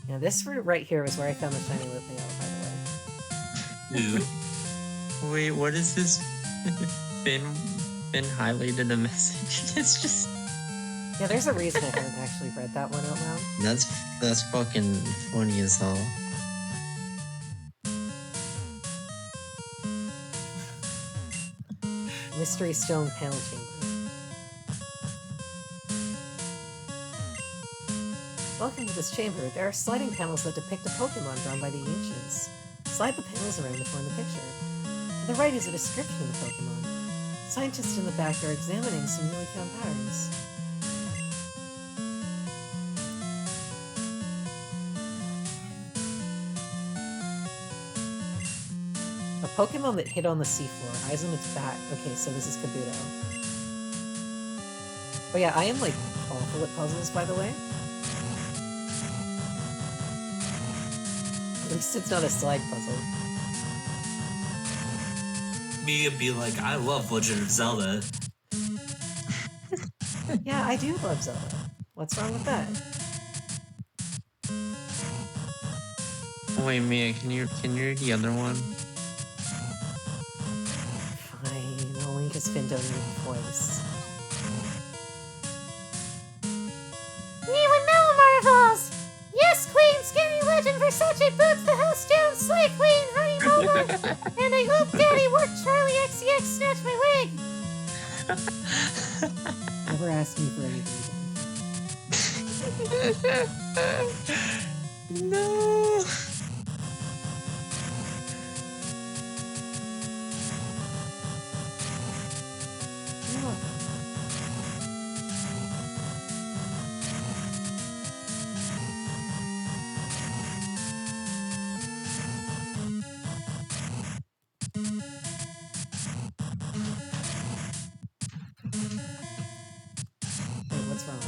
Now this route right here was where I found the shiny Litleo, by the way. Ooh. Wait, what is this? Finn highlighted a message. It's just... Yeah, there's a reason I haven't actually read that one out loud. That's fucking funny as hell. Mystery Stone Panel Chamber. Welcome to this chamber. There are sliding panels that depict a Pokemon drawn by the ancients. Slide the panels around to form the picture. To the right is a description of the Pokemon. Scientists in the back are examining some newly found patterns. A Pokemon that hid on the seafloor, eyes on its back. Okay, so this is Kabuto. Oh yeah, I am like awful at puzzles, by the way. At least it's not a slide puzzle. Me and be like, I love Legend of Zelda. Yeah, I do love Zelda. What's wrong with that? Wait, Mia, can you read the other one? Fine, only because Finn don't need voice. Even now, Marvels! Yes, Queen, Skinny Legend, Versace boots the house down, Slay Queen, Honey Mower, and I hope Daddy worked Charlie XCX snatch my wig! Never ask me for anything. No. You're welcome. Wait, what's wrong?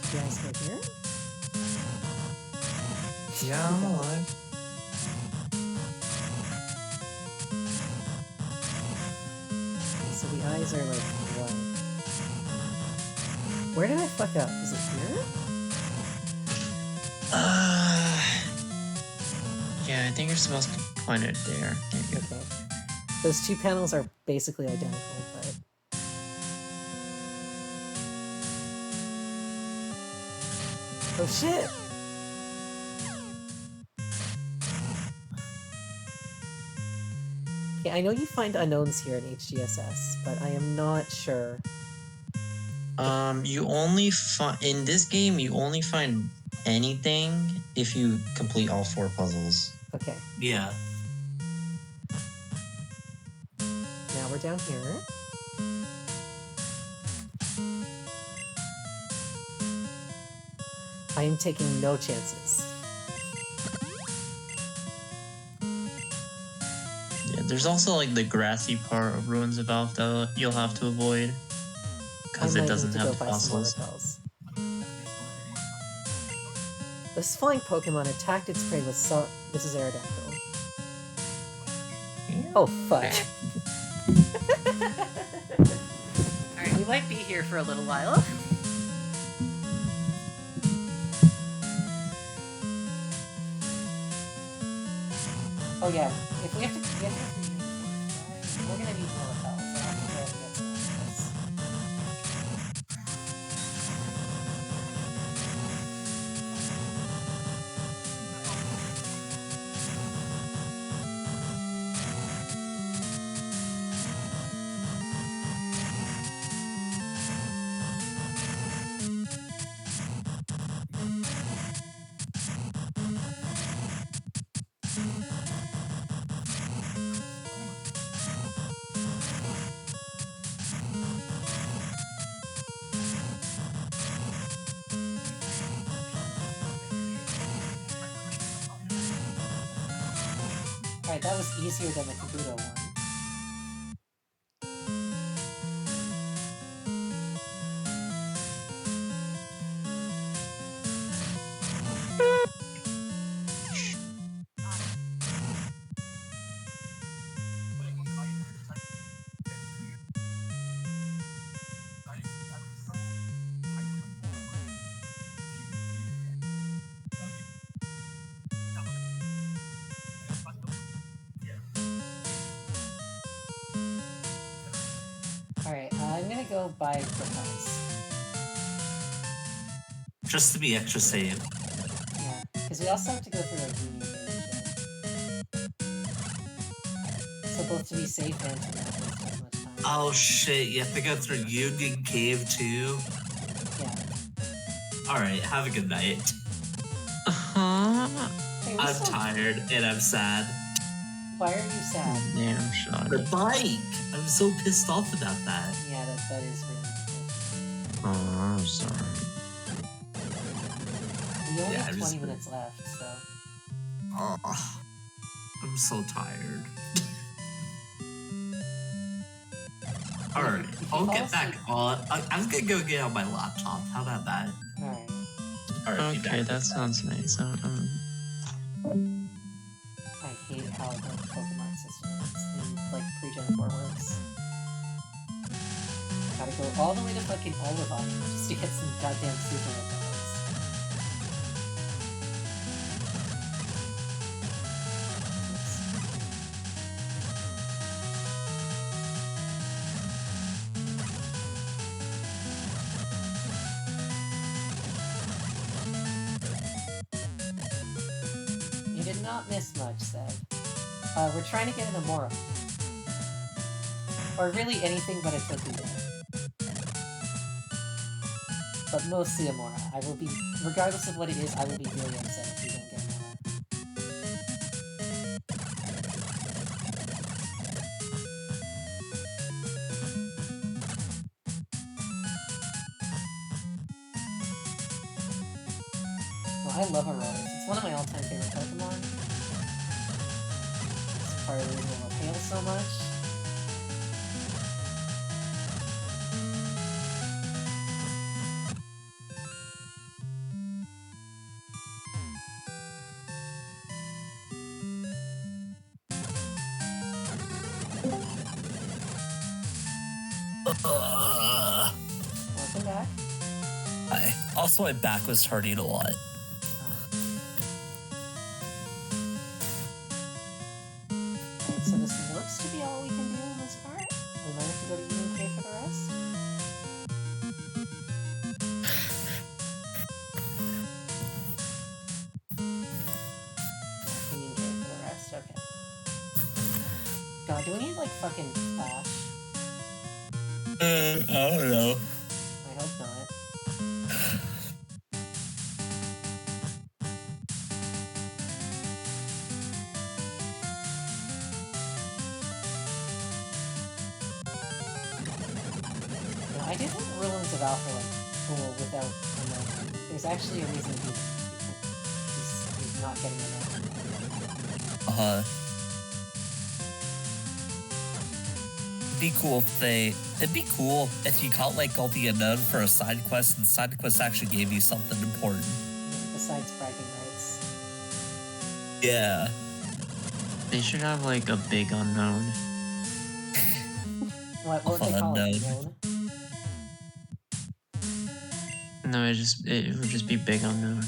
Did you guys go here? Yeah, I'm alive. So the eyes are like what? Where did I fuck up? Is it here? Yeah, I think you're supposed to point it there. There you go. Okay. Those two panels are basically identical, but... Oh shit! Okay, I know you find unknowns here in HGSS, but I am not sure. You only find in this game. You only find anything if you complete all 4 puzzles. Okay, Yeah. now we're down here. I am taking no chances. Yeah, there's also like the grassy part of Ruins of Alph that you'll have to avoid because it doesn't have the fossils. Repels. This flying Pokemon attacked its prey with This is Aerodactyl. Oh, fuck. Alright, we might be here for a little while. Oh yeah, if we have to get we're gonna need more repels. I have to go and get some repels. Alright, that was easier than the Kabuto one. Alright, I'm gonna go buy repels. Just to be extra safe. Yeah, because we also have to go through like Union Cave and shit. So both to be safe and to not waste as much time. Oh shit, you have to go through Union Cave too? Yeah. Alright, have a good night. Hey, I'm tired and I'm sad. Why are you sad? Damn, shot. The bike! I'm so pissed off about that. Yeah, that is really unfortunate. Oh, I'm sorry. We only Yeah, have I'm 20 just- minutes left, so... Oh, I'm so tired. Alright, I'll get back on. I'm gonna go get on my laptop. How about that? Alright. Alright, be Okay, back. that sounds nice. I hate how the Pokemon system in, like, pre-Gen 4 works. Gotta go all the way to fucking Olivine just to get some goddamn super repels. You did not miss much, Seb. We're trying to get an Amora. Or really anything but a Tokuga. But mostly Amora. I will be, regardless of what it is, I will be really upset if we don't get Amora. Well, I love Aurorus. It's one of my all-time favorite Pokemon. It's part of the reason I love Hail so much. Welcome back. Hi. Also, my back was hurting a lot. Alright, so this looks to be all we can do in this part. We might have to go to Union Cave for the rest. Union Cave for the rest, okay. God, do we need like fucking Flash? I don't know. I hope not. No, I did think Ruins of Alpha like cool without Unknown. There's actually a reason he's not getting Unknown. Uh-huh. be cool if you caught like all the unknown for a side quest, and the side quest actually gave you something important. Besides bragging rights. Yeah. They should have like a big unknown. What would they call it? Unknown. Unknown? No, it would just be big unknown.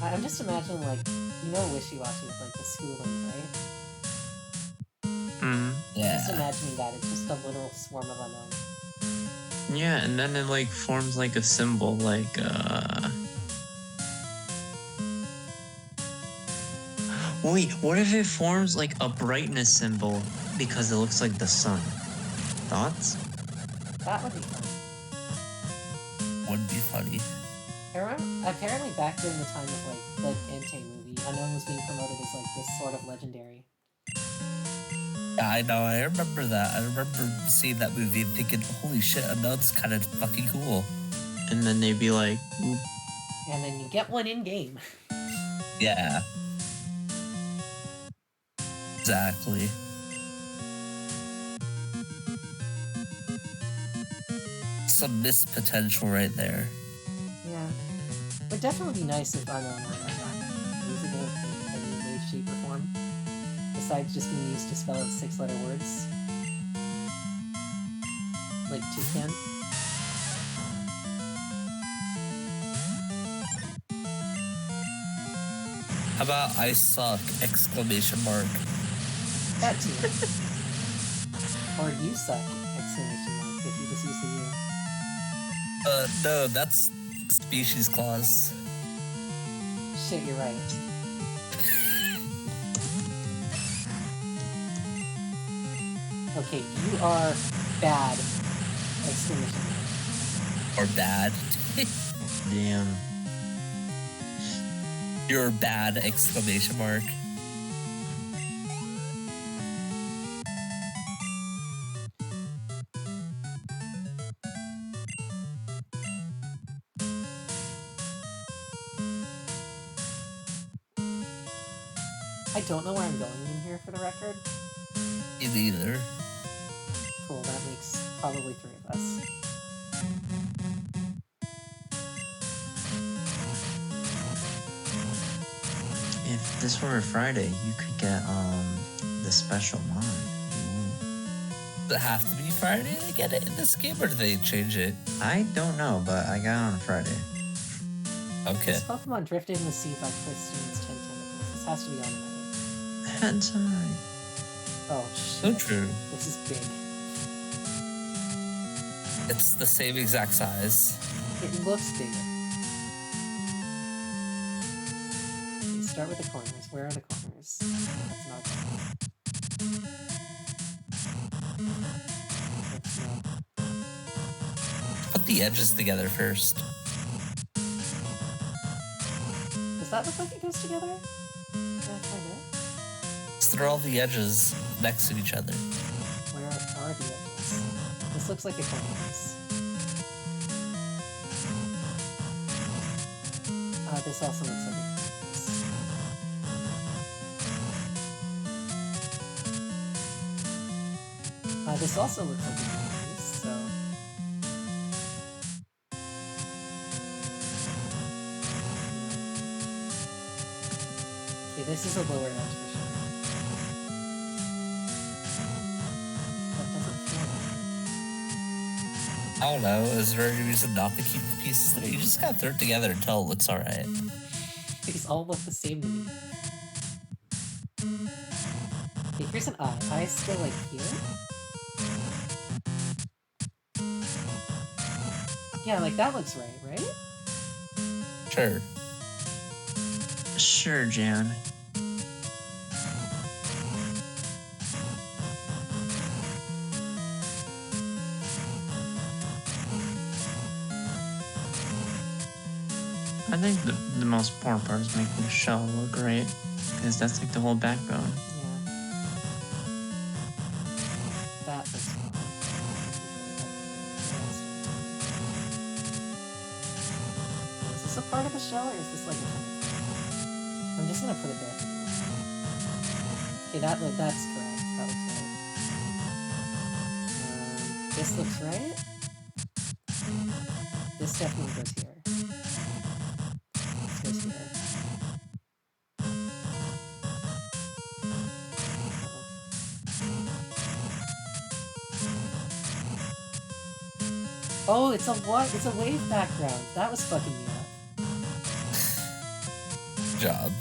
I'm just imagining, like, you know Wishy-Washy with, like, the schooling, right? Mm. Yeah. Just imagining that, it's just a literal swarm of unknown. Yeah, and then it like forms like a symbol, like Wait, what if it forms like a brightness symbol because it looks like the sun? Thoughts? That would be fun. Would be funny. I remember, apparently back during the time of, like, the Entei movie, Unknown was being promoted as, like, this sort of legendary. Yeah, I know. I remember that. I remember seeing that movie and thinking, holy shit, Unknown's kind of fucking cool. And then they'd be like, oop. And then you get one in-game. Yeah. Exactly. Some missed potential right there. Yeah. Would definitely be nice if Unknown were, like, usable in any way, shape, or form. Besides just being used to spell out 6-letter words. Like toucan. How about I suck! Exclamation mark. That too. Or you suck! Exclamation mark, if you just use the U. No, that's species clause. Shit, you're right. Okay, you are bad! Exclamation mark. Or bad. Damn. You're bad! Exclamation mark. I don't know where I'm going in here for the record. Me neither. Cool, that makes probably 3 of us. If this were a Friday, you could get the special mod. Does it have to be Friday to get it in this game, or do they change it? I don't know, but I got it on a Friday. Okay. This Pokemon drifted in the sea by twisting its 10 tentacles. This has to be automated. Hentai. Oh So shit. true. This is big. It's the same exact size. It looks bigger. Okay, start with the corners. Where are the corners? That's not corner. That's not. Put the edges together first. Does that look like it goes together? Yeah, kinda. Just throw all the edges next to each other. Where are the edges? This looks like a corners. This also looks like a corners. This also looks like a corners, so... Okay, this is a lower edge for sure. That doesn't feel right. I don't know. Is there any reason not to keep the pieces together? You just gotta throw it together until it looks alright. These all look the same to me. Okay, here's an eye. Eye's still like here? Yeah, like that looks right, right? Sure. Sure, Jan. I think the most important part is making the shell look great, because that's like the whole backbone. Yeah. That looks fine. Is this a part of the shell, or is this like a kind of... I'm just gonna put it there for now. Okay, that's correct. That looks right. This looks right. This definitely goes here. This goes here. Oh, it's a what? It's a wave background. That was fucking me up. Good job.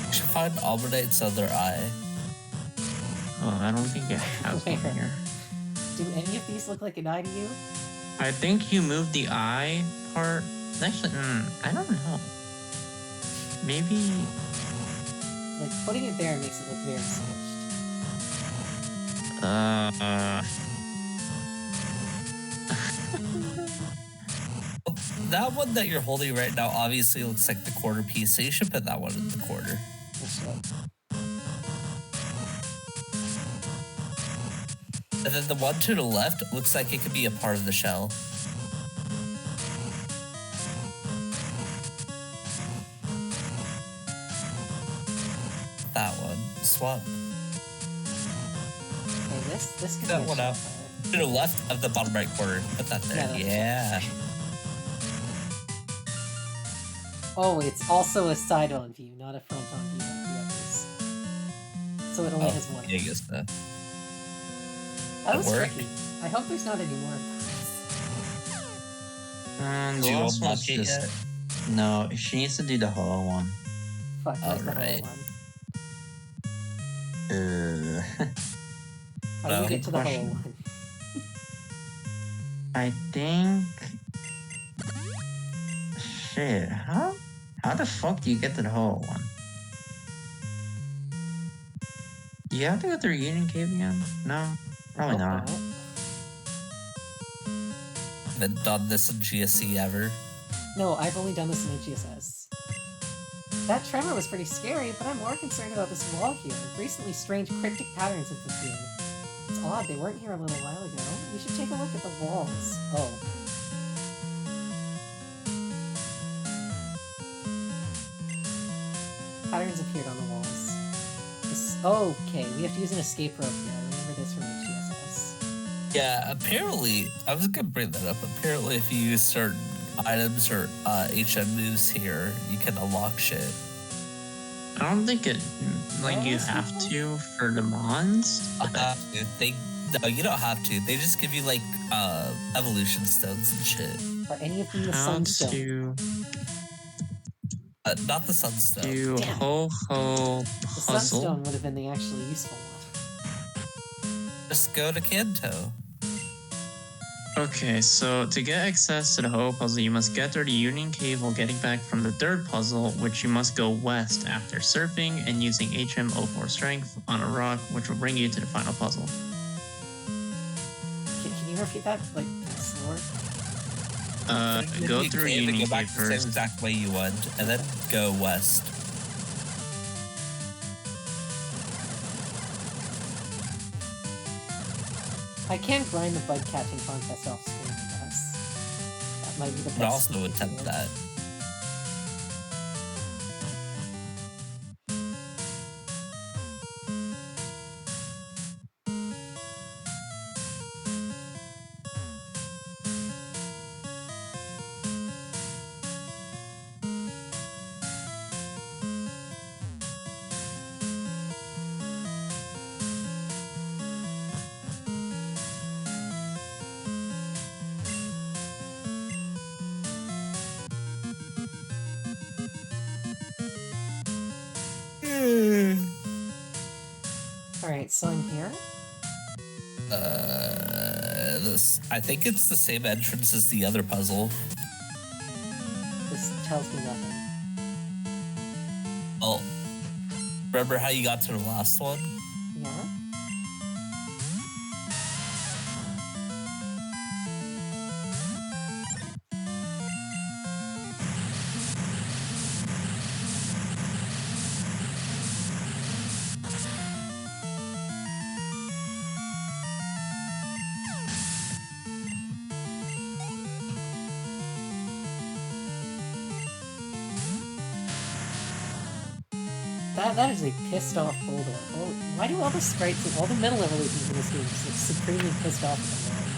You should find Albernate's other eye. Oh, I don't think I have one Where? here. Do any of these look like an eye to you? I think you moved the eye part. Actually, I don't know. Maybe. Like, putting it there makes it look very smushed. That one that you're holding right now obviously looks like the quarter piece, so you should put that one in the quarter. Oh, shit. And then the one to the left looks like it could be a part of the shell. That one. Swap. Okay, this could That be a one shell out. part. To the left of the bottom right corner. Put that there. Yeah, Yeah. Oh, it's also a side-on view, not a front-on view like the others. So it only has one. Yeah, I guess that. That was work. tricky. I hope there's not any more of those. Do you last unlock one's it just- yet? No, she needs to do the hollow one. Fuck, where's the Alright. hollow one? How do No. we get to the hollow Question. one? I think. Shit, how? How the fuck do you get to the hollow one? Do you have to go through Union Cave again? No, probably Hope not. Haven't done this in GSC ever. No, I've only done this in HGSS. That tremor was pretty scary, but I'm more concerned about this wall here. Recently, strange cryptic patterns have appeared. It's odd, they weren't here a little while ago. We should take a look at the walls. Oh. Patterns appeared on the walls. Okay, we have to use an escape rope here. I remember this from HGSS. Yeah, apparently, I was gonna bring that up. Apparently, if you use certain items or HM moves here, you can unlock shit. I don't think it like you Yes, have people. to for the mons. No, you don't have to. They just give you like evolution stones and shit. Are any of them the How sunstone? to Not the sunstone. do Damn. ho ho The puzzle? sunstone would have been the actually useful one. Just go to Kanto. Okay, so to get access to the ho puzzle, you must get through the Union Cave while getting back from the third puzzle, which you must go west after surfing and using HM04 strength on a rock, which will bring you to the final puzzle. Can you repeat that, like, slower? Go You through can, Union go back Cave the same first. exact way you went, and then go west. I can grind the bug catching contest off screen, I guess. That might be the best. But also thing to attempt do. that. Alright, so I'm here. I think it's the same entrance as the other puzzle. This tells me nothing. Oh, remember how you got to the last one? Yeah? That is a pissed off Bulldog. Oh, why do all the sprites and all the metal evolutions in this game just look supremely pissed off at the moment?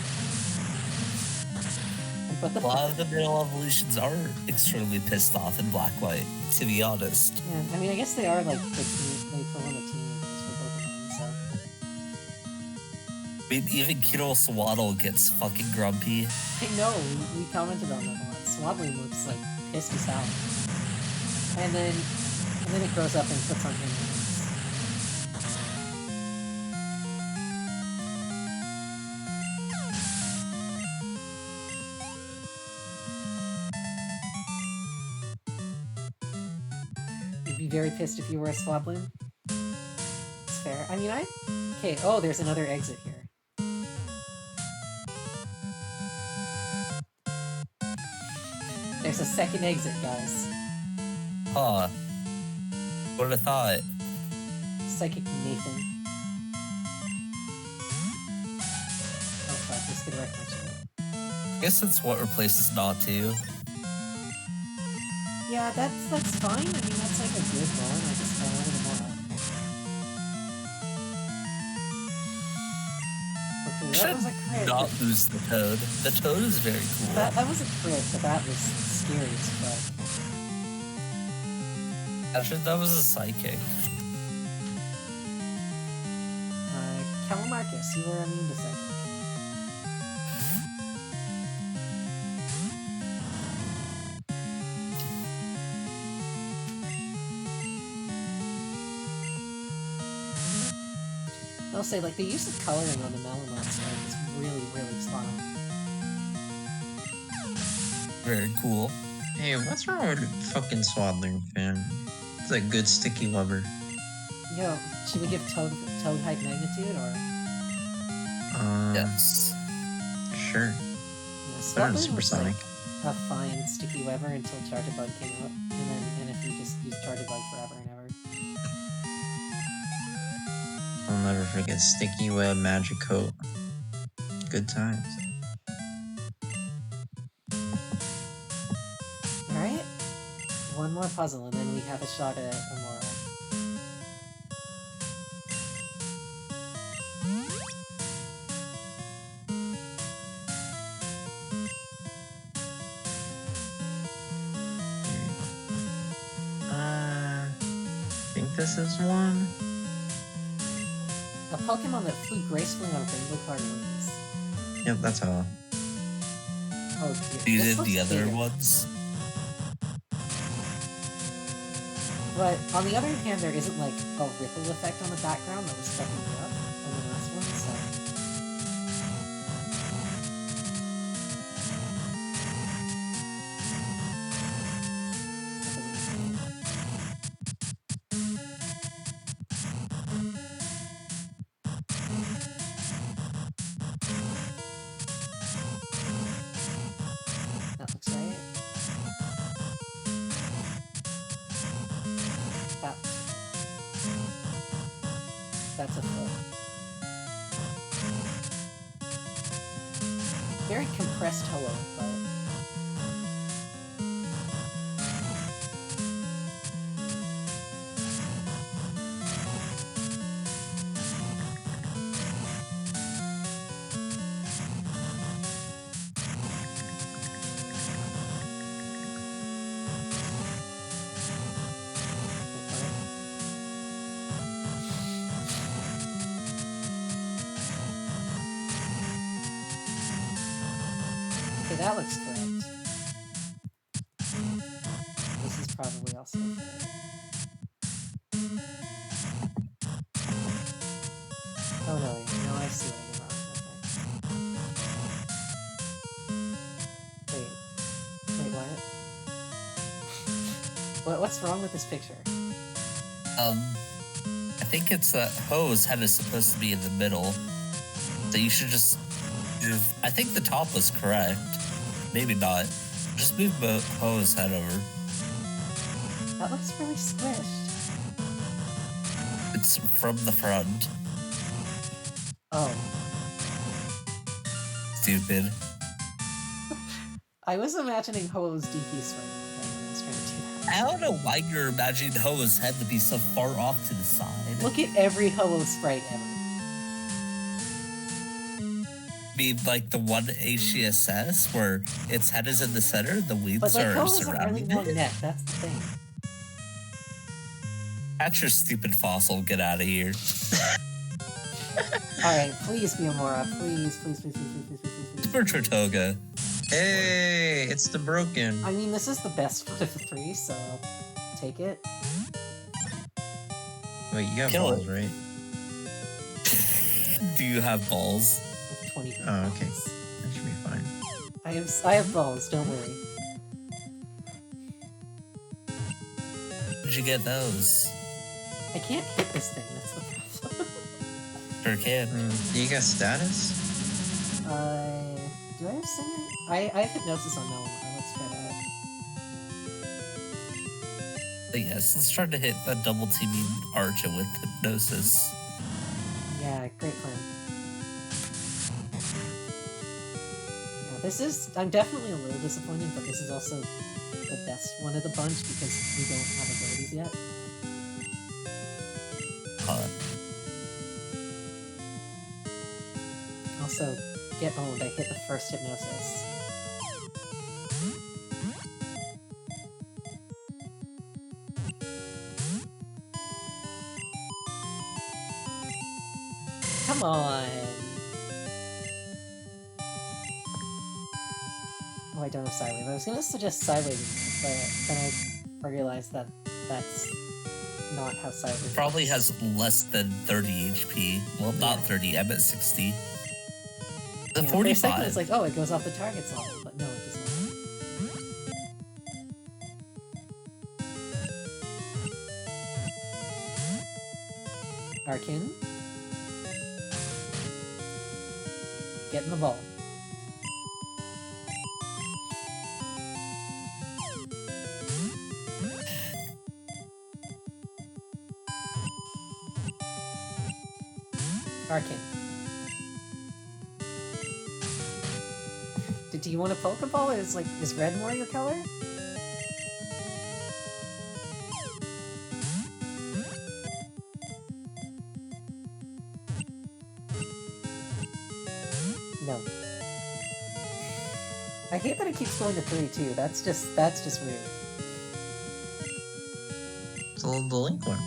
But the A lot of the middle evolutions are extremely pissed off in Black White, to be honest. yeah, I mean, I guess they are like the for one of the teenagers for Pokemon, so. I mean, even Kiddo Swaddle gets fucking grumpy. I know, we commented on that a lot. Swaddling looks like pissed as hell. And then it grows up and puts on him. You'd be very pissed if you were a Swabloom. It's fair. I mean, okay, oh, there's another exit here. There's a second exit, guys. Huh. What'd have thought? Psychic Nathan. Oh fuck, this could wreck my shit. I guess that's what replaces not to. Yeah, that's fine. I mean, that's like a good one. I just wanted more. Okay, that was a crit. Not lose the toad. The toad is very cool. That was a crit, but that was scary as fuck. Actually, that was a psychic. Calamarcus, you were immune to psychic. I'll say, like, the use of coloring on the Melamon sprite is really, really spot on. Very cool. Hey, what's wrong with fucking Swaddling fan? It's a good sticky lover. Yo, should we give Toad height magnitude, or? Yes. Sure. Yeah, Better than Swaddling was Supersonic. like a fine sticky weber until Charjabug came out, and if you just use Charjabug forever and ever. I'll never forget Sticky Web Magic Coat. Good times. Alright, one more puzzle, and then we have a shot at Amora. I think this is one. A Pokemon that flew gracefully on rainbow-colored wings. Yep, that's all. Oh dear. You this did looks the other bigger. ones? But on the other hand, there isn't like a ripple effect on the background that was fucking me up on the last one, so. That looks right. That's a foot. Very compressed hello, but... Okay, that looks correct. This is probably also correct. Oh no, no, I see what you're wrong. Okay. Wait, what? What's wrong with this picture? I think it's that Ho's head is supposed to be in the middle. So you should just I think the top was correct. Maybe not. Just move Ho's head over. That looks really squished. It's from the front. Oh. Stupid. I was imagining Ho's DP swing when I was trying to do that. I don't know why you're imagining Ho's head to be so far off to the side. Look at every Ho sprite ever. I mean, like the one HCSS where its head is in the center, the wings But like are Ho has a really surrounding long it. neck, that's the thing. That's your stupid fossil. Get out of here. Alright, please be Amora. Please, please, please, please, please, please, please, please. Super Tritoga. Hey, it's the broken. I mean, this is the best one of the three, so take it. Wait, you have Kill balls, it. right? Do you have balls? 20 Oh, okay. balls. That should be fine. I have balls, don't worry. Where'd you get those? I can't hit this thing, that's the problem. Sure can. Do you got status? Do I have Singer? I have Hypnosis on Melon. Let's try that. But yes, let's try to hit a double teaming Archer with Hypnosis. Yeah, great plan. Yeah, this is... I'm definitely a little disappointed, but this is also the best one of the bunch because we don't have abilities yet. Also, get owned, I hit the first Hypnosis. Come on! Oh, I don't have Sidewave. I was gonna suggest Sidewave, but then I realized that that's not how Sidewave Probably works. has less than 30 HP. Well, not 30, I'm at 60. The Yeah, for a second 45. it's like, oh, it goes off the target's level, but no, it does not. Arkin. Get in the ball. Arkin. Do you want a Pokeball? Is red more your color? No. I hate that it keeps going to 3 too. That's just weird. It's a little delinquent.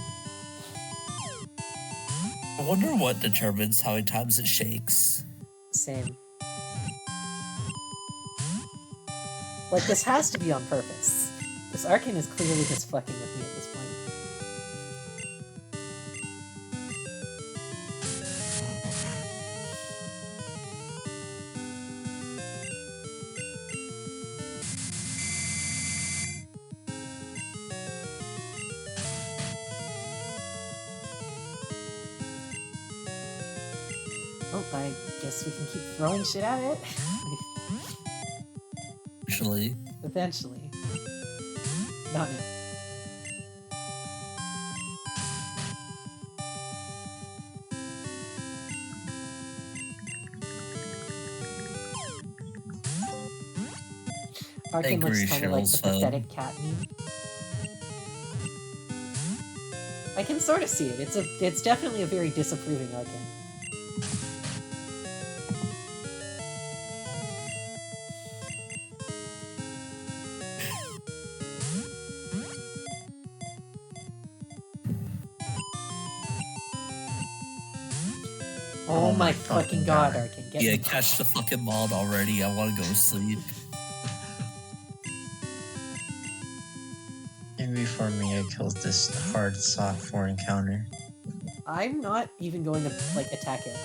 I wonder what determines how many times it shakes. Same. Like, this has to be on purpose. This Arcane is clearly just fucking with me at this point. Oh, I guess we can keep throwing shit at it. Actually, Eventually. Not now. Arkin looks kind of like the Cheryl, so- pathetic cat meme. I can sort of see it. It's definitely a very disapproving Arkin. Oh my fucking god, Arkin. Get yeah, the catch the fucking mod already. I want to go to sleep. And before me, I killed this hard soft for encounter. I'm not even going to, like, attack it.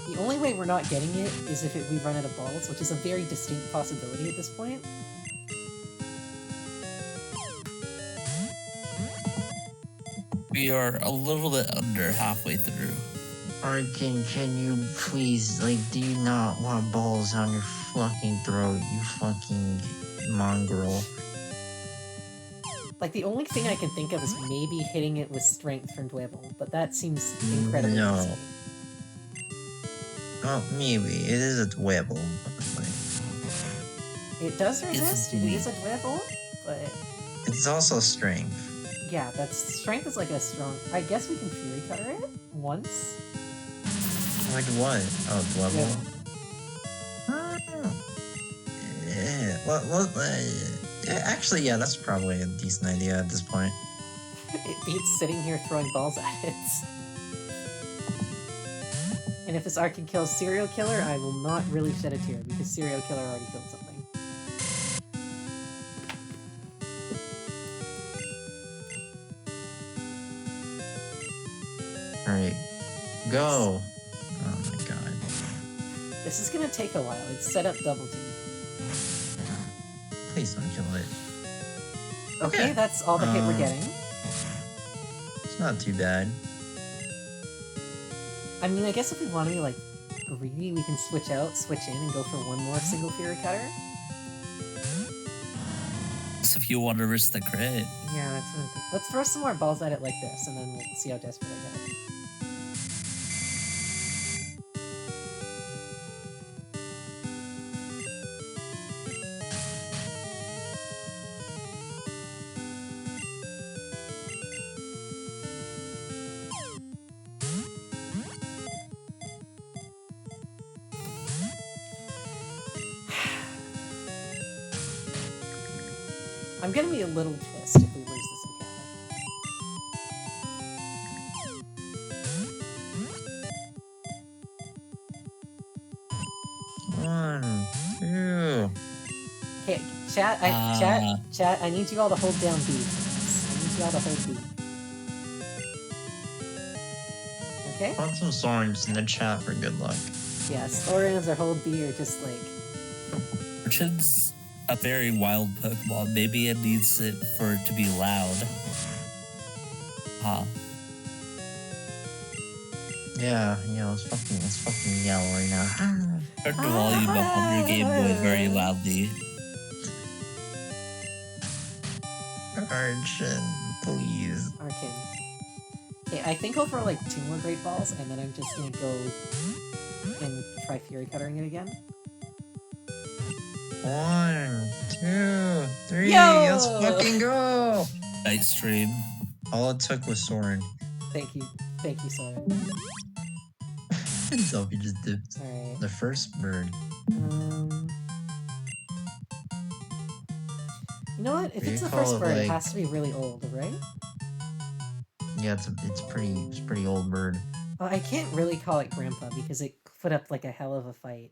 The only way we're not getting it is if we run out of balls, which is a very distinct possibility at this point. We are a little bit under halfway through. Arkin, can you please, like, do you not want balls on your fucking throat, you fucking mongrel? Like, the only thing I can think of is maybe hitting it with strength from Dwebble, but that seems incredibly No. risky. Well, maybe. It is a Dwebble. It does resist? It weak. is a Dwebble? but It's also strength. yeah, that's strength is like a strong. I guess we can Fury Cutter it once. Like what? Oh, level? Yeah. Yeah. Well, yeah, actually, yeah, that's probably a decent idea at this point. It beats sitting here throwing balls at it. And if this arc can kill Serial Killer, I will not really shed a tear, because Serial Killer already killed something. Alright. Go! Oh my god. This is gonna take a while. It's set up double team. Please don't kill it. Okay, that's all the hit we're getting. It's not too bad. I mean, I guess if we want to be, like, greedy, we can switch out, switch in, and go for one more single Fury Cutter. So if you want to risk the crit. Yeah, that's what I'm thinking. Let's throw some more balls at it like this, and then we'll see how desperate I get. I'm gonna be a little pissed if we lose this encounter. 1, 2. Okay, chat, chat, I need you all to hold down B. I need you all to hold B. Okay? Want some Sorens in the chat for good luck. Yeah, Sorens or hold B are just like... Urchin's a very wild Pokemon. Maybe it needs it for it to be loud. Huh. Yeah, it's fucking yell right now. Turn the volume up on your Game Boy very loudly. Arjun, please. Arkin. Okay, I think I'll throw like 2 more Great Balls, and then I'm just gonna go and try Fury Cuttering it again. 1, 2, 3. Yo! Let's fucking go! Night stream. All it took was Soren. Thank you, Soren. Sophie just dipped. Alright. The first bird. You know what? If You it's the call first it, bird, it like- has to be really old, right? Yeah, it's pretty old bird. Well, I can't really call it Grandpa because it put up like a hell of a fight.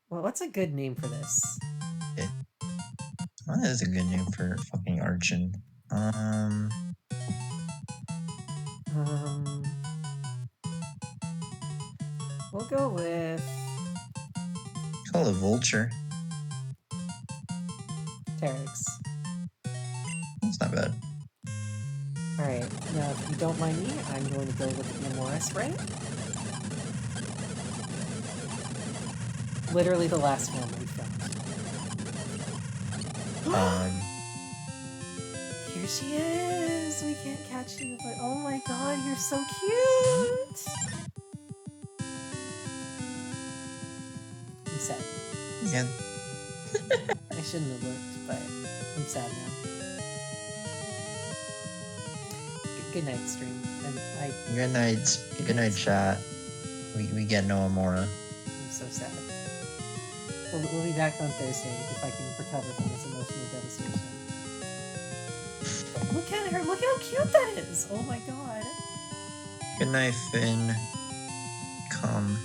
Well, what's a good name for this? That is a good name for fucking Arjun. We'll go with Call it Vulture. Terex. That's not bad. Alright, now if you don't mind me, I'm going to go with the Amora spray. Literally the last one we found. Here she is! We can't catch you, but oh my god, you're so cute! I'm sad. Yeah. I shouldn't have looked, but I'm sad now. Good night, stream. And Good night, chat. We get no Amora. I'm so sad. We'll be back on Thursday if I can recover from this emotional devastation. Look at her! Look at how cute that is! Oh my god! Good night, Finn. Come.